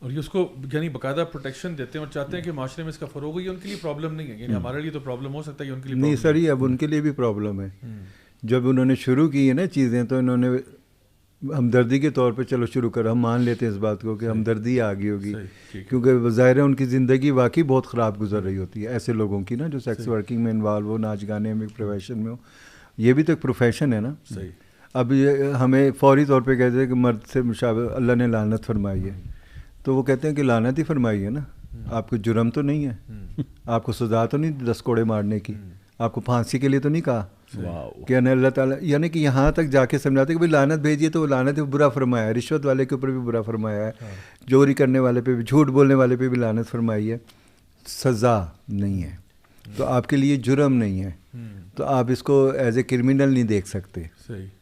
اور یہ اس کو یعنی باقاعدہ پروٹیکشن دیتے ہیں اور چاہتے ہیں کہ معاشرے میں اس کا فروغ ہو. یہ ان کے لیے پرابلم نہیں ہے, یعنی ہمارے لیے تو پرابلم ہو سکتا ہے, ان کے لیے نہیں سر, یہ اب ان کے لیے بھی پرابلم ہے. جب انہوں نے شروع کی ہے نا چیزیں, تو انہوں نے ہمدردی کے طور پہ چلو شروع کر, ہم مان لیتے ہیں اس بات کو کہ ہمدردی آ گئی ہوگی, کیونکہ ظاہر ہے ان کی زندگی واقعی بہت خراب گزر رہی ہوتی ہے ایسے لوگوں کی نا جو سیکس ورکنگ میں انوالو ہو, ناچ گانے میں, پروفیشن میں ہو. یہ بھی تو ایک پروفیشن ہے نا. اب یہ ہمیں فوری طور پہ کہتے ہیں کہ مرد سے مشابہ اللہ نے لعنت فرمائی ہے, تو وہ کہتے ہیں کہ لعنت ہی فرمائی ہے نا, آپ کو جرم تو نہیں ہے, آپ کو سزا تو نہیں 10 کوڑے مارنے کی, آپ کو پھانسی کے لیے تو نہیں کہا کہ اللہ تعالیٰ, یعنی کہ یہاں تک جا کے سمجھاتے کہ بھائی لعنت بھیجیے, تو وہ لعنت برا فرمایا ہے. رشوت والے کے اوپر بھی برا فرمایا ہے, چوری کرنے والے پہ بھی, جھوٹ بولنے والے پہ بھی لعنت فرمائی ہے. سزا نہیں ہے تو آپ کے لیے جرم نہیں ہے, تو آپ اس کو ایز اے کرمنل نہیں دیکھ سکتے.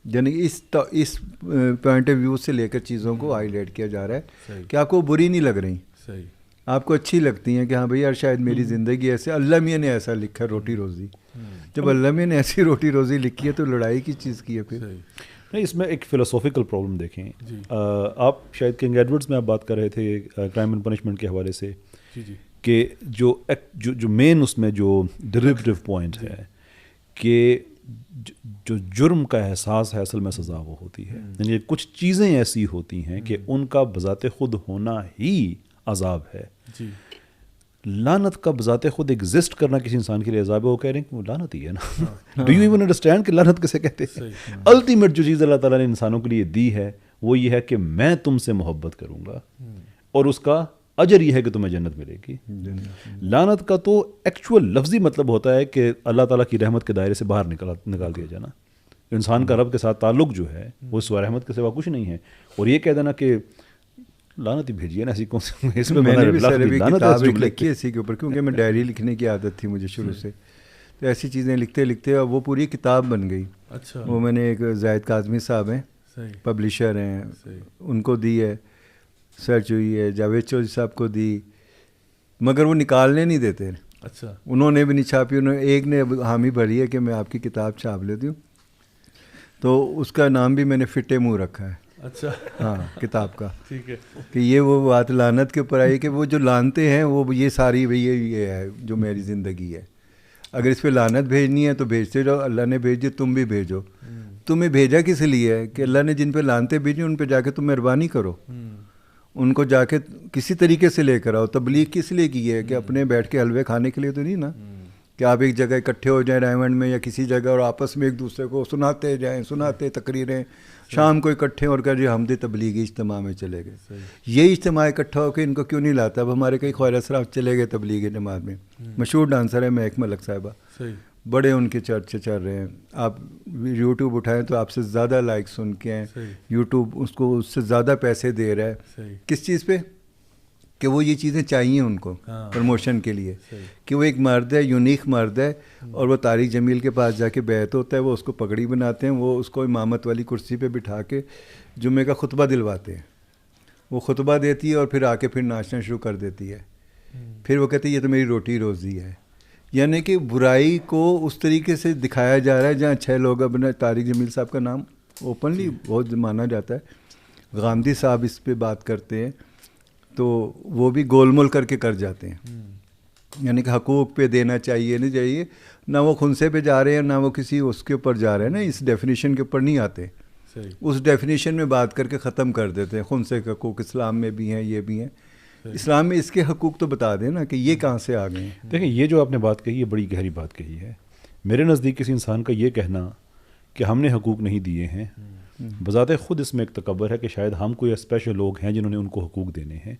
یعنی اس پوائنٹ آف ویو سے لے کر چیزوں کو ہائی لائٹ کیا جا رہا ہے کہ آپ کو بری نہیں لگ رہی, آپ کو اچھی لگتی ہیں کہ ہاں بھئی یار شاید میری زندگی ایسے, اللہ میاں نے ایسا لکھا ہے روٹی روزی. جب اللہ میاں نے ایسی روٹی روزی لکھی ہے تو لڑائی کی چیز کی ہے پھر. نہیں, اس میں ایک فلسافیکل پرابلم دیکھیں. آپ شاید کنگ ایڈورڈز میں آپ بات کر رہے تھے کرائم اینڈ پنشمنٹ کے حوالے سے, کہ جو مین اس میں جو ڈیریویٹو پوائنٹ ہے کہ جو جرم کا احساس ہے اصل میں سزا وہ ہوتی ہے. یعنی کچھ چیزیں ایسی ہوتی ہیں کہ ان کا بذات خود ہونا ہی عذاب ہے. لعنت کا بذات خود ایگزسٹ کرنا کسی انسان کے لیے عذاب ہے. وہ کہہ رہے ہیں کہ وہ لعنت ہی ہے نا. ڈو یو ایون انڈرسٹینڈ کہ لعنت کسے کہتے ہیں؟ الٹیمیٹ جو چیز اللہ تعالیٰ نے انسانوں کے لیے دی ہے وہ یہ ہے کہ میں تم سے محبت کروں گا, اور اس کا اجر یہ ہے کہ تمہیں جنت ملے گی. لعنت کا تو ایکچوئل لفظی مطلب ہوتا ہے کہ اللہ تعالیٰ کی رحمت کے دائرے سے باہر نکال دیا جانا. انسان کا رب کے ساتھ تعلق جو ہے وہ سوائے رحمت کے سوا کچھ نہیں ہے. اور یہ کہہ دینا کہ لعنت ہی بھیجیے نا, ایسی کون سی, اس میں نے بھی سر بھی کتاب لکھی ہے اسی کے اوپر, کیونکہ میں ڈائری لکھنے کی عادت تھی مجھے شروع سے, تو ایسی چیزیں لکھتے لکھتے وہ پوری کتاب بن گئی. اچھا. وہ میں نے ایک زاہد کاظمی صاحب ہیں, پبلشر ہیں, ان کو دی ہے, سرچ ہوئی ہے, جاوید چودھری صاحب کو دی, مگر وہ نکالنے نہیں دیتے. اچھا. انہوں نے بھی نہیں چھاپی, ایک نے حامی بھری ہے کہ میں آپ کی کتاب چھاپ لیتی ہوں, تو اس کا نام بھی میں نے فٹے منہ رکھا ہے. اچھا. ہاں, کتاب کا. ٹھیک ہے. کہ یہ وہ بات لعنت کے اوپر آئی کہ وہ جو لانتے ہیں وہ یہ ساری یہ ہے جو میری زندگی ہے. اگر اس پہ لعنت بھیجنی ہے تو بھیجتے جاؤ, اللہ نے بھیجی, تم بھی بھیجو. تمہیں بھیجا کس لیے ہے کہ اللہ نے جن پہ لانتے بھیجی ان پہ جا کے تم مہربانی کرو, ان کو جا کے کسی طریقے سے لے کر آؤ. تبلیغ کس لیے کی ہے کہ اپنے بیٹھ کے حلوے کھانے کے لیے تو نہیں نا, کہ آپ ایک جگہ اکٹھے ہو جائیں ڈائمنڈ میں یا کسی جگہ اور آپس میں ایک دوسرے کو سناتے جائیں, سناتے تقریریں, شام کو اکٹھے اور کر جو حمد تبلیغی اجتماع میں چلے گئے. یہ اجتماع اکٹھا ہو کے ان کو کیوں نہیں لاتا؟ اب ہمارے کئی خواجہ صاحب چلے گئے تبلیغی جماعت میں, مشہور ڈانسر ہے مہک ملک صاحبہ, بڑے ان کے چرچے چل رہے ہیں. آپ یوٹیوب اٹھائیں تو آپ سے زیادہ لائکس ان کے ہیں, یوٹیوب اس کو اس سے زیادہ پیسے دے رہا ہے. کس چیز پہ؟ کہ وہ یہ چیزیں چاہیے ان کو پروموشن کے لیے, کہ وہ ایک مرد ہے, یونیک مرد ہے, اور وہ طارق جمیل کے پاس جا کے بیعت ہوتا ہے, وہ اس کو پگڑی بناتے ہیں, وہ اس کو امامت والی کرسی پہ بٹھا کے جمعے کا خطبہ دلواتے ہیں. وہ خطبہ دیتی ہے اور پھر آ کے پھر ناچنا شروع کر دیتی ہے. پھر وہ کہتے ہیں یہ تو میری روٹی روزی ہے. یعنی کہ برائی کو اس طریقے سے دکھایا جا رہا ہے جہاں 6 لوگ, اب طارق جمیل صاحب کا نام اوپنلی بہت مانا جاتا ہے. غامدی صاحب اس پہ بات کرتے ہیں تو وہ بھی گول مول کر کے کر جاتے ہیں, یعنی کہ حقوق پہ دینا چاہیے نہیں چاہیے, نہ وہ خنثی پہ جا رہے ہیں نہ وہ کسی اس کے اوپر جا رہے ہیں نا, اس ڈیفینیشن کے اوپر نہیں آتے, اس ڈیفینیشن میں بات کر کے ختم کر دیتے ہیں. خنثی کے حقوق اسلام میں بھی ہیں, یہ بھی ہیں. اسلام میں اس کے حقوق تو بتا دیں نا کہ یہ کہاں سے آ گئے ہیں. دیکھیں یہ جو آپ نے بات کہی ہے بڑی گہری بات کہی ہے. میرے نزدیک کسی انسان کا یہ کہنا کہ ہم نے حقوق نہیں دیے ہیں بذات خود اس میں ایک تکبر ہے کہ شاید ہم کوئی اسپیشل لوگ ہیں جنہوں نے ان کو حقوق دینے ہیں.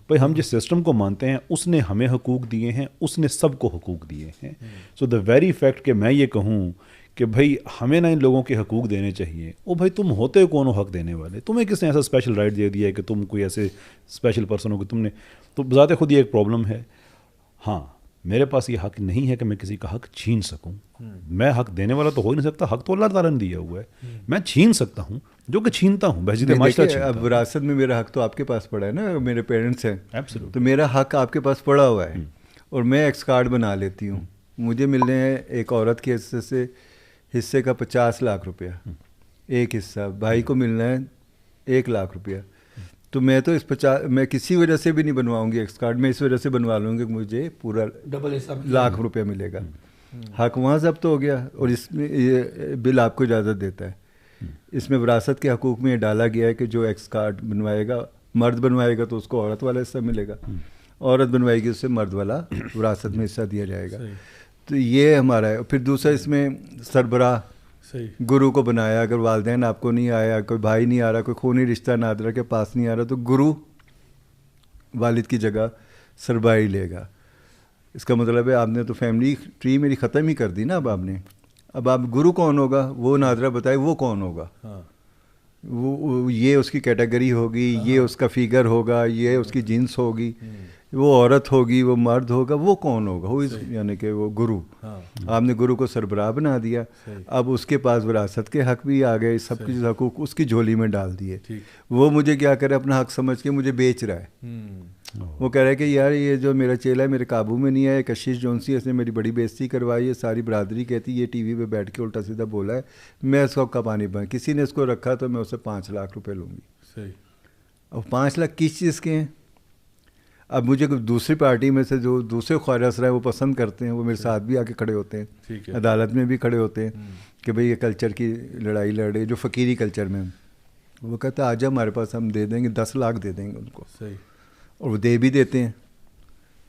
بھائی ہم جس سسٹم کو مانتے ہیں اس نے ہمیں حقوق دیے ہیں, اس نے سب کو حقوق دیے ہیں. سو دا ویری فیکٹ کہ میں یہ کہوں کہ بھائی ہمیں نہ ان لوگوں کے حقوق دینے چاہیے, او بھائی تم ہوتے کون ہو حق دینے والے؟ تمہیں کس نے ایسا اسپیشل رائٹ دے دیا ہے کہ تم کوئی ایسے اسپیشل پرسن ہو کہ تم نے, تو بذات خود یہ ایک پرابلم ہے. ہاں میرے پاس یہ حق نہیں ہے کہ میں کسی کا حق چھین سکوں. میں حق دینے والا تو ہو ہی نہیں سکتا, حق تو اللہ تعالیٰ نے دیا ہوا ہے. میں چھین سکتا ہوں جو کہ چھینتا ہوں بحثیت معاشرہ چھینتا ہوں. اب وراثت میں میرا حق تو آپ کے پاس پڑا ہے نا, میرے پیرنٹس ہیں, تو میرا حق آپ کے پاس پڑا ہوا ہے اور میں ایکس کارڈ بنا لیتی ہوں. مجھے ملنے ہیں ایک عورت کے حصے کا 50 لاکھ روپیہ, ایک حصہ بھائی کو ملنا ہے 1 لاکھ روپیہ. تو میں تو میں کسی وجہ سے بھی نہیں بنواؤں گی ایکس کارڈ, میں اس وجہ سے بنوا لوں گی کہ مجھے پورا ڈبل لاکھ روپیہ ملے گا. حق وہاں ضبط ہو گیا اور اس میں یہ بل آپ کو اجازت دیتا ہے. اس میں وراثت کے حقوق میں یہ ڈالا گیا ہے کہ جو ایکس کارڈ بنوائے گا, مرد بنوائے گا تو اس کو عورت والا حصہ ملے گا, عورت بنوائے گی اس سے مرد والا وراثت میں حصہ دیا جائے گا. تو یہ ہمارا ہے. پھر دوسرا اس میں سربراہ گرو کو بنایا. اگر والدین آپ کو نہیں آیا, کوئی بھائی نہیں آ رہا, کوئی خونی رشتہ نادرہ کے پاس نہیں آ رہا, تو گرو والد کی جگہ سربراہی لے گا. اس کا مطلب ہے آپ نے تو فیملی ٹری میری ختم ہی کر دی نا. اب آپ نے, اب آپ گرو کون ہوگا وہ نادرہ بتائے, وہ کون ہوگا, وہ یہ اس کی کیٹیگری ہوگی, یہ اس کا فیگر ہوگا, یہ اس کی جنس ہوگی, وہ عورت ہوگی, وہ مرد ہوگا, وہ کون ہوگا, وہ یعنی کہ وہ گرو. آپ نے گرو کو سربراہ بنا دیا. اب اس کے پاس وراثت کے حق بھی آ گئے, سب کچھ حقوق اس کی جھولی میں ڈال دیے. وہ مجھے کیا کرے, اپنا حق سمجھ کے مجھے بیچ رہا ہے. وہ کہہ رہا ہے کہ یار یہ جو میرا چیلا ہے میرے قابو میں نہیں ہے, کشش جونسی اس نے میری بڑی بےزتی کروائی ہے, ساری برادری کہتی یہ ٹی وی پہ بیٹھ کے الٹا سیدھا بولا ہے, میں اس کا پانی بند, کسی نے اس کو رکھا تو میں اسے 5 لاکھ روپے لوں گی. اب 5 لاکھ کس چیز کے ہیں؟ اب مجھے دوسری پارٹی میں سے جو دوسرے خواجہ اسرا ہیں وہ پسند کرتے ہیں, وہ میرے ساتھ بھی آ کے کھڑے ہوتے ہیں, عدالت میں بھی کھڑے ہوتے ہیں کہ بھئی یہ کلچر کی لڑائی لڑ رہے, جو فقیری کلچر میں. وہ کہتا ہے آ جا ہمارے پاس, ہم دے دیں گے 10 لاکھ دے دیں گے ان کو, اور وہ دے بھی دیتے ہیں.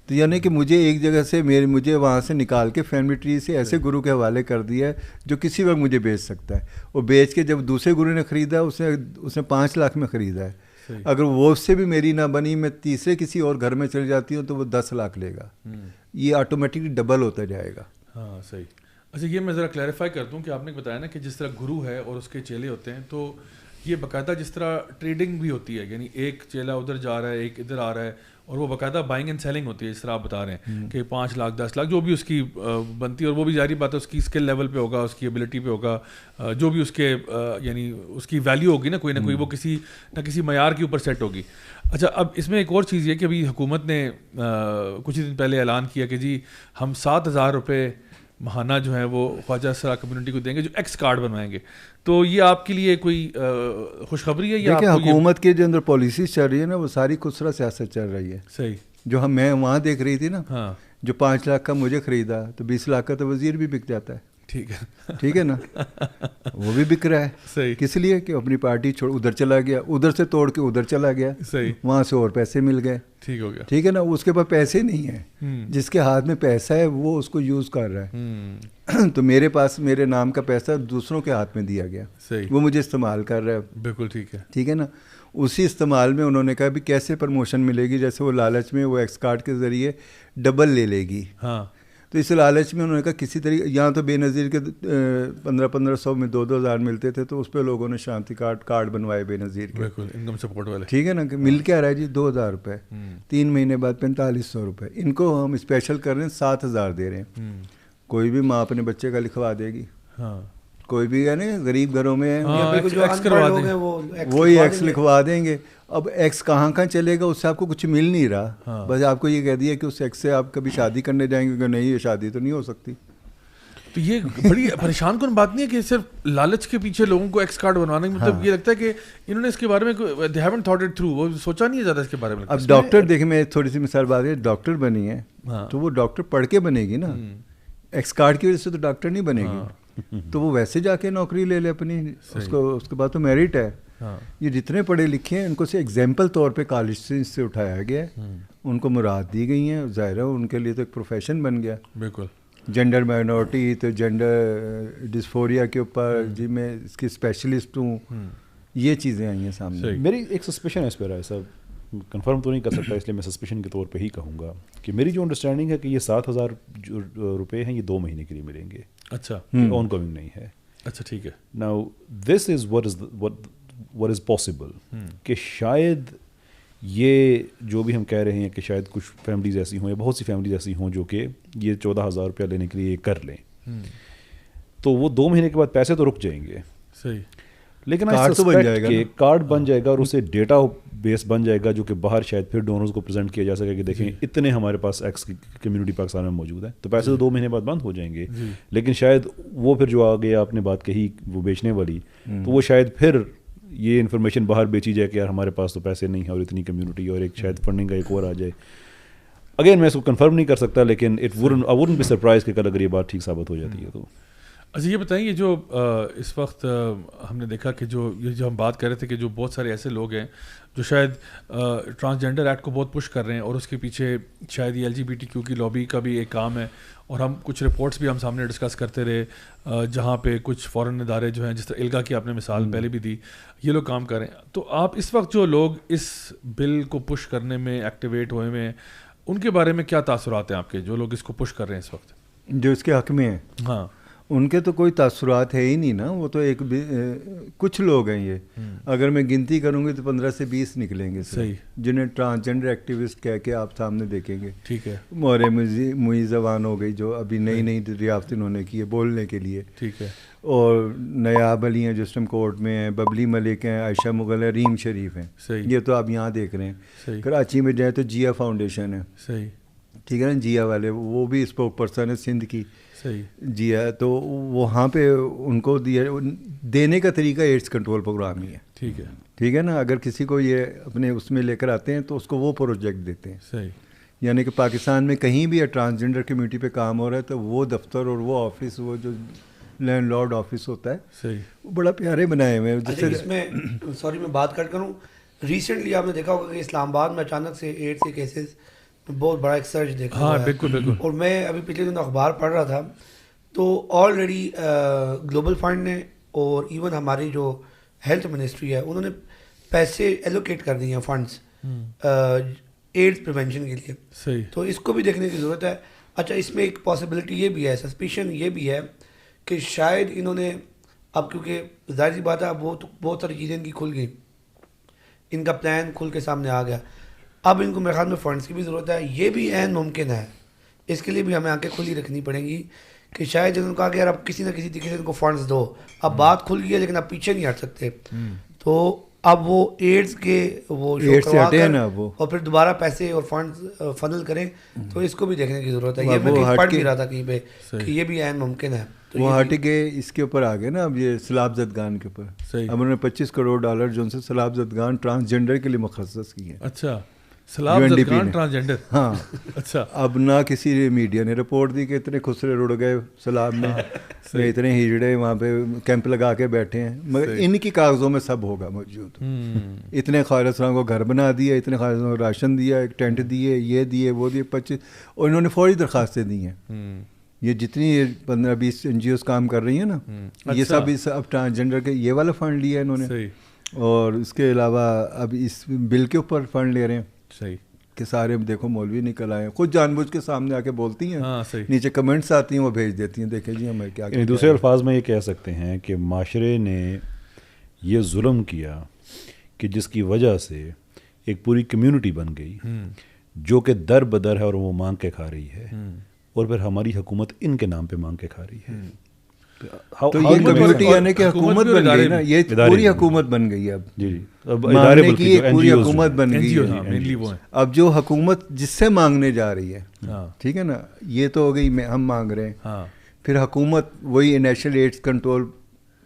تو یعنی کہ مجھے ایک جگہ سے مجھے وہاں سے نکال کے فیملی ٹری سے ایسے گرو کے حوالے کر دیا ہے جو کسی وقت مجھے بیچ سکتا ہے. اور بیچ کے جب دوسرے گرو نے خریدا اس نے 5 لاکھ میں خریدا ہے. اگر وہ اس سے بھی میری نہ بنی, میں تیسرے کسی اور گھر میں چل جاتی ہوں تو وہ 10 لاکھ لے گا. یہ آٹومیٹکلی ڈبل ہوتا جائے گا. ہاں صحیح. اچھا یہ میں ذرا کلیریفائی کر دوں کہ آپ نے بتایا نا کہ جس طرح گرو ہے اور اس کے چیلے ہوتے ہیں, تو یہ باقاعدہ جس طرح ٹریڈنگ بھی ہوتی ہے, یعنی ایک چیلا ادھر جا رہا ہے ایک ادھر آ رہا ہے, اور وہ باقاعدہ بائنگ اینڈ سیلنگ ہوتی ہے جس طرح آپ بتا رہے ہیں کہ 5 لاکھ 10 لاکھ جو بھی اس کی بنتی ہے, اور وہ بھی ظاہری بات ہے اس کی اسکل لیول پہ ہوگا, اس کی ایبلٹی پہ ہوگا, جو بھی اس کے یعنی اس کی ویلیو ہوگی نا کوئی نہ کوئی, وہ کسی نہ کسی معیار کے اوپر سیٹ ہوگی. اچھا اب اس میں ایک اور چیز یہ کہ ابھی حکومت نے کچھ ہی دن پہلے اعلان کیا کہ جی ہم 7,000 روپے ماہانہ جو ہے وہ خواجہ اسرا کمیونٹی کو دیں گے جو ایکس کارڈ بنوائیں گے. تو یہ آپ کے لیے کوئی خوشخبری ہے یا دیکھیں حکومت کے جو اندر پالیسیز چل رہی ہے نا وہ ساری خسرہ سیاست چل رہی ہے. صحیح. جو میں وہاں دیکھ رہی تھی نا, ہاں, جو 5 لاکھ کا مجھے خریدا تو 20 لاکھ کا تو وزیر بھی بک جاتا ہے. ٹھیک ہے نا, وہ بھی بک رہا ہے. صحیح. کس لیے کہ اپنی پارٹی چھوڑ ادھر چلا گیا, ادھر سے توڑ کے ادھر چلا گیا. صحیح. وہاں سے اور پیسے مل گئے. ٹھیک ہو گیا. ٹھیک ہے نا, اس کے پاس پیسے نہیں ہیں, جس کے ہاتھ میں پیسہ ہے وہ اس کو یوز کر رہا ہے. تو میرے پاس میرے نام کا پیسہ دوسروں کے ہاتھ میں دیا گیا. صحیح. وہ مجھے استعمال کر رہا ہے. بالکل ٹھیک ہے. ٹھیک ہے نا, اسی استعمال میں انہوں نے کہا بھی کیسے پروموشن ملے گی, جیسے وہ لالچ میں وہ ایکس کارڈ کے ذریعے ڈبل لے لے گی. ہاں, تو اس لالچ میں انہوں نے کہا کسی طریقے, یہاں تو بے نظیر کے 1500 میں 2,000 ملتے تھے, تو اس پہ لوگوں نے شانتی کارڈ بنوائے بے نظیر کے. بالکل انکم سپورٹ والے. ٹھیک ہے نا, کہ مل کیا رہا ہے جی 2,000 روپے, 3 مہینے بعد 4,500 روپے. ان کو ہم اسپیشل کر رہے ہیں 7,000 دے رہے ہیں. کوئی بھی ماں اپنے بچے کا لکھوا دے گی. ہاں, کوئی بھی یعنی غریب گھروں میں وہی ایکس لکھوا دیں گے. اب ایکس کہاں چلے گا, اس سے آپ کو کچھ مل نہیں رہا. بس آپ کو یہ کہہ دیا کہ اس ایکس سے آپ کبھی شادی کرنے جائیں گے کہ نہیں, یہ شادی تو نہیں ہو سکتی. تو یہ بڑی پریشان کن بات نہیں ہے کہ صرف لالچ کے پیچھے لوگوں کو ایکس کارڈ بنوانے کا مطلب یہ لگتا ہے کہ انہوں نے اس کے بارے میں they haven't thought it through, وہ سوچا نہیں ہے زیادہ اس کے بارے میں. اب ڈاکٹر دیکھیں, میں تھوڑی سی مثال بات ہے, ڈاکٹر بنی ہے تو وہ ڈاکٹر پڑھ کے بنے گی نا, ایکس کارڈ کی وجہ سے تو ڈاکٹر نہیں بنے گی, تو وہ ویسے جا کے نوکری لے لے اپنی, اس کے بعد تو میرٹ ہے. یہ جتنے پڑھے لکھے ہیں ان کو سے ایگزامپل طور پہ کالج سے اٹھایا گیا ہے, ان کو مراد دی گئی ہیں, ظاہر ہے ان کے لیے تو ایک پروفیشن بن گیا. بالکل. جینڈر مائنورٹی تو جینڈر ڈسفوریا کے اوپر جی میں اس کی اسپیشلسٹ ہوں, یہ چیزیں آئی ہیں سامنے. میری ایک سسپیشن ہے اس پہ رائے صاحب, کنفرم تو نہیں کر سکتا اس لیے میں سسپیشن کے طور پہ ہی کہوں گا کہ میری جو انڈرسٹینڈنگ ہے کہ یہ 7,000 روپے ہیں یہ 2 مہینے کے لیے ملیں گے. اچھا, آن گوئنگ نہیں ہے. اچھا ٹھیک ہے. Now this is what is possible کہ شاید یہ جو بھی ہم کہہ رہے ہیں کہ شاید کچھ فیملیز ایسی ہوں یا بہت سی فیملیز ایسی ہوں جو کہ یہ 14,000 روپیہ لینے کے لیے کر لیں, تو وہ 2 مہینے کے بعد پیسے تو رک جائیں گے. صحیح. لیکن کارڈ بن جائے گا اور اسے ڈیٹا بیس بن جائے گا جو کہ باہر شاید پھر ڈونرز کو پریزنٹ کیا جا سکے کہ دیکھیں اتنے ہمارے پاس ایکس کمیونٹی پاکستان میں موجود ہے, تو پیسے تو 2 مہینے بعد بند ہو جائیں گے. لیکن شاید وہ پھر جو آگے آپ نے بات کہی وہ بیچنے والی, تو وہ شاید پھر یہ انفارمیشن باہر بیچی جائے کہ یار ہمارے پاس تو پیسے نہیں ہیں اور اتنی کمیونٹی, اور ایک شاید فنڈنگ کا ایک اور آ جائے. اگین میں اس کو کنفرم نہیں کر سکتا, لیکن I wouldn't be surprised کہ کل اگر یہ بات ٹھیک ثابت ہو جاتی ہے تو. اچھا یہ بتائیں, یہ جو اس وقت ہم نے دیکھا کہ جو ہم بات کر رہے تھے کہ جو بہت سارے ایسے لوگ ہیں جو شاید ٹرانسجینڈر ایکٹ کو بہت پش کر رہے ہیں, اور اس کے پیچھے شاید یہ LGBTQ کی لابی کا بھی ایک کام ہے, اور ہم کچھ رپورٹس بھی ہم سامنے ڈسکس کرتے رہے جہاں پہ کچھ فورن ادارے جو ہیں, جس طرح الگا کی آپ نے مثال پہلے بھی دی, یہ لوگ کام کر رہے ہیں. تو آپ اس وقت جو لوگ اس بل کو پش کرنے میں ایکٹیویٹ ہوئے ہوئے ہیں, ان کے بارے میں کیا تاثرات ہیں آپ کے, جو لوگ اس کو پش کر رہے ہیں اس وقت, جو اس کے حق میں ہیں؟ ہاں, ان کے تو کوئی تاثرات ہے ہی نہیں نا, وہ تو ایک کچھ لوگ ہیں یہ, اگر میں گنتی کروں گی تو 15 سے 20 نکلیں گے صحیح, جنہیں ٹرانسجینڈر ایکٹیوسٹ کہہ کے آپ سامنے دیکھیں گے. ٹھیک ہے. مورے معیز زبان ہو گئی جو ابھی نئی دریافت انہوں نے کی ہے بولنے کے لیے. ٹھیک ہے. اور نیاب علی ہیں جو سپریم کورٹ میں ہیں, ببلی ملک ہیں, عائشہ مغل ہیں, ریم شریف ہیں. صحیح. یہ تو آپ یہاں دیکھ رہے ہیں. کراچی میں جائیں تو جیا فاؤنڈیشن ہے. صحیح. ٹھیک ہے نا, جیا والے وہ بھی اسپوک پرسن ہے سندھ کی. صحیح. جی ہے, تو وہاں پہ ان کو دینے کا طریقہ ایڈس کنٹرول پروگرام ہی ہے. ٹھیک ہے. ٹھیک ہے نا, اگر کسی کو یہ اپنے اس میں لے کر آتے ہیں تو اس کو وہ پروجیکٹ دیتے ہیں. صحیح. یعنی کہ پاکستان میں کہیں بھی ٹرانسجینڈر کمیونٹی پہ کام ہو رہا ہے تو وہ دفتر اور وہ آفس, وہ جو لینڈ لارڈ آفس ہوتا ہے, صحیح, وہ بڑا پیارے بنائے ہوئے ہیں. جس میں سوری میں بات کٹ کروں, ریسنٹلی آپ نے دیکھا ہوگا کہ اسلام آباد میں اچانک سے ایڈس کے کیسز بہت بڑا ایک سرج دیکھا. ہاں بالکل بالکل. اور میں ابھی پچھلے دن اخبار پڑھ رہا تھا تو آلریڈی گلوبل فنڈ نے اور ایون ہماری جو ہیلتھ منسٹری ہے انہوں نے پیسے ایلوکیٹ کر دیے ہیں فنڈس ایڈس پریونشن کے لیے. صحیح. تو اس کو بھی دیکھنے کی ضرورت ہے. اچھا اس میں ایک پاسبلٹی یہ بھی ہے, سسپیشن یہ بھی ہے کہ شاید انہوں نے اب, کیونکہ ظاہر سی بات ہے اب بہت ساری چیزیں ان کی کھل گئی, ان کا پلان کھل کے سامنے آ گیا, اب ان کو میرے خیال میں فنڈس کی بھی ضرورت ہے. یہ بھی عین ممکن ہے, اس کے لیے بھی ہمیں آنکھیں کھلی رکھنی پڑیں گی کہ شاید جنہوں نے کہا کہ یار اب کسی نہ کسی طریقے سے ان کو فنڈس دو, اب بات کھل گئی ہے لیکن اب پیچھے نہیں ہٹ سکتے, تو اب وہ ایڈس کے وہ اور پھر دوبارہ پیسے اور فنڈس فنل کریں, تو اس کو بھی دیکھنے کی ضرورت ہے. یہ میں پڑھ بھی رہا تھا کہیں پہ کہ یہ بھی عین ممکن ہے. وہ ہٹ کے اس کے اوپر آ گئے نا, اب یہ سیلاب زدگان کے اوپر, اب انہوں نے $25 کروڑ جو ان سے سیلاب زدگان ٹرانسجینڈر کے لیے مخصص کیے ہیں. اچھا, سیلاب زدگان ٹرانسجینڈر. ہاں. اچھا. اب نہ کسی میڈیا نے رپورٹ دی کہ اتنے خسرے رڑ گئے سیلاب میں, اتنے ہجڑے وہاں پہ کیمپ لگا کے بیٹھے ہیں, مگر ان کی کاغذوں میں سب ہوگا موجود. اتنے خواجہ کو گھر بنا دیا, اتنے خواجہ کو راشن دیا, ایک ٹینٹ دیے, یہ دیے, وہ دیے, 25, اور انہوں نے فوری درخواستیں دی ہیں. یہ جتنی 15-20 NGOs کام کر رہی ہیں نا, یہ سب اس اب ٹرانسجینڈر کے یہ والا فنڈ لیا ہے انہوں نے, اور اس کے علاوہ اب اس بل کے اوپر فنڈ لے رہے ہیں. صحیح. کہ سارے دیکھو مولوی نکل آئے, خود جان بوجھ کے سامنے آ کے بولتی ہیں, نیچے کمنٹس آتی ہیں, وہ بھیج دیتی ہیں, دیکھیں جی ہمیں کیا. دوسرے الفاظ میں یہ کہہ سکتے ہیں کہ معاشرے نے یہ ظلم کیا کہ جس کی وجہ سے ایک پوری کمیونٹی بن گئی جو کہ در بدر ہے اور وہ مانگ کے کھا رہی ہے, اور پھر ہماری حکومت ان کے نام پہ مانگ کے کھا رہی ہے. تو یہ کمیونٹی یعنی کہ حکومت بن گئی نا, یہ پوری حکومت بن گئی ہے. اب جی مانگنے کی ایک پوری حکومت بن گئی ہے. اب جو حکومت جس سے مانگنے جا رہی ہے, ٹھیک ہے نا, یہ تو ہو گئی ہم مانگ رہے ہیں, پھر حکومت وہی نیشنل ایڈز کنٹرول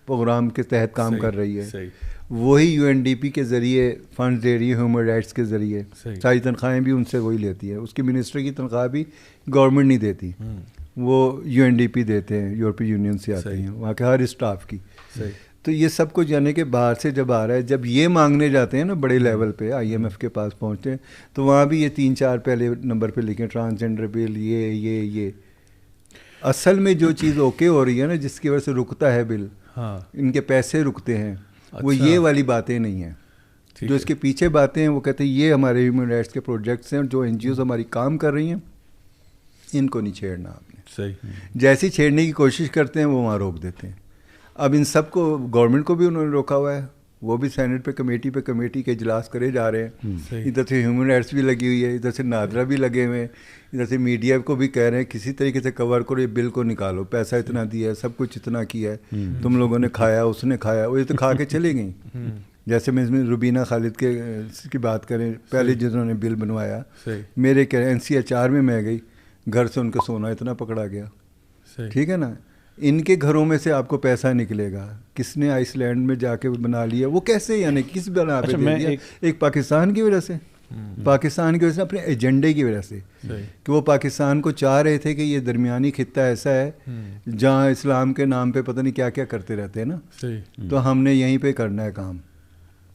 پروگرام کے تحت کام کر رہی ہے, وہی UNDP کے ذریعے فنڈ دے رہی ہے, ہیومن رائٹس کے ذریعے ساری تنخواہیں بھی ان سے وہی لیتی ہے. اس کی منسٹر کی تنخواہ بھی گورنمنٹ نہیں دیتی, وہ UNDP دیتے ہیں, یورپی یونین سے آتے ہیں وہاں کے ہر اسٹاف کی. تو یہ سب کچھ جانے کے باہر سے جب آ رہا ہے, جب یہ مانگنے جاتے ہیں نا بڑے لیول پہ IMF کے پاس پہنچتے ہیں, تو وہاں بھی یہ 3-4 پہلے نمبر پہ لکھیں ٹرانسجینڈر بل, یہ اصل میں جو چیز اوکے ہو رہی ہے نا جس کی وجہ سے رکتا ہے بل, ان کے پیسے رکتے ہیں, وہ یہ والی باتیں نہیں ہیں. جو اس کے پیچھے باتیں ہیں وہ کہتے ہیں یہ ہمارے ہیومن رائٹس کے پروجیکٹس ہیں, جو NGOs ہماری کام کر رہی ہیں ان کو نہیں چھیڑنا آپ نے. جیسی چھیڑنے کی کوشش کرتے ہیں وہ وہاں روک دیتے ہیں. اب ان سب کو گورنمنٹ کو بھی انہوں نے روکا ہوا ہے, وہ بھی سینٹ پہ کمیٹی کے اجلاس کرے جا رہے ہیں. ادھر سے ہیومن رائٹس بھی لگی ہوئی ہے, ادھر سے نادرا بھی لگے ہوئے ہیں, ادھر سے میڈیا کو بھی کہہ رہے ہیں کسی طریقے سے کور کرو, یہ بل کو نکالو, پیسہ اتنا دیا ہے, سب کچھ اتنا کیا ہے, تم لوگوں نے کھایا, اس نے کھایا, وہ یہ تو کھا کے چلے گئیں. جیسے میں روبینہ خالد کی بات کریں, پہلے جنہوں نے بل بنوایا, میرے NCHR میں گئی, گھر سے ان کا سونا اتنا پکڑا گیا. ٹھیک ہے نا, ان کے گھروں میں سے آپ کو پیسہ نکلے گا. کس نے آئس لینڈ میں جا کے بنا لیا, وہ کیسے, یعنی کس بنا پہ دے دیا؟ ایک پاکستان کی وجہ سے, اپنے ایجنڈے کی وجہ سے, کہ وہ پاکستان کو چاہ رہے تھے کہ یہ درمیانی خطہ ایسا ہے جہاں اسلام کے نام پہ پتہ نہیں کیا کیا کرتے رہتے ہیں نا, تو ہم نے یہیں پہ کرنا ہے کام.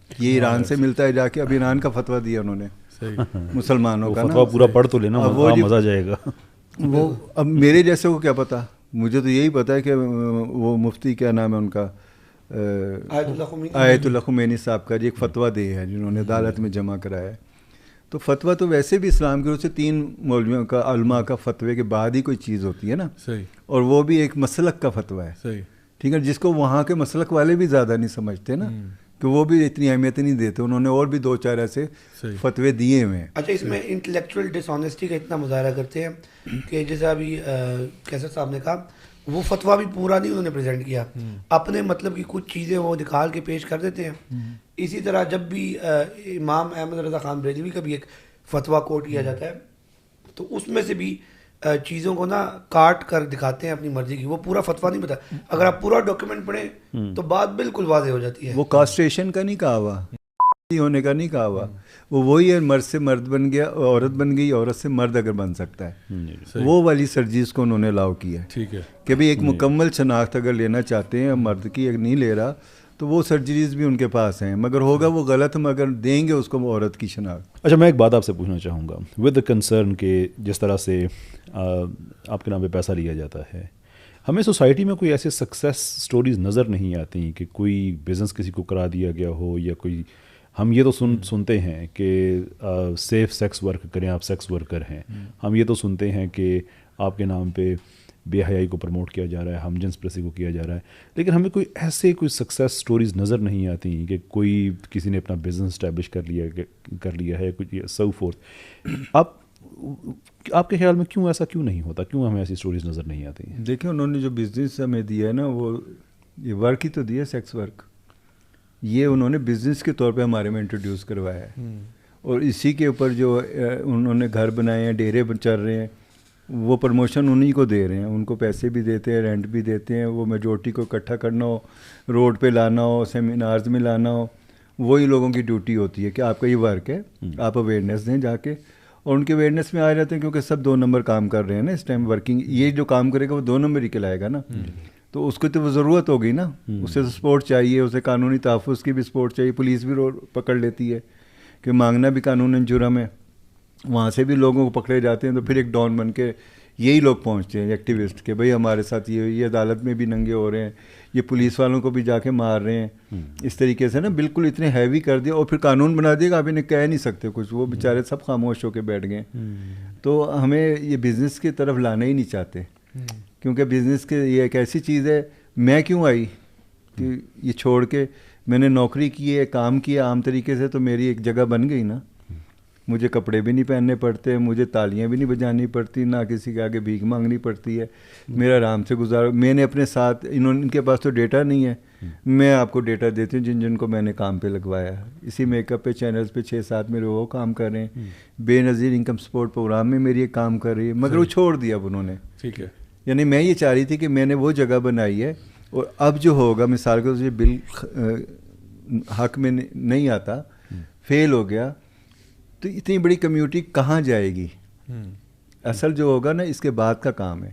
یہ ایران سے ملتا ہے جا کے, اب ایران کا فتویٰ دیا انہوں نے مسلمانوں کا, فتویٰ پورا پڑھ تو لینا, مزہ آ جائے گا. وہ اب میرے جیسے کو کیا پتا, مجھے تو یہی پتا ہے کہ وہ مفتی کیا نام ہے ان کا, آیت اللہ خمینی صاحب کا ایک فتویٰ دے ہے جنہوں نے عدالت میں جمع کرایا ہے. تو فتویٰ تو ویسے بھی اسلام کی روح سے 3 مولویوں کا علماء کا فتوے کے بعد ہی کوئی چیز ہوتی ہے نا, اور وہ بھی ایک مسلک کا فتویٰ ہے. ٹھیک ہے, جس کو وہاں کے مسلک والے بھی زیادہ نہیں سمجھتے نا, کہ وہ بھی اتنی اہمیت نہیں دیتے. انہوں نے اور بھی 2-4 ایسے فتوے دیے ہوئے ہیں. اچھا, اس میں انٹلیکچوئل ڈس آنیسٹی کا اتنا مظاہرہ کرتے ہیں کہ جیسے ابھی کیسر صاحب نے کہا, وہ فتویٰ بھی پورا نہیں انہوں نے پریزنٹ کیا, اپنے مطلب کی کچھ چیزیں وہ نکال کے پیش کر دیتے ہیں. اسی طرح جب بھی امام احمد رضا خان بریلوی کا بھی ایک فتویٰ کوٹ کیا جاتا ہے, تو اس میں سے بھی چیزوں کو نا کاٹ کر دکھاتے ہیں اپنی مرضی کی, وہ پورا فتویٰ نہیں بتا. اگر آپ پورا ڈاکیومنٹ پڑھیں تو بات بالکل واضح ہو جاتی ہے. وہ کاسٹریشن کا نہیں کہا ہوا, ہونے کا نہیں کہا ہوا, وہ وہی ہے, مرد سے مرد بن گیا, عورت بن گئی, عورت سے مرد اگر بن سکتا ہے, وہ والی سرجیز کو انہوں نے الاؤ کیا ہے. ٹھیک ہے, کہ بھئی ایک مکمل شناخت اگر لینا چاہتے ہیں مرد کی, ایک نہیں لے رہا, تو وہ سرجریز بھی ان کے پاس ہیں, مگر ہوگا وہ غلط, مگر دیں گے اس کو عورت کی شناخت. اچھا, میں ایک بات آپ سے پوچھنا چاہوں گا ود دا کنسرن کہ جس طرح سے آپ کے نام پہ پیسہ لیا جاتا ہے, ہمیں سوسائٹی میں کوئی ایسے سکسیس سٹوریز نظر نہیں آتی کہ کوئی بزنس کسی کو کرا دیا گیا ہو, یا کوئی, ہم یہ تو سنتے ہیں کہ سیف سیکس ورک کریں, آپ سیکس ورکر ہیں, ہم یہ تو سنتے ہیں کہ آپ کے نام پہ بے حیائی کو پروموٹ کیا جا رہا ہے, ہم جنس پرستی کو کیا جا رہا ہے, لیکن ہمیں کوئی ایسے کوئی سکسیس سٹوریز نظر نہیں آتی کہ کوئی کسی نے اپنا بزنس اسٹیبلش کر لیا ہے, کچھ سو فورتھ. آپ کے خیال میں کیوں ایسا کیوں نہیں ہوتا, کیوں ہمیں ایسی سٹوریز نظر نہیں آتی ہیں؟ دیکھیں, انہوں نے جو بزنس ہمیں دیا ہے نا, وہ یہ ورک ہی تو دیا, سیکس ورک, یہ انہوں نے بزنس کے طور پہ ہمارے میں انٹروڈیوس کروایا ہے. اور اسی کے اوپر جو انہوں نے گھر بنائے ہیں, ڈیرے چل رہے ہیں, وہ پروموشن انہی کو دے رہے ہیں, ان کو پیسے بھی دیتے ہیں, رینٹ بھی دیتے ہیں. وہ میجورٹی کو اکٹھا کرنا ہو, روڈ پہ لانا ہو, سیمینارز میں لانا ہو, وہی لوگوں کی ڈیوٹی ہوتی ہے کہ آپ کا یہ ورک ہے, آپ اویئرنیس دیں جا کے. اور ان کے اویئرنیس میں آ جاتے ہیں, کیونکہ سب 2 نمبر کام کر رہے ہیں نا اس ٹائم ورکنگ. یہ جو کام کرے گا وہ 2 نمبر ہی کھلائے گا نا, تو اس کو تو وہ ضرورت ہوگی نا, اسے تو سپورٹ چاہیے, اسے قانونی تحفظ کی بھی سپورٹ چاہیے. پولیس بھی پکڑ لیتی ہے کہ مانگنا بھی قانون جرم ہے, وہاں سے بھی لوگوں کو پکڑے جاتے ہیں. تو پھر ایک ڈان بن کے یہی لوگ پہنچتے ہیں ایکٹیوسٹ کہ بھئی ہمارے ساتھ یہ عدالت میں بھی ننگے ہو رہے ہیں, یہ پولیس والوں کو بھی جا کے مار رہے ہیں. اس طریقے سے نا بالکل اتنے ہیوی کر دیا, اور پھر قانون بنا دیا کہ آپ انہیں کہہ نہیں سکتے کچھ, وہ بیچارے سب خاموش ہو کے بیٹھ گئے. تو ہمیں یہ بزنس کی طرف لانا ہی نہیں چاہتے, کیونکہ بزنس کے یہ ایک ایسی چیز ہے. میں کیوں آئی کہ یہ چھوڑ کے میں نے نوکری کی ہے, کام کیا عام طریقے سے, تو میری ایک جگہ بن گئی نا. مجھے کپڑے بھی نہیں پہننے پڑتے, مجھے تالیاں بھی نہیں بجانی پڑتی, نہ کسی کے آگے بھیک مانگنی پڑتی ہے, میرا آرام سے گزارا. میں نے اپنے ساتھ, ان کے پاس تو ڈیٹا نہیں ہے, میں آپ کو ڈیٹا دیتی ہوں جن کو میں نے کام پہ لگوایا. اسی میک اپ پہ چینلز پہ 6-7 میرے وہ کام کر رہے ہیں, بے نظیر انکم سپورٹ پروگرام میں میری ایک کام کر رہی ہے, مگر وہ چھوڑ دیا اب انہوں نے. ٹھیک ہے, یعنی میں یہ چاہ رہی تھی کہ میں نے وہ جگہ بنائی ہے، اور اب جو ہوگا مثال کے طور بل حق میں نہیں آتا، فیل ہو گیا، تو اتنی بڑی کمیونٹی کہاں جائے گی؟ اصل جو ہوگا نا اس کے بعد کا کام ہے،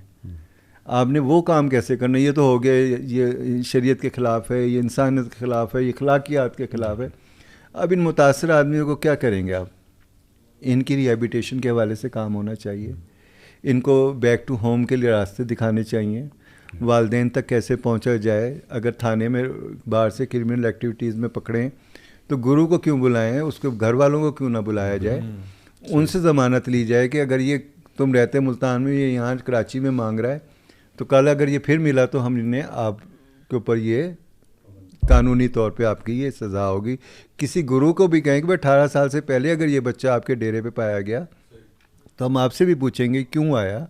آپ نے وہ کام کیسے کرنا. یہ تو ہو گیا، یہ شریعت کے خلاف ہے، یہ انسانیت کے خلاف ہے، یہ اخلاقیات کے خلاف ہے. اب ان متاثر آدمیوں کو کیا کریں گے آپ؟ ان کی ریہیبلیٹیشن کے حوالے سے کام ہونا چاہیے، ان کو بیک ٹو ہوم کے لیے راستے دکھانے چاہیے، والدین تک کیسے پہنچا جائے. اگر تھانے میں باہر سے کرمنل ایکٹیویٹیز میں پکڑیں تو گرو کو کیوں بلائیں، اس کے گھر والوں کو کیوں نہ بلایا جائے، ان سے ضمانت لی جائے کہ اگر یہ تم رہتے ملتان میں، یہ یہاں کراچی میں مانگ رہا ہے، تو کل اگر یہ پھر ملا تو ہم نے آپ کے اوپر یہ قانونی طور پہ آپ کی یہ سزا ہوگی. کسی گرو کو بھی کہیں کہ بھائی 18 سال سے پہلے اگر یہ بچہ آپ کے ڈیرے پہ پایا گیا تو ہم آپ سے بھی پوچھیں گے کیوں آیا.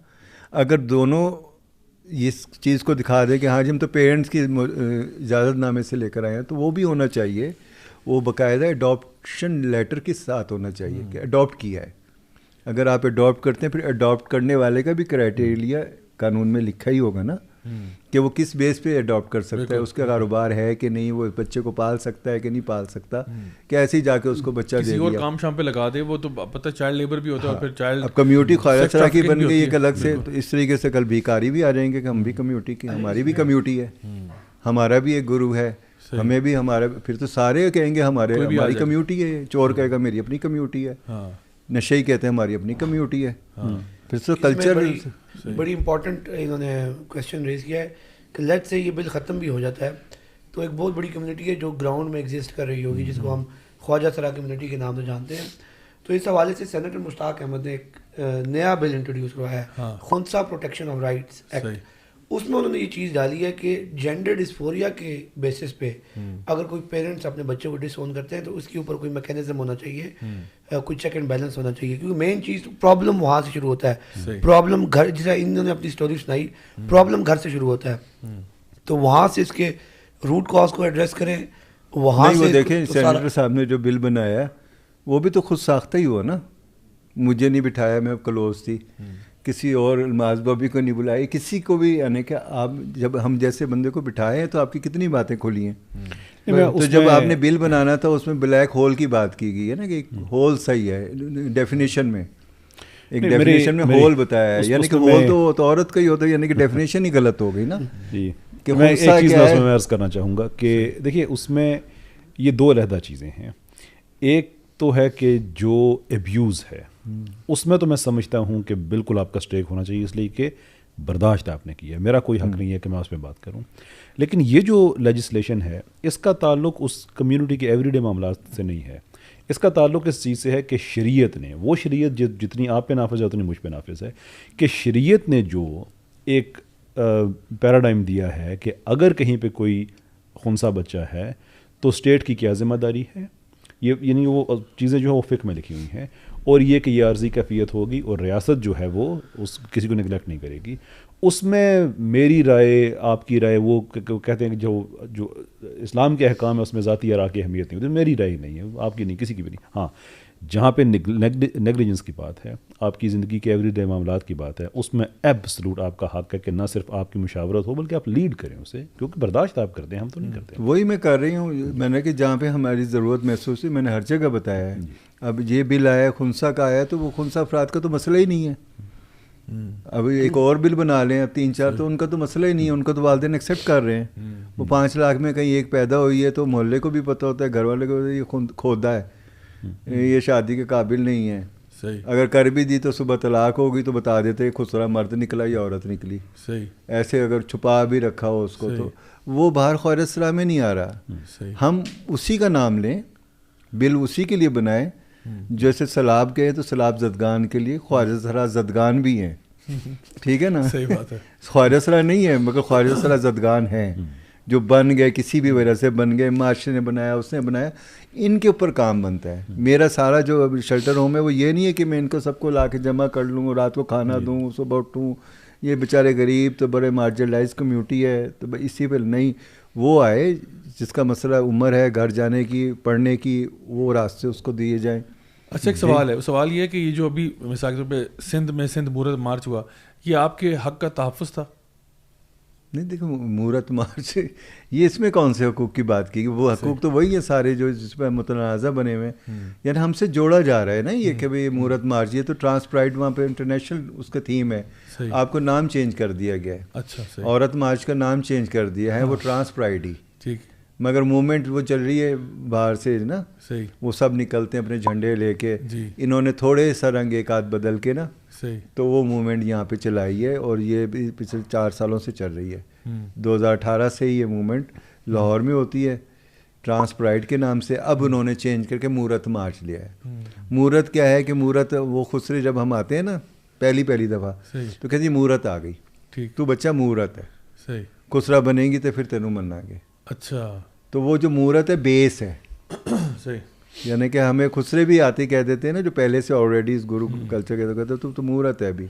اگر دونوں اس چیز کو دکھا دیں کہ ہاں جی ہم تو پیرنٹس کی اجازت نامے سے لے کر آئے ہیں، تو وہ بھی ہونا چاہیے. وہ باقاعدہ اڈاپشن لیٹر کے ساتھ ہونا چاہیے کہ اڈاپٹ کیا ہے. اگر آپ اڈاپٹ کرتے ہیں، پھر اڈاپٹ کرنے والے کا بھی کرائٹیریا قانون میں لکھا ہی ہوگا نا، کہ وہ کس بیس پہ اڈاپٹ کر سکتا ہے، اس کا کاروبار ہے کہ نہیں، وہ بچے کو پال سکتا ہے کہ نہیں پال سکتا، کہ ایسے ہی جا کے اس کو بچہ دے دیا. اور کام شام پہ لگا دے، وہ تو پتہ چائلڈ لیبر بھی ہوتا ہے. اور پھر چائلڈ اب کمیونٹی خواجہ سرا کی بن گئی ایک الگ سے، تو اس طریقے سے کل بھیکاری بھی آ جائیں گے کہ ہم بھی کمیونٹی کی، ہماری بھی کمیونٹی ہے، ہمارا بھی ایک گرو ہے، ہمیں بھی ہمارا، پھر تو سارے کہیں گے ہماری کمیونٹی ہے. چور کہے گا میری اپنی کمیونٹی ہے، نشئی کہتے ہیں ہماری اپنی کمیونٹی ہے. پھر تو کلچر بڑی امپورٹنٹ انہوں نے کویشچن ریز کیا ہے کہ لیٹ سے یہ بل ختم بھی ہو جاتا ہے تو ایک بہت بڑی کمیونٹی ہے جو گراؤنڈ میں ایگزسٹ کر رہی ہوگی، جس کو ہم خواجہ سرا کمیونٹی کے نام سے جانتے ہیں. تو اس حوالے سے سینیٹر مشتاق احمد نے ایک نیا بل انٹروڈیوس کروایا ہے، خنثی پروٹیکشن آف رائٹس ایکٹ. اس میں انہوں نے یہ چیز ڈالی ہے کہ جینڈر ڈسفوریا کے بیسس پہ اگر کوئی پیرنٹس اپنے بچے کو ڈس اون کرتے ہیں تو اس کے اوپر کوئی میکینزم ہونا چاہیے، کوئی چیک اینڈ بیلنس ہونا چاہیے. کیونکہ مین چیز پرابلم وہاں سے شروع ہوتا ہے. پرابلم گھر، جیسا انہوں نے اپنی اسٹوری سنائی، پرابلم گھر سے شروع ہوتا ہے. تو وہاں سے اس کے روٹ کاز کو ایڈریس کریں. وہاں سے دیکھیں سینیٹر صاحب نے جو بل بنایا ہے وہ بھی تو خود ساختہ ہی ہوا نا. مجھے نہیں بٹھایا، میں کلوز تھی، کسی اور الماس بابی کو نہیں بلائی، کسی کو بھی. یعنی کہ آپ جب ہم جیسے بندے کو بٹھائے ہیں تو آپ کی کتنی باتیں کھلی ہیں. تو جب آپ نے بل بنانا تھا اس میں بلیک ہول کی بات کی گئی ہے نا، کہ ایک ہول صحیح ہے ڈیفینیشن میں، ایک ڈیفینیشن میں ہول بتایا ہے. یعنی کہ ہول تو عورت کا ہی ہوتا ہے، یعنی کہ ڈیفینیشن ہی غلط ہو گئی نا. جی میں ایک چیز میں عرض کرنا چاہوں گا کہ دیکھیے اس میں یہ دو علیحدہ چیزیں ہیں. ایک تو ہے کہ جو ایبیوز ہے اس میں تو میں سمجھتا ہوں کہ بالکل آپ کا اسٹیک ہونا چاہیے، اس لیے کہ برداشت آپ نے کیا ہے، میرا کوئی حق نہیں ہے کہ میں اس میں بات کروں. لیکن یہ جو لیجسلیشن ہے اس کا تعلق اس کمیونٹی کے ایوری ڈے معاملات سے نہیں ہے. اس کا تعلق اس چیز سے ہے کہ شریعت نے، وہ شریعت جتنی آپ پہ نافذ ہے اتنی مجھ پہ نافذ ہے، کہ شریعت نے جو ایک پیراڈائم دیا ہے کہ اگر کہیں پہ کوئی خنثی بچہ ہے تو اسٹیٹ کی کیا ذمہ داری ہے. یہ یعنی وہ چیزیں جو ہے وہ فقہ میں لکھی ہوئی ہیں، اور یہ کہ یہ عارضی کیفیت ہوگی اور ریاست جو ہے وہ اس کسی کو نگلیکٹ نہیں کرے گی. اس میں میری رائے، آپ کی رائے، وہ کہتے ہیں کہ جو اسلام کے احکام ہے اس میں ذاتی آراء کی اہمیت نہیں ہوتی، میری رائے نہیں ہے، آپ کی نہیں، کسی کی بھی نہیں. ہاں جہاں پہ نیگلیجنس کی بات ہے، آپ کی زندگی کے ایوری ڈے معاملات کی بات ہے، اس میں ایبسلوٹ آپ کا حق ہے کہ نہ صرف آپ کی مشاورت ہو بلکہ آپ لیڈ کریں اسے، کیونکہ برداشت آپ کرتے ہیں، ہم تو نہیں کرتے. وہی میں کر رہی ہوں، میں نے کہ جہاں پہ ہماری ضرورت محسوس ہوئی میں نے ہر جگہ بتایا ہے. اب یہ بل آیا خنثی کا آیا تو وہ خنثی افراد کا تو مسئلہ ہی نہیں ہے. اب ایک اور بل بنا لیں، اب 3-4 تو ان کا تو مسئلہ ہی نہیں ہے، ان کا تو والدین ایکسیپٹ کر رہے ہیں. وہ 5 لاکھ میں کہیں ایک پیدا ہوئی ہے تو محلے کو بھی پتہ ہوتا ہے، گھر والے کو یہ کھودا ہے، یہ شادی کے قابل نہیں ہے. اگر کر بھی دی تو صبح طلاق ہوگی تو بتا دیتے خسرا مرد نکلا یا عورت نکلی. ایسے اگر چھپا بھی رکھا ہو اس کو تو وہ باہر خواجہ سرا میں نہیں آ رہا. ہم اسی کا نام لیں، بل اسی کے لیے بنائیں. جیسے سیلاب گئے تو سیلاب زدگان کے لیے خواجہ سرا زدگان بھی ہیں، ٹھیک ہے نا. صحیح بات ہے. خواجہ سرا نہیں ہے مگر خواجہ سرا زدگان ہیں، جو بن گئے کسی بھی وجہ سے بن گئے، معاشرے نے بنایا، اس نے بنایا، ان کے اوپر کام بنتا ہے. میرا سارا جو شیلٹر ہوم ہے وہ یہ نہیں ہے کہ میں ان کو سب کو لا کے جمع کر لوں، رات کو کھانا دوں، صبح اٹھوں. یہ بیچارے غریب تو بڑے مارجنلائز کمیونٹی ہے تو اسی پہ نہیں. وہ آئے جس کا مسئلہ عمر ہے گھر جانے کی، پڑھنے کی، وہ راستے اس کو دیے جائیں. اچھا ایک سوال ہے, سوال یہ ہے کہ یہ جو ابھی مثال کے طور پہ سندھ میں سندھ مورت مارچ ہوا, یہ آپ کے حق کا تحفظ تھا؟ نہیں دیکھو مورت مارچ یہ اس میں کون سے حقوق کی بات کی, وہ حقوق تو وہی ہیں سارے جو جس پہ متنازع بنے ہوئے ہیں, یعنی ہم سے جوڑا جا رہا ہے نا یہ کہ بھائی مورت مارچ, یہ تو ٹرانس پرائڈ وہاں پہ انٹرنیشنل اس کا تھیم ہے, آپ کو نام چینج کر دیا گیا ہے. اچھا عورت مارچ کا نام چینج کر دیا ہے, وہ ٹرانس پرائڈ ہی, ٹھیک, مگر موومنٹ وہ چل رہی ہے باہر سے نا, صحیح, وہ سب نکلتے ہیں اپنے جھنڈے لے کے, جی, انہوں نے تھوڑے سا رنگ ایک آدھ بدل کے نا, صحیح, تو وہ موومنٹ یہاں پہ چلائی ہے, اور یہ بھی پچھلے 4 سالوں سے چل رہی ہے. 2018 سے ہی یہ موومنٹ لاہور میں ہوتی ہے ٹرانس پرائڈ کے نام سے, اب انہوں نے چینج کر کے مورت مارچ لیا ہے. مورت کیا ہے کہ مورت وہ خسرے جب ہم آتے ہیں نا پہلی دفعہ تو کہتے ہیں مورت آ گئی, ٹھیک, تو بچہ مورت ہے, صحیح, خسرا بنے گی تو پھر تینوں مننا گے. اچھا, تو وہ جو مورت ہے بیس ہے, صحیح, یعنی کہ ہمیں خسرے بھی آتے کہہ دیتے ہیں نا جو پہلے سے آلریڈی اس گرو کلچر کے کہتے ہیں تو مورت ہے ابھی,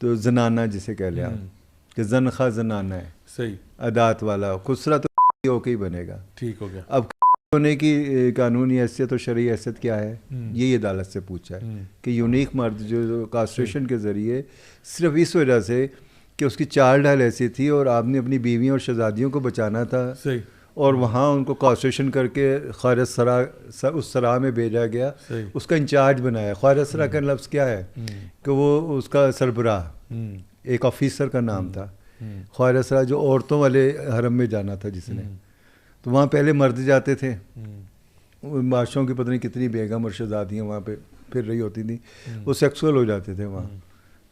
تو زنانہ جسے کہہ لیں آپ کہ زنخواہ زنانہ ہے, صحیح, ادات والا, خسرا تو ہو کے ہی بنے گا. ٹھیک ہو گیا. اب ہونے کی قانونی حیثیت اور شرعی حیثیت کیا ہے, یہ عدالت سے پوچھا ہے کہ یونیک مرد جو کاسٹریشن کے ذریعے صرف اس وجہ سے کہ اس کی چال ڈھال ایسی تھی اور آپ نے اپنی بیویوں اور شہزادیوں کو بچانا تھا, صحیح, اور وہاں ان کو کاسٹریشن کر کے خارج سرا اس سرا میں بھیجا گیا, اس کا انچارج بنایا. خارج سرا کا لفظ کیا ہے کہ وہ اس کا سربراہ ایک آفیسر کا نام تھا. خارج سرا جو عورتوں والے حرم میں جانا تھا جس نے, تو وہاں پہلے مرد جاتے تھے, بادشاہوں کی پتہ نہیں کتنی بیگم اور شہزادیاں وہاں پہ پھر رہی ہوتی تھیں, وہ سیکسول ہو جاتے تھے وہاں.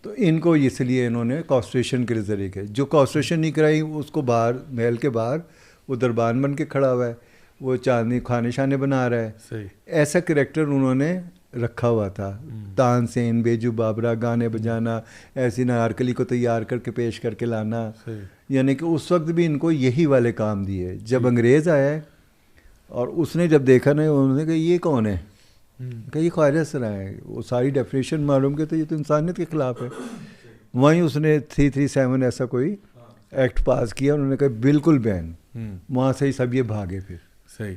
تو ان کو اس لیے انہوں نے کاسٹریشن کے ذریعے کے, جو کاسٹریشن نہیں کرائی اس کو باہر محل کے باہر وہ دربان بن کے کھڑا ہوا ہے, وہ چاندنی کھانے شانے بنا رہا ہے. صحیح, ایسا کریکٹر انہوں نے رکھا ہوا تھا. تان سین, بیجو بابرا, گانے بجانا, ایسی نارکلی کو تیار کر کے پیش کر کے لانا, یعنی کہ اس وقت بھی ان کو یہی والے کام دیے. جب انگریز آیا ہے اور اس نے جب دیکھا نا, انہوں نے کہا یہ کون ہے, کہ یہ خواجہ سرا ہے, وہ ساری ڈیفینیشن معلوم کہ تو یہ تو انسانیت کے خلاف ہے. وہیں اس نے 337 ایسا کوئی ایکٹ پاس کیا, انہوں نے کہا بالکل بین, وہاں سے ہی سب یہ بھاگے. پھر صحیح,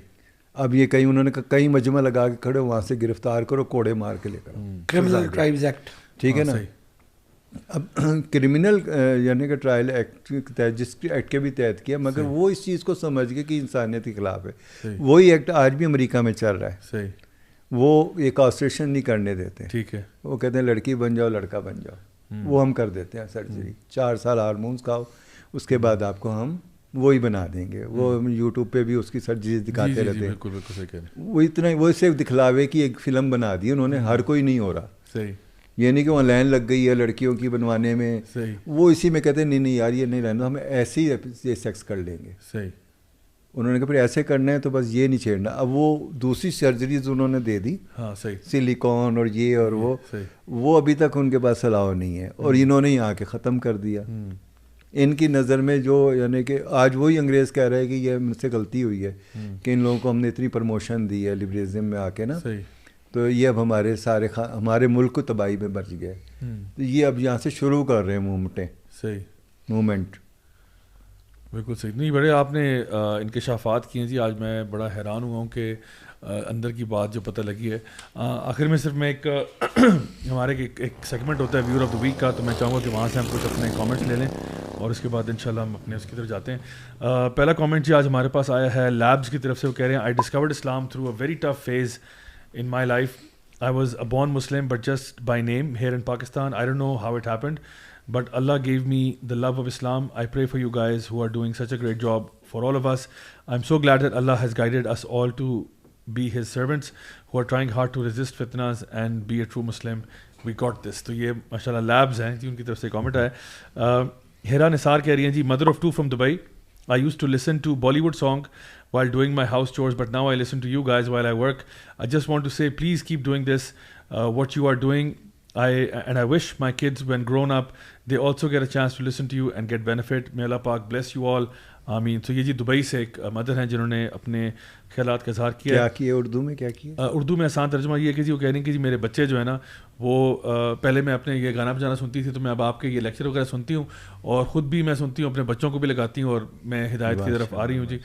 اب یہ کہیں انہوں نے کہا کہیں مجمع لگا کے کھڑے, وہاں سے گرفتار کرو, کوڑے مار کے لے کر, کرمنل ٹرائبز ایکٹ, ٹھیک ہے نا. اب کرمنل یعنی کہ ٹرائل ایکٹ کے تحت, جس ایکٹ کے بھی تحت کیا, مگر وہ اس چیز کو سمجھ گئے کہ انسانیت کے خلاف ہے. وہی ایکٹ آج بھی امریکہ میں چل رہا ہے. صحیح, وہ یہ کاسٹریشن نہیں کرنے دیتے, ٹھیک ہے, وہ کہتے ہیں لڑکی بن جاؤ لڑکا بن جاؤ, وہ ہم کر دیتے ہیں سرجری, 4 سال ہارمونس کھاؤ, اس کے بعد آپ کو ہم وہی بنا دیں گے. وہ یوٹیوب پہ بھی اس کی سرجری دکھاتے رہتے ہیں. بالکل بالکل صحیح کہہ رہے ہیں. وہ اتنا وہ صرف دکھلاوے کی ایک فلم بنا دی انہوں نے, ہر کوئی نہیں ہو رہا. صحیح, یہ نہیں کہ وہاں لائن لگ گئی ہے لڑکیوں کی بنوانے میں, صحیح, وہ اسی میں کہتے ہیں نہیں یار یہ نہیں رہنا, ہم ایسے ہی یہ سیکس کر لیں گے. صحیح, انہوں نے کہا پھر ایسے کرنا ہے تو بس یہ نہیں چھیڑنا. اب وہ دوسری سرجریز انہوں نے دے دی, ہاں صحیح, سلیکون اور یہ اور وہ ابھی تک ان کے پاس الاؤ نہیں ہے, اور انہوں نے ہی آ کے ختم کر دیا. ان کی نظر میں جو یعنی کہ آج وہی انگریز کہہ رہے ہیں کہ یہ مجھ سے غلطی ہوئی ہے کہ ان لوگوں کو ہم نے اتنی پروموشن دی ہے لبرلزم میں آ کے نا, تو یہ اب ہمارے ہمارے ملک کو تباہی میں بچ گئے. تو یہ اب یہاں سے شروع کر رہے ہیں موومنٹیں. صحیح, موومنٹ بالکل صحیح. نہیں بڑے آپ نے انکشافات کیے جی, آج میں بڑا حیران ہوا ہوں کہ اندر کی بات جو پتہ لگی ہے. آخر میں صرف میں ایک ہمارے ایک سیگمنٹ ہوتا ہے ویور آف دا ویک کا, تو میں چاہوں گا کہ وہاں سے ہم کچھ اپنے کامنٹس لے لیں اور اس کے بعد انشاءاللہ ہم اپنے اس کی طرف جاتے ہیں. پہلا کامنٹ جی آج ہمارے پاس آیا ہے لیبز کی طرف سے. وہ کہہ رہے ہیں I discovered Islam through a very tough phase in my life. I was a born Muslim but just by name here in Pakistan. I don't know how it happened, but Allah gave me the love of Islam. I pray for you guys who are doing such a great job for all of us. I'm so glad that Allah has guided us all to be his servants who are trying hard to resist fitnas and be a true Muslim. We got this. تو یہ ماشاءاللہ labs ہیں جی, ان کی طرف سے comment آیا. ہیرا نثار کہہ رہی ہیں جی, mother of 2 from Dubai. I used to listen to Bollywood song while doing my house chores, but now I listen to you guys while I work. I just want to say, please keep doing this, what you are doing. I wish my kids, when grown up, they also get a chance to listen to you and get benefit. May Allah Pak bless you all. آمین. تو یہ جی Dubai سے ایک mother ہیں جنہوں نے اپنے خیالات کا اظہار کیا. کیا کیا اردو میں, کیا کیا اردو میں آسان ترجمہ یہ ہے کہ جی وہ کہہ رہی ہیں کہ جی میرے بچے جو ہے نا وہ پہلے میں اپنے یہ گانا بجانا سنتی تھی, تو میں اب آپ کے یہ لیکچر وغیرہ سنتی ہوں اور خود بھی میں سنتی ہوں, اپنے بچوں کو بھی لگاتی ہوں, اور میں ہدایت کی طرف آ رہی ہوں جی.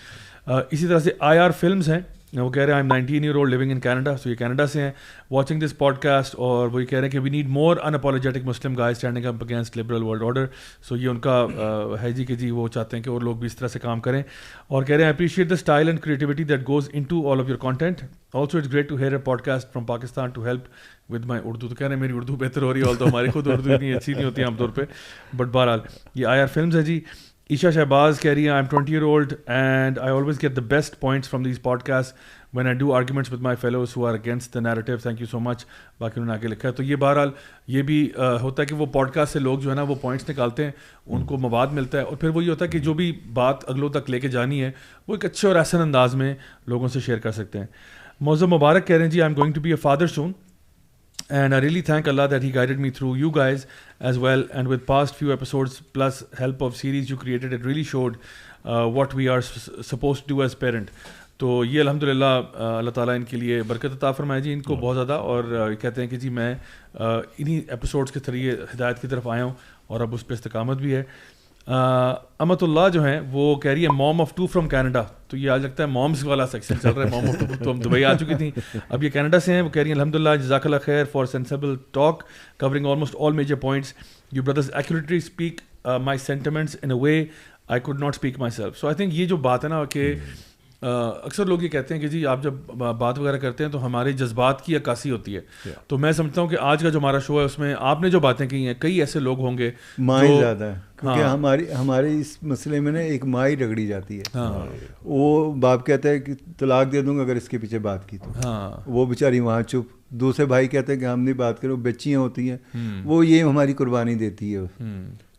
اسی طرح سے آئی آر فلمز ہیں, وہ کہہ رہے ہیں I am 19 year old living in Canada, so یہ کینیڈا سے ہیں, واچنگ دس پوڈ کاسٹ, اور وہ یہ کہہ رہے ہیں کہ we need more unapologetic Muslim guys standing up against liberal world order. So یہ ان کا ہے جی کہ جی وہ چاہتے ہیں کہ اور لوگ بھی اس طرح سے کام کریں, اور کہہ رہے ہیں appreciate the style and creativity that goes into all of your content. Also it's great to hear a podcast from Pakistan to help with my Urdu. تو کہہ رہے ہیں میری اردو بہتر ہو رہی ہے, اور تو ہماری خود اردو اتنی اچھی نہیں ہوتی عام طور پہ, بٹ بہرحال یہ IR فلمز ہے جی. عشا شہباز کہہ رہی ہیں I am 20 year old and I always get the best points from these podcasts when I do arguments with my fellows who are against the narrative. Thank you so much. باقی انہوں نے آگے لکھا ہے. تو یہ بہرحال یہ بھی ہوتا ہے کہ وہ پوڈ کاسٹ سے لوگ جو ہے نا وہ پوائنٹس نکالتے ہیں, ان کو مواد ملتا ہے, اور پھر وہی ہوتا ہے کہ جو بھی بات اگلوں تک لے کے جانی ہے وہ ایک اچھے اور احسن انداز میں لوگوں سے شیئر کر سکتے ہیں. معظم مبارک کہہ رہے ہیں جی I am going to be a father soon and I really thank Allah that He guided me through you guys as well, and with past few episodes plus help of series you created, it really showed what we are supposed to do as parent. تو یہ الحمدللہ اللہ تعالیٰ ان کے لیے برکت عطا فرمائے جی ان کو بہت زیادہ, اور کہتے ہیں کہ جی میں انہی ایپیسوڈس کے ذریعے ہدایت کی طرف آیا ہوں, اور اب اس پہ استقامت بھی ہے. امت اللہ جو ہیں وہ کہہ رہی ہے موم آف 2 فرام کینیڈا. تو یہ آج لگتا ہے مومس والا سیکشن چل رہا ہے, موم آف 2. تو ہم دبئی آ چکی تھیں, اب یہ کینیڈا سے ہیں. وہ کہہ رہی ہیں الحمدللہ جزاک اللہ خیر for sensible talk covering almost all major points. You brothers accurately speak my sentiments in a way I could not speak myself. So I think یہ جو بات ہے نا کہ اکثر لوگ یہ کہتے ہیں کہ جی آپ جب بات وغیرہ کرتے ہیں تو ہمارے جذبات کی عکاسی ہوتی ہے. تو میں سمجھتا ہوں کہ آج کا جو ہمارا شو ہے اس میں آپ نے جو باتیں کی ہیں, کئی ایسے لوگ ہوں گے مائیں زیادہ ہے, کیونکہ ہمارے اس مسئلے میں نا ایک مائی رگڑی جاتی ہے. وہ باپ کہتا ہے کہ طلاق دے دوں گا اگر اس کے پیچھے بات کی تو, وہ بیچاری وہاں چپ. دوسرے بھائی کہتے ہیں کہ ہم نہیں بات کریں, بچیاں ہوتی ہیں, وہ یہ ہماری قربانی دیتی ہے,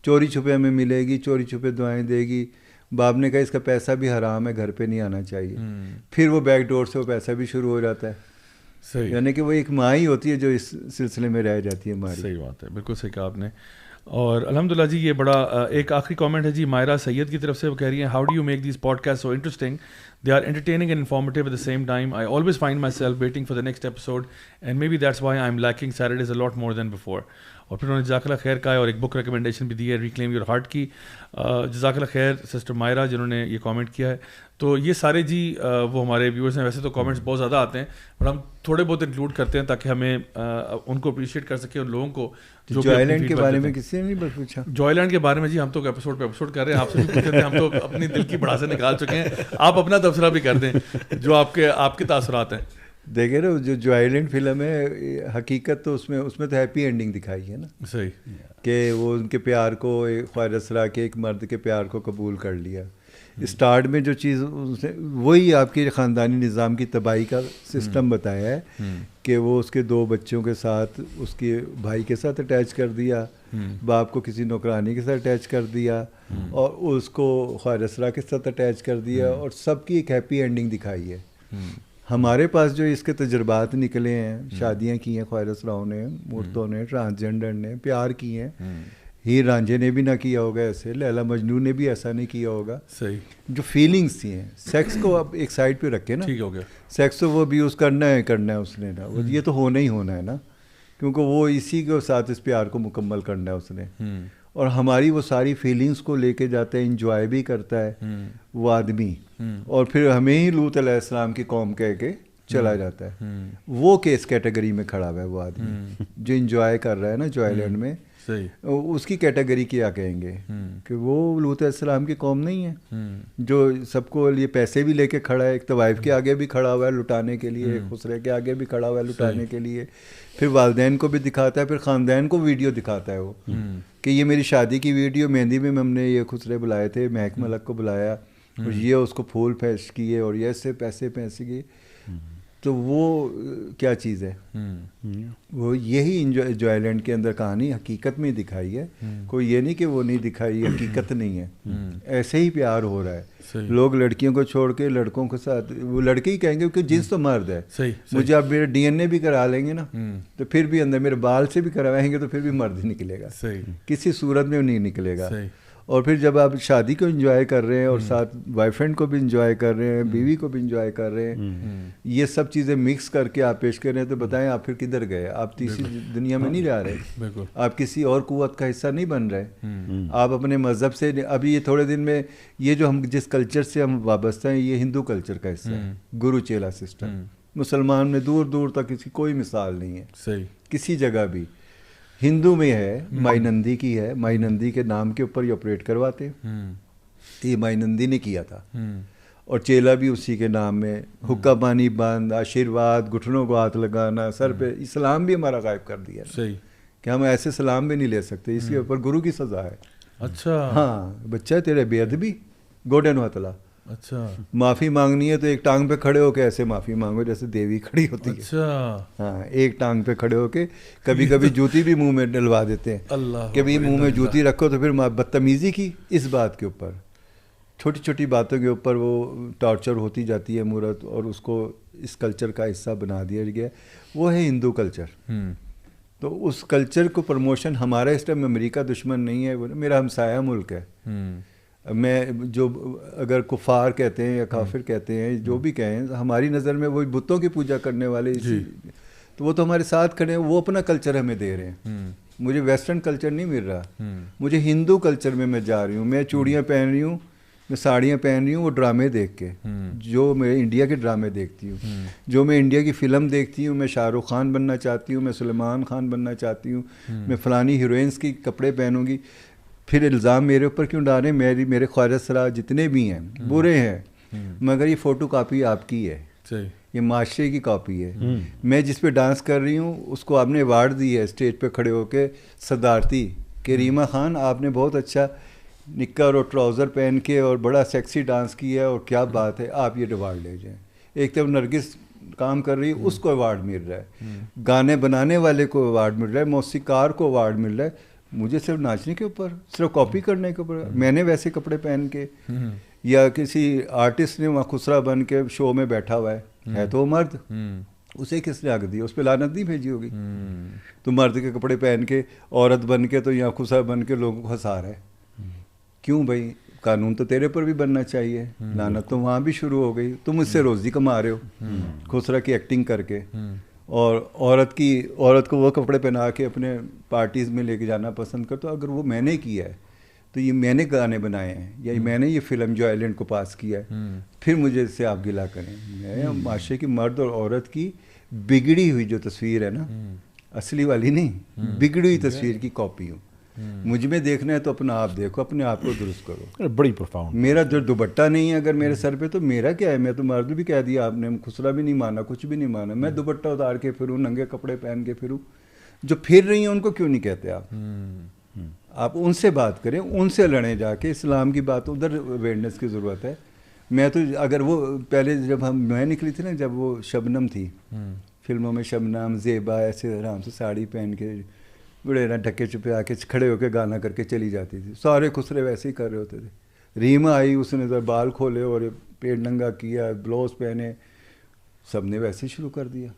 چوری چھپے ہمیں ملے گی, چوری چھپے دعائیں دے گی. باپ نے کہا اس کا پیسہ بھی حرام ہے, گھر پہ نہیں آنا چاہیے. پھر وہ بیک ڈور سے وہ پیسہ بھی شروع ہو جاتا ہے. یعنی کہ وہ ایک ماں ہی ہوتی ہے جو اس سلسلے میں رہ جاتی ہے ہماری. صحیح بات ہے, بالکل صحیح کہا آپ نے. اور الحمدللہ جی یہ بڑا ایک آخری کامنٹ ہے جی مائرہ سید کی طرف سے. وہ کہہ رہی ہیں how do you make these podcast so interesting, they are entertaining and informative at the same time. I always find myself waiting for the next episode and maybe that's why I'm lacking Saturdays a lot more than before. اور پھر انہوں نے جزاک اللہ خیر کہا ہے, اور ایک بک ریکمنڈیشن بھی دی ہے ریکلیم یور ہارٹ کی. جزاک اللہ خیر سسٹر مائرہ جنہوں نے یہ کامنٹ کیا ہے. تو یہ سارے جی وہ ہمارے ویورز ہیں. ویسے تو کامنٹس بہت زیادہ آتے ہیں بٹ ہم تھوڑے بہت انکلوڈ کرتے ہیں تاکہ ہمیں ان کو اپریشیٹ کر سکیں, ان لوگوں کو. جوائے لینڈ کے بارے میں کسی نے نہیں پوچھا. جوائے لینڈ کے بارے میں جی ہم تو ایپیسوڈ پہ ایپیسوڈ کر رہے ہیں, آپ سے بھی پوچھ رہے ہیں, ہم تو اپنی دل کی بڑھاسے نکال چکے ہیں. آپ اپنا تبصرہ بھی کر دیں جو آپ کے تاثرات ہیں. دیکھیں نا جو جوائے لینڈ فلم ہے, حقیقت تو اس میں تو ہیپی اینڈنگ دکھائی ہے نا. صحیح, کہ وہ ان کے پیار کو, خواہر اسرا کے ایک مرد کے پیار کو قبول کر لیا. اسٹارٹ میں جو چیز وہی آپ کے خاندانی نظام کی تباہی کا سسٹم بتایا ہے کہ وہ اس کے 2 بچوں کے ساتھ اس کے بھائی کے ساتھ اٹیچ کر دیا, باپ کو کسی نوکرانی کے ساتھ اٹیچ کر دیا, اور اس کو خواہر اسرا کے ساتھ اٹیچ کر دیا, اور سب کی ایک ہیپی اینڈنگ دکھائی ہے. ہمارے پاس جو اس کے تجربات نکلے ہیں, شادیاں کی ہیں خواہر اسراؤں نے, مورتوں نے, ٹرانسجینڈر نے, پیار کیے ہیں. ہیر رانجھے نے بھی نہ کیا ہوگا ایسے, لیلا مجنون نے بھی ایسا نہیں کیا ہوگا. صحیح. جو فیلنگس تھی ہیں, سیکس کو اب ایک سائڈ پہ رکھے نا, ٹھیک ہو گیا, سیکس تو وہ ابیوز کرنا ہے اس نے نا, یہ تو ہونا ہی ہونا ہے نا, کیونکہ وہ اسی کے ساتھ اس پیار کو مکمل کرنا ہے اس نے. اور ہماری وہ ساری فیلنگس کو لے کے جاتا ہے, انجوائے بھی کرتا ہے وہ آدمی, اور پھر ہمیں ہی لوط علیہ السلام کی قوم کہہ کے چلا جاتا ہے. وہ کیس کیٹیگری میں کھڑا ہوا ہے وہ آدمی جو انجوائے کر رہا ہے نا جوائے لینڈ میں. اس کی کیٹیگری کیا کہیں گے کہ وہ لوط علیہ السلام کی قوم نہیں ہے جو سب کو لیے پیسے بھی لے کے کھڑا ہے, ایک طوائف کے آگے بھی کھڑا ہوا ہے لٹانے کے لیے, ایک خسرے کے آگے بھی کھڑا ہوا ہے لٹانے کے لیے, پھر والدین کو بھی دکھاتا ہے, پھر خاندان کو ویڈیو دکھاتا ہے وہ کہ یہ میری شادی کی ویڈیو, مہندی میں ہم نے یہ خسرے بلائے تھے, مہک ملک کو بلایا, اور یہ اس کو پھول پیش کیے, اور یہ سے پیسے کیے. تو وہ کیا چیز ہے, وہ یہی جوائے لینڈ کے اندر کہانی حقیقت میں دکھائی ہے. کوئی یہ نہیں کہ وہ نہیں دکھائی, حقیقت نہیں ہے. ایسے ہی پیار ہو رہا ہے. لوگ لڑکیوں کو چھوڑ کے لڑکوں کے ساتھ, وہ لڑکے ہی کہیں گے کہ جنس تو مرد ہے, مجھے آپ میرے DNA بھی کرا لیں گے نا تو پھر بھی اندر میرے بال سے بھی کروائیں گے تو پھر بھی مرد ہی نکلے گا, کسی صورت میں نہیں نکلے گا. اور پھر جب آپ شادی کو انجوائے کر رہے ہیں اور ساتھ بوائے فرینڈ کو بھی انجوائے کر رہے ہیں, بیوی کو بھی انجوائے کر رہے ہیں, یہ سب چیزیں مکس کر کے آپ پیش کر رہے ہیں, تو بتائیں آپ پھر کدھر گئے؟ آپ تیسری دنیا میں نہیں جا رہے, آپ کسی اور قوت کا حصہ نہیں بن رہے, آپ اپنے مذہب سے. ابھی یہ تھوڑے دن میں یہ جو ہم جس کلچر سے ہم وابستہ ہیں, یہ ہندو کلچر کا حصہ ہے, گرو چیلا سسٹم. مسلمان میں دور دور تک اس کی کوئی مثال نہیں ہے, صحیح کسی جگہ بھی. ہندو میں ہے, مائی نندی کی ہے, مائی نندی کے نام کے اوپر یہ آپریٹ کرواتے ہیں, یہ مائی نندی نے کیا تھا, اور چیلا بھی اسی کے نام میں. حکا پانی بند, آشیرواد, گھٹنوں کو ہاتھ لگانا, سر پہ. اسلام بھی ہمارا غائب کر دیا, صحیح کہ ہم ایسے سلام بھی نہیں لے سکتے, اس کے اوپر گرو کی سزا ہے. اچھا ہاں, بچہ تیرے بے ادبی گوڈن وطلا. اچھا معافی مانگنی ہے تو ایک ٹانگ پہ کھڑے ہو کے ایسے معافی مانگو جیسے دیوی کھڑی ہوتی ہے. اچھا ہاں, ایک ٹانگ پہ کھڑے ہو کے. کبھی کبھی جوتی بھی منہ میں ڈلوا دیتے ہیں, کہ بھی منہ میں جوتی رکھو, تو پھر بدتمیزی کی اس بات کے اوپر, چھوٹی چھوٹی باتوں کے اوپر وہ ٹارچر ہوتی جاتی ہے مورت, اور اس کو اس کلچر کا حصہ بنا دیا گیا. وہ ہے ہندو کلچر. تو اس کلچر کو پروموشن, ہمارا اس ٹائم امریکہ دشمن نہیں ہے, میرا ہمسایہ ملک ہے. میں جو اگر کفار کہتے ہیں یا کافر کہتے ہیں, جو بھی کہیں, ہماری نظر میں وہ بتوں کی پوجا کرنے والے, تو وہ تو ہمارے ساتھ کھڑے ہیں, وہ اپنا کلچر ہمیں دے رہے ہیں. مجھے ویسٹرن کلچر نہیں مل رہا, مجھے ہندو کلچر میں جا رہی ہوں. میں چوڑیاں پہن رہی ہوں, میں ساڑیاں پہن رہی ہوں, وہ ڈرامے دیکھ کے, جو میں انڈیا کے ڈرامے دیکھتی ہوں, جو میں انڈیا کی فلم دیکھتی ہوں. میں شاہ رخ خان بننا چاہتی ہوں, میں سلمان خان بننا چاہتی ہوں, میں فلانی ہیروئنس کی کپڑے پہنوں گی. پھر الزام میرے اوپر کیوں ڈالیں؟ میرے خواجہ سرا جتنے بھی ہیں برے ہیں, مگر یہ فوٹو کاپی آپ کی ہے, یہ معاشرے کی کاپی ہے. میں جس پہ ڈانس کر رہی ہوں اس کو آپ نے ایوارڈ دی ہے اسٹیج پہ کھڑے ہو کے, صدارتی, کہ ریما خان آپ نے بہت اچھا نکر اور ٹراؤزر پہن کے اور بڑا سیکسی ڈانس کیا ہے, اور کیا بات ہے, آپ یہ ایوارڈ لے جائیں. ایک طرف نرگس کام کر رہی ہے, اس کو ایوارڈ مل رہا ہے, گانے بنانے والے کو ایوارڈ مل رہا ہے, موسیقار کو ایوارڈ مل رہا ہے. مجھے صرف ناچنے کے اوپر, صرف کاپی کرنے کے اوپر, میں نے ویسے کپڑے پہن کے, یا کسی آرٹسٹ نے وہاں خسرا بن کے شو میں بیٹھا ہوا ہے تو وہ مرد, اسے کس نے حق دی؟ اس پہ لعنت نہیں بھیجی ہوگی؟ تو مرد کے کپڑے پہن کے عورت بن کے تو یہاں خسرا بن کے لوگوں کو ہنسا رہا ہے. کیوں بھائی؟ قانون تو تیرے پر بھی بننا چاہیے. لعنت تو وہاں بھی شروع ہو گئی. تم اس سے روزی کما رہے ہو خسرا کی ایکٹنگ کر کے, اور عورت کو وہ کپڑے پہنا کے اپنے پارٹیز میں لے کے جانا پسند کرتا. اگر وہ میں نے کیا ہے تو یہ میں نے گانے بنائے ہیں, یا میں نے یہ فلم جو آئیلینڈ کو پاس کیا ہے, پھر مجھے اس سے آپ گلا کریں. میں معاشرے کی مرد اور عورت کی بگڑی ہوئی جو تصویر ہے نا, اصلی والی نہیں, بگڑی ہوئی تصویر کی کاپی ہوں. مجھ میں دیکھنا ہے تو اپنا آپ دیکھو, اپنے آپ کو درست کرو. بڑی پروفاؤنڈ. میرا جو دوپٹہ نہیں ہے اگر میرے سر پہ, تو میرا کیا ہے؟ میں تو مرد بھی کہہ دیا آپ نے, خسرا بھی نہیں مانا, کچھ بھی نہیں مانا. میں دوپٹہ اتار کے پھروں, ننگے کپڑے پہن کے پھروں. جو پھر رہی ہیں ان کو کیوں نہیں کہتے آپ؟ آپ ان سے بات کریں, ان سے لڑیں جا کے. اسلام کی بات, ادھر اویئرنیس کی ضرورت ہے. میں تو اگر وہ پہلے جب میں نکلی تھی نا, جب وہ شبنم تھی فلموں میں, شبنم زیبا ایسے آرام سے ساڑی پہن کے بڑے نا ڈھکے چپے آ کے کھڑے ہو کے گانا کر کے چلی جاتی تھی. سارے خسرے ویسے ہی کر رہے ہوتے تھے. ریما آئی, اس نے ذرا بال کھولے اور پیٹ ننگا کیا, بلاؤز پہنے, سب نے ویسے ہی شروع کر دیا.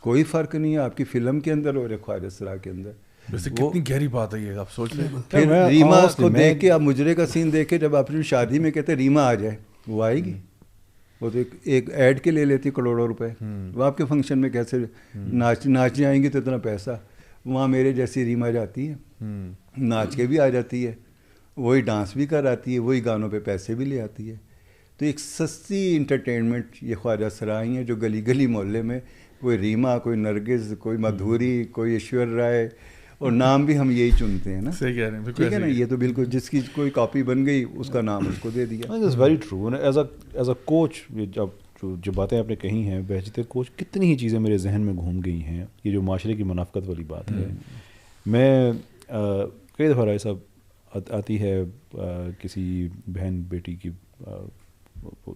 کوئی فرق نہیں ہے آپ کی فلم کے اندر اور خواجہ سرا کے اندر. ویسے کتنی گہری بات ہے یہ, آپ سوچ لیں. پھر ریما کو دیکھ کے, آپ مجرے کا سین دیکھ کے, جب اپنی شادی میں کہتے ریما آ جائے, وہ آئے گی؟ وہ تو ایک ایڈ کے لے لیتی کروڑوں روپے. وہ آپ کے فنکشن میں کیسے ناچ جائیں گی تو اتنا پیسہ. وہاں میرے جیسی ریما جاتی ہے, ناچ کے بھی آ جاتی ہے, وہی ڈانس بھی کر آتی ہے, وہی گانوں پہ پیسے بھی لے آتی ہے. تو ایک سستی انٹرٹینمنٹ یہ خواجہ سرائی ہیں جو گلی گلی محلے میں, کوئی ریما, کوئی نرگس, کوئی مدھوری, کوئی ایشور رائے, اور نام بھی ہم یہی چنتے ہیں نا. صحیح کہہ رہے ہیں, ٹھیک ہے نا. یہ تو بالکل جس کی کوئی کاپی بن گئی اس کا نام اس کو دے دیا. It's very true. As a coach, جب جو باتیں آپ نے کہی ہیں بہجت کوچ, کتنی ہی چیزیں میرے ذہن میں گھوم گئی ہیں. یہ جو معاشرے کی منافقت والی بات ہے, میں کئی دفعہ ایسا آتی ہے کسی بہن بیٹی کی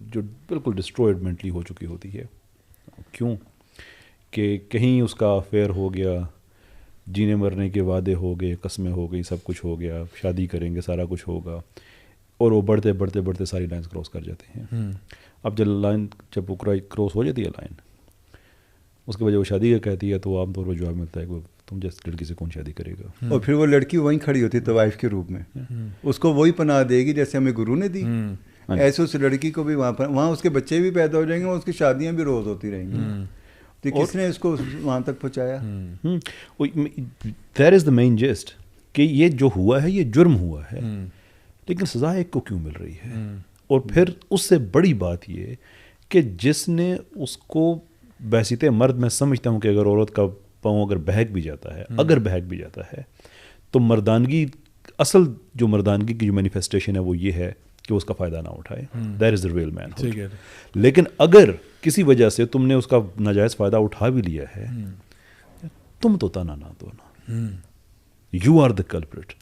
جو بالکل ڈسٹروئڈ مینٹلی ہو چکی ہوتی ہے. کیوں کہ کہیں اس کا افیئر ہو گیا, جینے مرنے کے وعدے ہو گئے, قسمیں ہو گئی, سب کچھ ہو گیا, شادی کریں گے, سارا کچھ ہوگا, اور وہ بڑھتے بڑھتے بڑھتے ساری لائنس کراس کر جاتے ہیں. اب جب وہ کراس ہو جاتی ہے لائن, اس کے وجہ وہ شادی کا کہتی ہے تو عام طور پر جواب ملتا ہے کہ تم جیسے لڑکی سے کون شادی کرے گا. اور پھر وہ لڑکی وہیں کھڑی ہوتی ہے طوائف کے روپ میں, اس کو وہی پناہ دے گی جیسے ہمیں گرو نے دی, ایسے اس لڑکی کو بھی وہاں اس کے بچے بھی پیدا ہو جائیں گے, اس کی شادیاں بھی روز ہوتی رہیں گی. تو کس نے اس کو وہاں تک پہنچایا؟ That is the main just کہ یہ جو ہوا ہے یہ جرم ہوا ہے, لیکن سزا ایک کو کیوں مل رہی ہے؟ اور پھر اس سے بڑی بات یہ کہ جس نے اس کو بحیثیت مرد, میں سمجھتا ہوں کہ اگر عورت کا پاؤں اگر بہک بھی جاتا ہے تو مردانگی, اصل جو مردانگی کی جو مینیفیسٹیشن ہے وہ یہ ہے کہ اس کا فائدہ نہ اٹھائے. دیٹ از دا ریئل مین. لیکن اگر کسی وجہ سے تم نے اس کا ناجائز فائدہ اٹھا بھی لیا ہے, تم تو تانا نہ دو نا, یو آر دا کلپریٹ.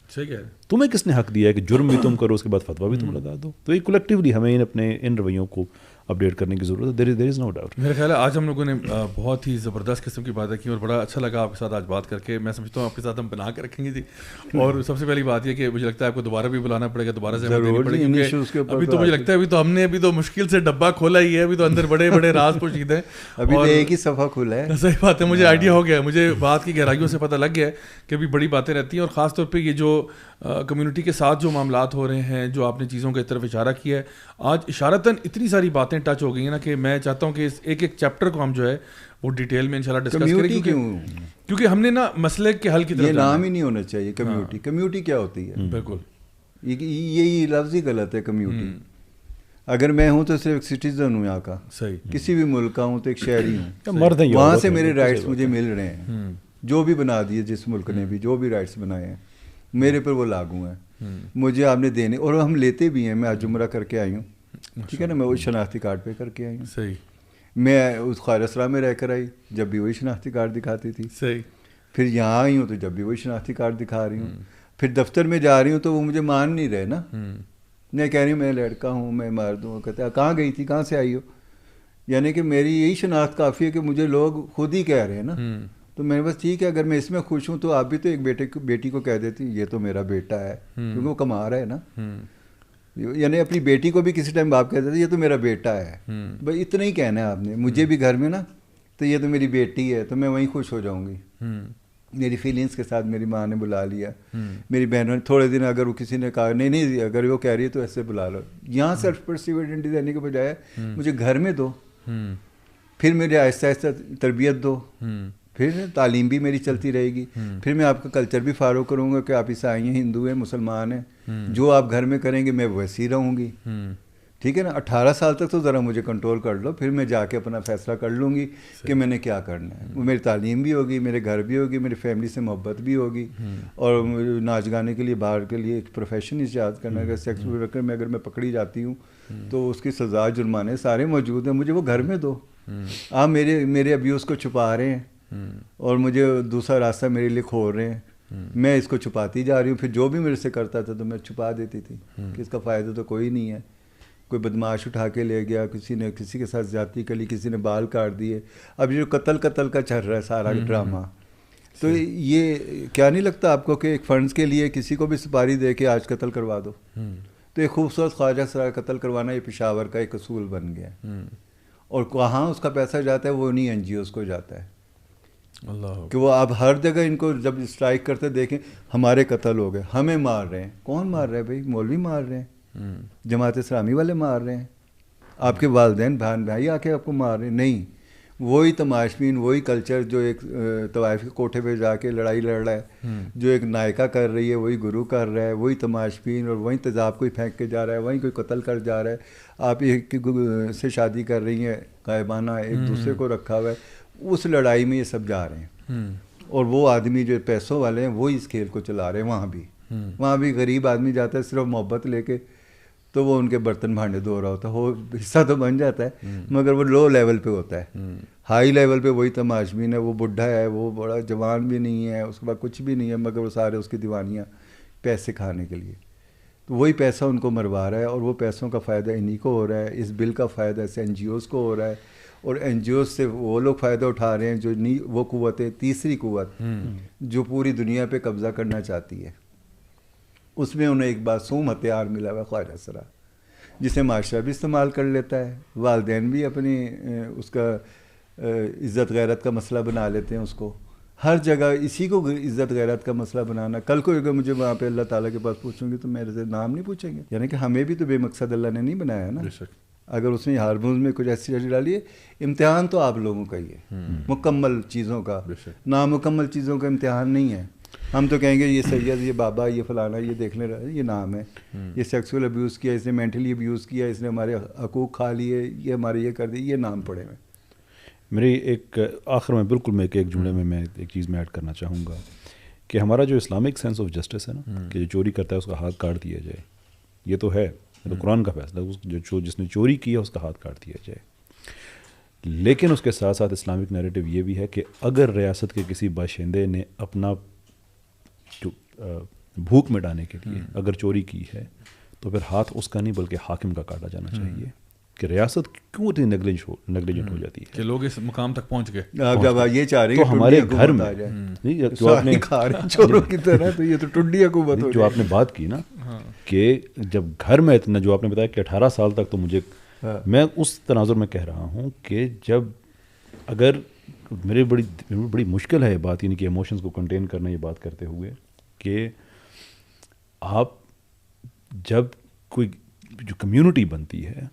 تمہیں کس نے حق دیا ہے کہ جرم بھی تم کرو اس کے بعد فتویٰ بھی تم لگا دو؟ تو یہ کلیکٹیولی ہمیں اپنے ان رویوں کو اپڈیٹ کرنے کی ضرورت ہے. دیر از نو ڈاؤٹ. میرا خیال ہے آج ہم لوگوں نے بہت ہی زبردست قسم کی باتیں کی اور بڑا اچھا لگا آپ کے ساتھ آج بات کر کے. میں سمجھتا ہوں آپ کے ساتھ ہم بنا کے رکھیں گے جی. اور سب سے پہلی بات یہ کہ مجھے لگتا ہے آپ کو دوبارہ بھی بلانا پڑے گا, دوبارہ سے دینی پڑے گی, کیونکہ ابھی تو مجھے لگتا ہے ابھی تو مشکل سے ڈبہ کھولا ہی ہے, ابھی تو اندر بڑے بڑے راز پوشیدہ ہیں. ابھی ایک ہی صفحہ کھلا ہے. صحیح بات ہے, مجھے آئیڈیا ہو گیا, مجھے بات کی گہرائیوں سے پتہ لگ گیا ہے کہ ابھی بڑی باتیں رہتی ہیں. اور خاص طور پہ یہ جو کمیونٹی کے ساتھ جو معاملات ہو رہے ہیں, جو آپ نے چیزوں کی طرف اشارہ کیا ہے, آج اشارتاً اتنی ساری باتیں ٹچ ہو گئی ہیں نا کہ میں چاہتا ہوں کہ اس ایک چیپٹر کو ہم جو ہے وہ ڈیٹیل میں انشاءاللہ ڈسکس کریں, کیونکہ ہم نے نا مسئلے کے حل کی طرف, یہ نام ہی نہیں ہونا چاہیے کمیونٹی. کمیونٹی کیا ہوتی ہے؟ بالکل یہی لفظ ہی غلط ہے. کمیونٹی اگر میں ہوں تو صرف ایک سٹیزن ہوں یہاں کا, کسی بھی ملک کا ہوں تو ایک شہری ہوں, وہاں سے میرے رائٹس مجھے مل رہے ہیں, جو بھی بنا دیے جس ملک نے بھی جو بھی رائٹس بنائے ہیں میرے پر وہ لاگو ہیں, مجھے آپ نے دینے, اور ہم لیتے بھی ہیں. میں آج عمرہ کر کے آئی ہوں, ٹھیک ہے نا, میں وہی شناختی کارڈ پہ کر کے آئی ہوں. صحیح. میں اس خیر اسرا میں رہ کر آئی, جب بھی وہی شناختی کارڈ دکھاتی تھی. صحیح. پھر یہاں آئی ہوں تو جب بھی وہی شناختی کارڈ دکھا رہی ہوں. پھر دفتر میں جا رہی ہوں تو وہ مجھے مان نہیں رہے نا, میں کہہ رہی ہوں میں لڑکا ہوں, میں مرد ہوں. کہتے ہیں کہاں گئی تھی, کہاں سے آئی ہو؟ یعنی کہ میری یہی شناخت کافی ہے کہ مجھے لوگ خود ہی کہہ رہے ہیں نا. تو میں بس ٹھیک ہے, اگر میں اس میں خوش ہوں تو آپ بھی تو ایک بیٹی کو کہہ دیتی یہ تو میرا بیٹا ہے, کیونکہ وہ کما رہا ہے نا. یعنی اپنی بیٹی کو بھی کسی ٹائم باپ کہہ دیتے یہ تو میرا بیٹا ہے. بھائی اتنا ہی کہنا ہے آپ نے. مجھے بھی گھر میں نا تو یہ تو میری بیٹی ہے, تو میں وہیں خوش ہو جاؤں گی. میری فیلنگس کے ساتھ میری ماں نے بلا لیا, میری بہنوں نے تھوڑے دن, اگر وہ کسی نے کہا نہیں اگر وہ کہہ رہی ہے تو ایسے بلا لو. یہاں سیلف پرسیو آئیڈینٹی دینے کے بجائے مجھے گھر میں دو, پھر میرے آہستہ آہستہ تربیت دو, پھر تعلیم بھی میری چلتی رہے گی. پھر میں آپ کا کلچر بھی فالو کروں گا کہ آپ عیسائی ہیں, ہندو ہیں, مسلمان ہیں, جو آپ گھر میں کریں گے میں ویسی رہوں گی. ٹھیک ہے نا. 18 سال تک تو ذرا مجھے کنٹرول کر لو, پھر میں جا کے اپنا فیصلہ کر لوں گی کہ میں نے کیا کرنا ہے. میری تعلیم بھی ہوگی, میرے گھر بھی ہوگی, میری فیملی سے محبت بھی ہوگی, اور ناچ گانے کے لیے باہر کے لیے ایک پروفیشن ایجاد کرنا ہے. سیکس ورکر میں اگر میں پکڑی جاتی ہوں تو اس کی سزا, جرمانے سارے موجود ہیں, مجھے وہ گھر میں دو. آپ میرے ابیوز کو چھپا رہے ہیں اور مجھے دوسرا راستہ میرے لیے کھول رہے ہیں. میں اس کو چھپاتی جا رہی ہوں. پھر جو بھی میرے سے کرتا تھا تو میں چھپا دیتی تھی کہ اس کا فائدہ تو کوئی نہیں ہے. کوئی بدماش اٹھا کے لے گیا, کسی نے کسی کے ساتھ زیادتی کر لی, کسی نے بال کاٹ دیے. اب یہ جو قتل کا چل رہا ہے سارا ڈرامہ, تو یہ کیا نہیں لگتا آپ کو کہ ایک فنڈز کے لیے کسی کو بھی سپاری دے کے آج قتل کروا دو؟ تو ایک خوبصورت خواجہ سرا قتل کروانا یہ پشاور کا ایک اصول بن گیا. اور کہاں اس کا پیسہ جاتا ہے, وہ انہیں این جی اوز کو جاتا ہے. اللہ کہ وہ آپ ہر جگہ ان کو جب اسٹرائک کرتے دیکھیں, ہمارے قتل ہو گئے, ہمیں مار رہے ہیں. کون مار رہے ہیں بھائی؟ مولوی مار رہے ہیں, جماعت اسلامی والے مار رہے ہیں, آپ کے والدین بھائی آ کے آپ کو مار رہے ہیں. نہیں, وہی تماشبین, وہی کلچر جو ایک طوائف کے کوٹھے پہ جا کے لڑائی لڑ رہا ہے, جو ایک نائکہ کر رہی ہے وہی گرو کر رہا ہے, وہی تماشبین, اور وہیں تیزاب کوئی پھینک کے جا رہا ہے, وہیں کوئی قتل کر جا رہا ہے. آپ ایک سے شادی کر رہی ہیں غائبانہ, ایک دوسرے کو رکھا ہوا ہے, اس لڑائی میں یہ سب جا رہے ہیں. اور وہ آدمی جو پیسوں والے ہیں وہی اس کھیل کو چلا رہے ہیں. وہاں بھی غریب آدمی جاتا ہے صرف محبت لے کے, تو وہ ان کے برتن بھانڈے دھو رہا ہوتا ہے, وہ حصہ تو بن جاتا ہے مگر وہ لو لیول پہ ہوتا ہے. ہائی لیول پہ وہی تماشبین ہے, وہ بڈھا ہے, وہ بڑا جوان بھی نہیں ہے, اس کے بعد کچھ بھی نہیں ہے, مگر وہ سارے اس کی دیوانیاں پیسے کھانے کے لیے. تو وہی پیسہ ان کو مروا رہا ہے, اور وہ پیسوں کا فائدہ انہی کو ہو رہا ہے. اس بل کا فائدہ اس این جی اوز کو ہو رہا ہے, اور این جی اوز سے وہ لوگ فائدہ اٹھا رہے ہیں جو وہ قوتیں, تیسری قوت جو پوری دنیا پہ قبضہ کرنا چاہتی ہے. اس میں انہیں ایک معصوم ہتھیار ملا ہوا خواجہ سرا, جسے معاشرہ بھی استعمال کر لیتا ہے, والدین بھی اپنی اس کا عزت غیرت کا مسئلہ بنا لیتے ہیں اس کو. ہر جگہ اسی کو عزت غیرت کا مسئلہ بنانا. کل کو اگر مجھے وہاں پہ اللہ تعالیٰ کے پاس پوچھوں گی تو میرے سے نام نہیں پوچھیں گے. یعنی کہ ہمیں بھی تو بے مقصد اللہ نے نہیں بنایا نا. اگر اس نے ہارمونز میں کچھ ایسی چیز ڈالی ہے, امتحان تو آپ لوگوں کا ہی ہے, مکمل چیزوں کا. نامکمل چیزوں کا امتحان نہیں ہے. ہم تو کہیں گے یہ سید, یہ بابا, یہ فلانا, یہ دیکھنے رہا, یہ نام ہے. یہ سیکسول ابیوز کیا, اس نے مینٹلی ابیوز کیا, اس نے ہمارے حقوق کھا لیے, یہ ہمارے یہ کر دی, یہ نام پڑے ہوئے. میری ایک آخر میں بالکل میں ایک جملے میں ایک چیز میں ایڈ کرنا چاہوں گا کہ ہمارا جو اسلامک سینس آف جسٹس ہے نا, کہ جو چوری کرتا ہے اس کا ہاتھ کاٹ دیا جائے, یہ تو ہے تو قرآن کا فیصلہ, جس نے چوری کیا اس کا ہاتھ کاٹ دیا جائے. لیکن اس کے ساتھ ساتھ اسلامک نیریٹو یہ بھی ہے کہ اگر ریاست کے کسی باشندے نے اپنا جو بھوک مٹانے کے لیے اگر چوری کی ہے تو پھر ہاتھ اس کا نہیں بلکہ حاکم کا کاٹا جانا چاہیے. کہ ریاست کیوں اتنی نیگلیجنٹ ہو جاتی ہے کہ لوگ اس مقام تک پہنچ گئے. جب یہ چاہ رہے ہیں تو ہمارے گھر میں جو آپ نے چوروں کی طرح, تو یہ تو ٹڈی حکومت ہو. جو آپ نے بات کی نا کہ جب گھر میں اتنا, جو آپ نے بتایا کہ 18 سال تک, تو مجھے میں اس تناظر میں کہہ رہا ہوں کہ جب اگر میرے بڑی مشکل ہے یہ بات, یعنی کہ ایموشنز کو کنٹین کرنا, یہ بات کرتے ہوئے کہ آپ جب کوئی جو کمیونٹی بنتی ہے,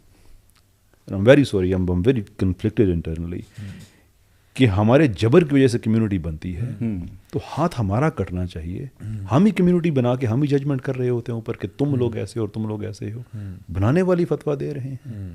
I'm very sorry, I'm very conflicted internally, کہ ہمارے جبر کی وجہ سے کمیونٹی بنتی ہے تو ہاتھ ہمارا کٹنا چاہیے. ہم ہی کمیونٹی بنا کے ہم ہی ججمنٹ کر رہے ہوتے ہیں اوپر کہ تم لوگ ایسے اور تم لوگ ایسے ہو, بنانے والی فتویٰ دے رہے ہیں.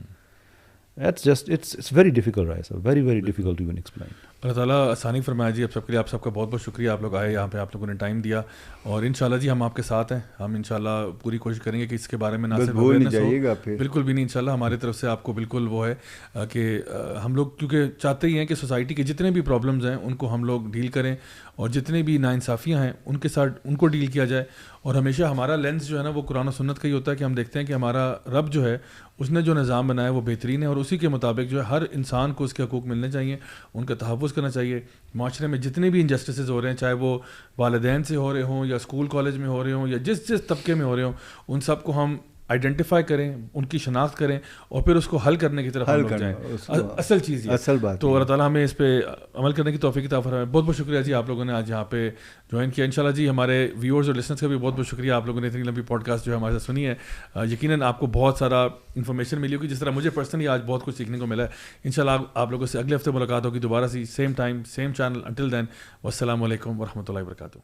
That's just it's very difficult, right? Very very difficult to even explain. اللہ تعالیٰ آسانی فرمائے جی. اب سب کے لیے آپ سب کا بہت بہت شکریہ, آپ لوگ آئے یہاں پہ, آپ لوگوں نے ٹائم دیا, اور انشاءاللہ جی ہم آپ کے ساتھ ہیں. ہم انشاءاللہ پوری کوشش کریں گے کہ اس کے بارے میں نہ صرف اویئرنیس ہو, بالکل بھی نہیں, انشاءاللہ ہماری طرف سے آپ کو بالکل وہ ہے کہ ہم لوگ کیونکہ چاہتے ہی ہیں کہ سوسائٹی کے جتنے بھی پرابلمز ہیں ان کو ہم لوگ ڈیل کریں, اور جتنے بھی ناانصافیاں ہیں ان کے ساتھ ان کو ڈیل کیا جائے. اور ہمیشہ ہمارا لینس جو ہے نا وہ قرآن و سنت کا ہی ہوتا ہے کہ ہم دیکھتے ہیں کہ ہمارا رب جو ہے اس نے جو نظام بنایا ہے وہ بہترین ہے, اور اسی کے مطابق جو ہے ہر انسان کو اس کے حقوق ملنے چاہیے, ان کا تحفظ کرنا چاہیے. معاشرے میں جتنے بھی انجسٹسز ہو رہے ہیں, چاہے وہ والدین سے ہو رہے ہوں یا اسکول کالج میں ہو رہے ہوں یا جس طبقے میں ہو رہے ہوں, ان سب کو ہم آئیڈینٹیفائی کریں, ان کی شناخت کریں, اور پھر اس کو حل کرنے کی طرف ہم لوگ جائیں. اصل چیز یہ اصل بات. تو اللہ تعالیٰ ہمیں اس پہ عمل کرنے کی توفیق عطا فرمائے. بہت بہت شکریہ جی آپ لوگوں نے آج یہاں پہ جوائن کیا. انشاءاللہ جی ہمارے ویورز اور لسنرز کا بھی بہت بہت شکریہ, آپ لوگوں نے اتنی لمبی پوڈ کاسٹ جو ہے ہمارے ساتھ سنی ہے. یقیناً آپ کو بہت سارا انفارمیشن ملی ہوگی, جس طرح مجھے پرسنلی آج بہت کچھ سیکھنے کو ملا ہے. انشاءاللہ آپ لوگوں سے اگلے ہفتے ملاقات ہوگی دوبارہ سی, same time same channel. Until then والسلام علیکم ورحمۃ اللہ وبرکاتہ.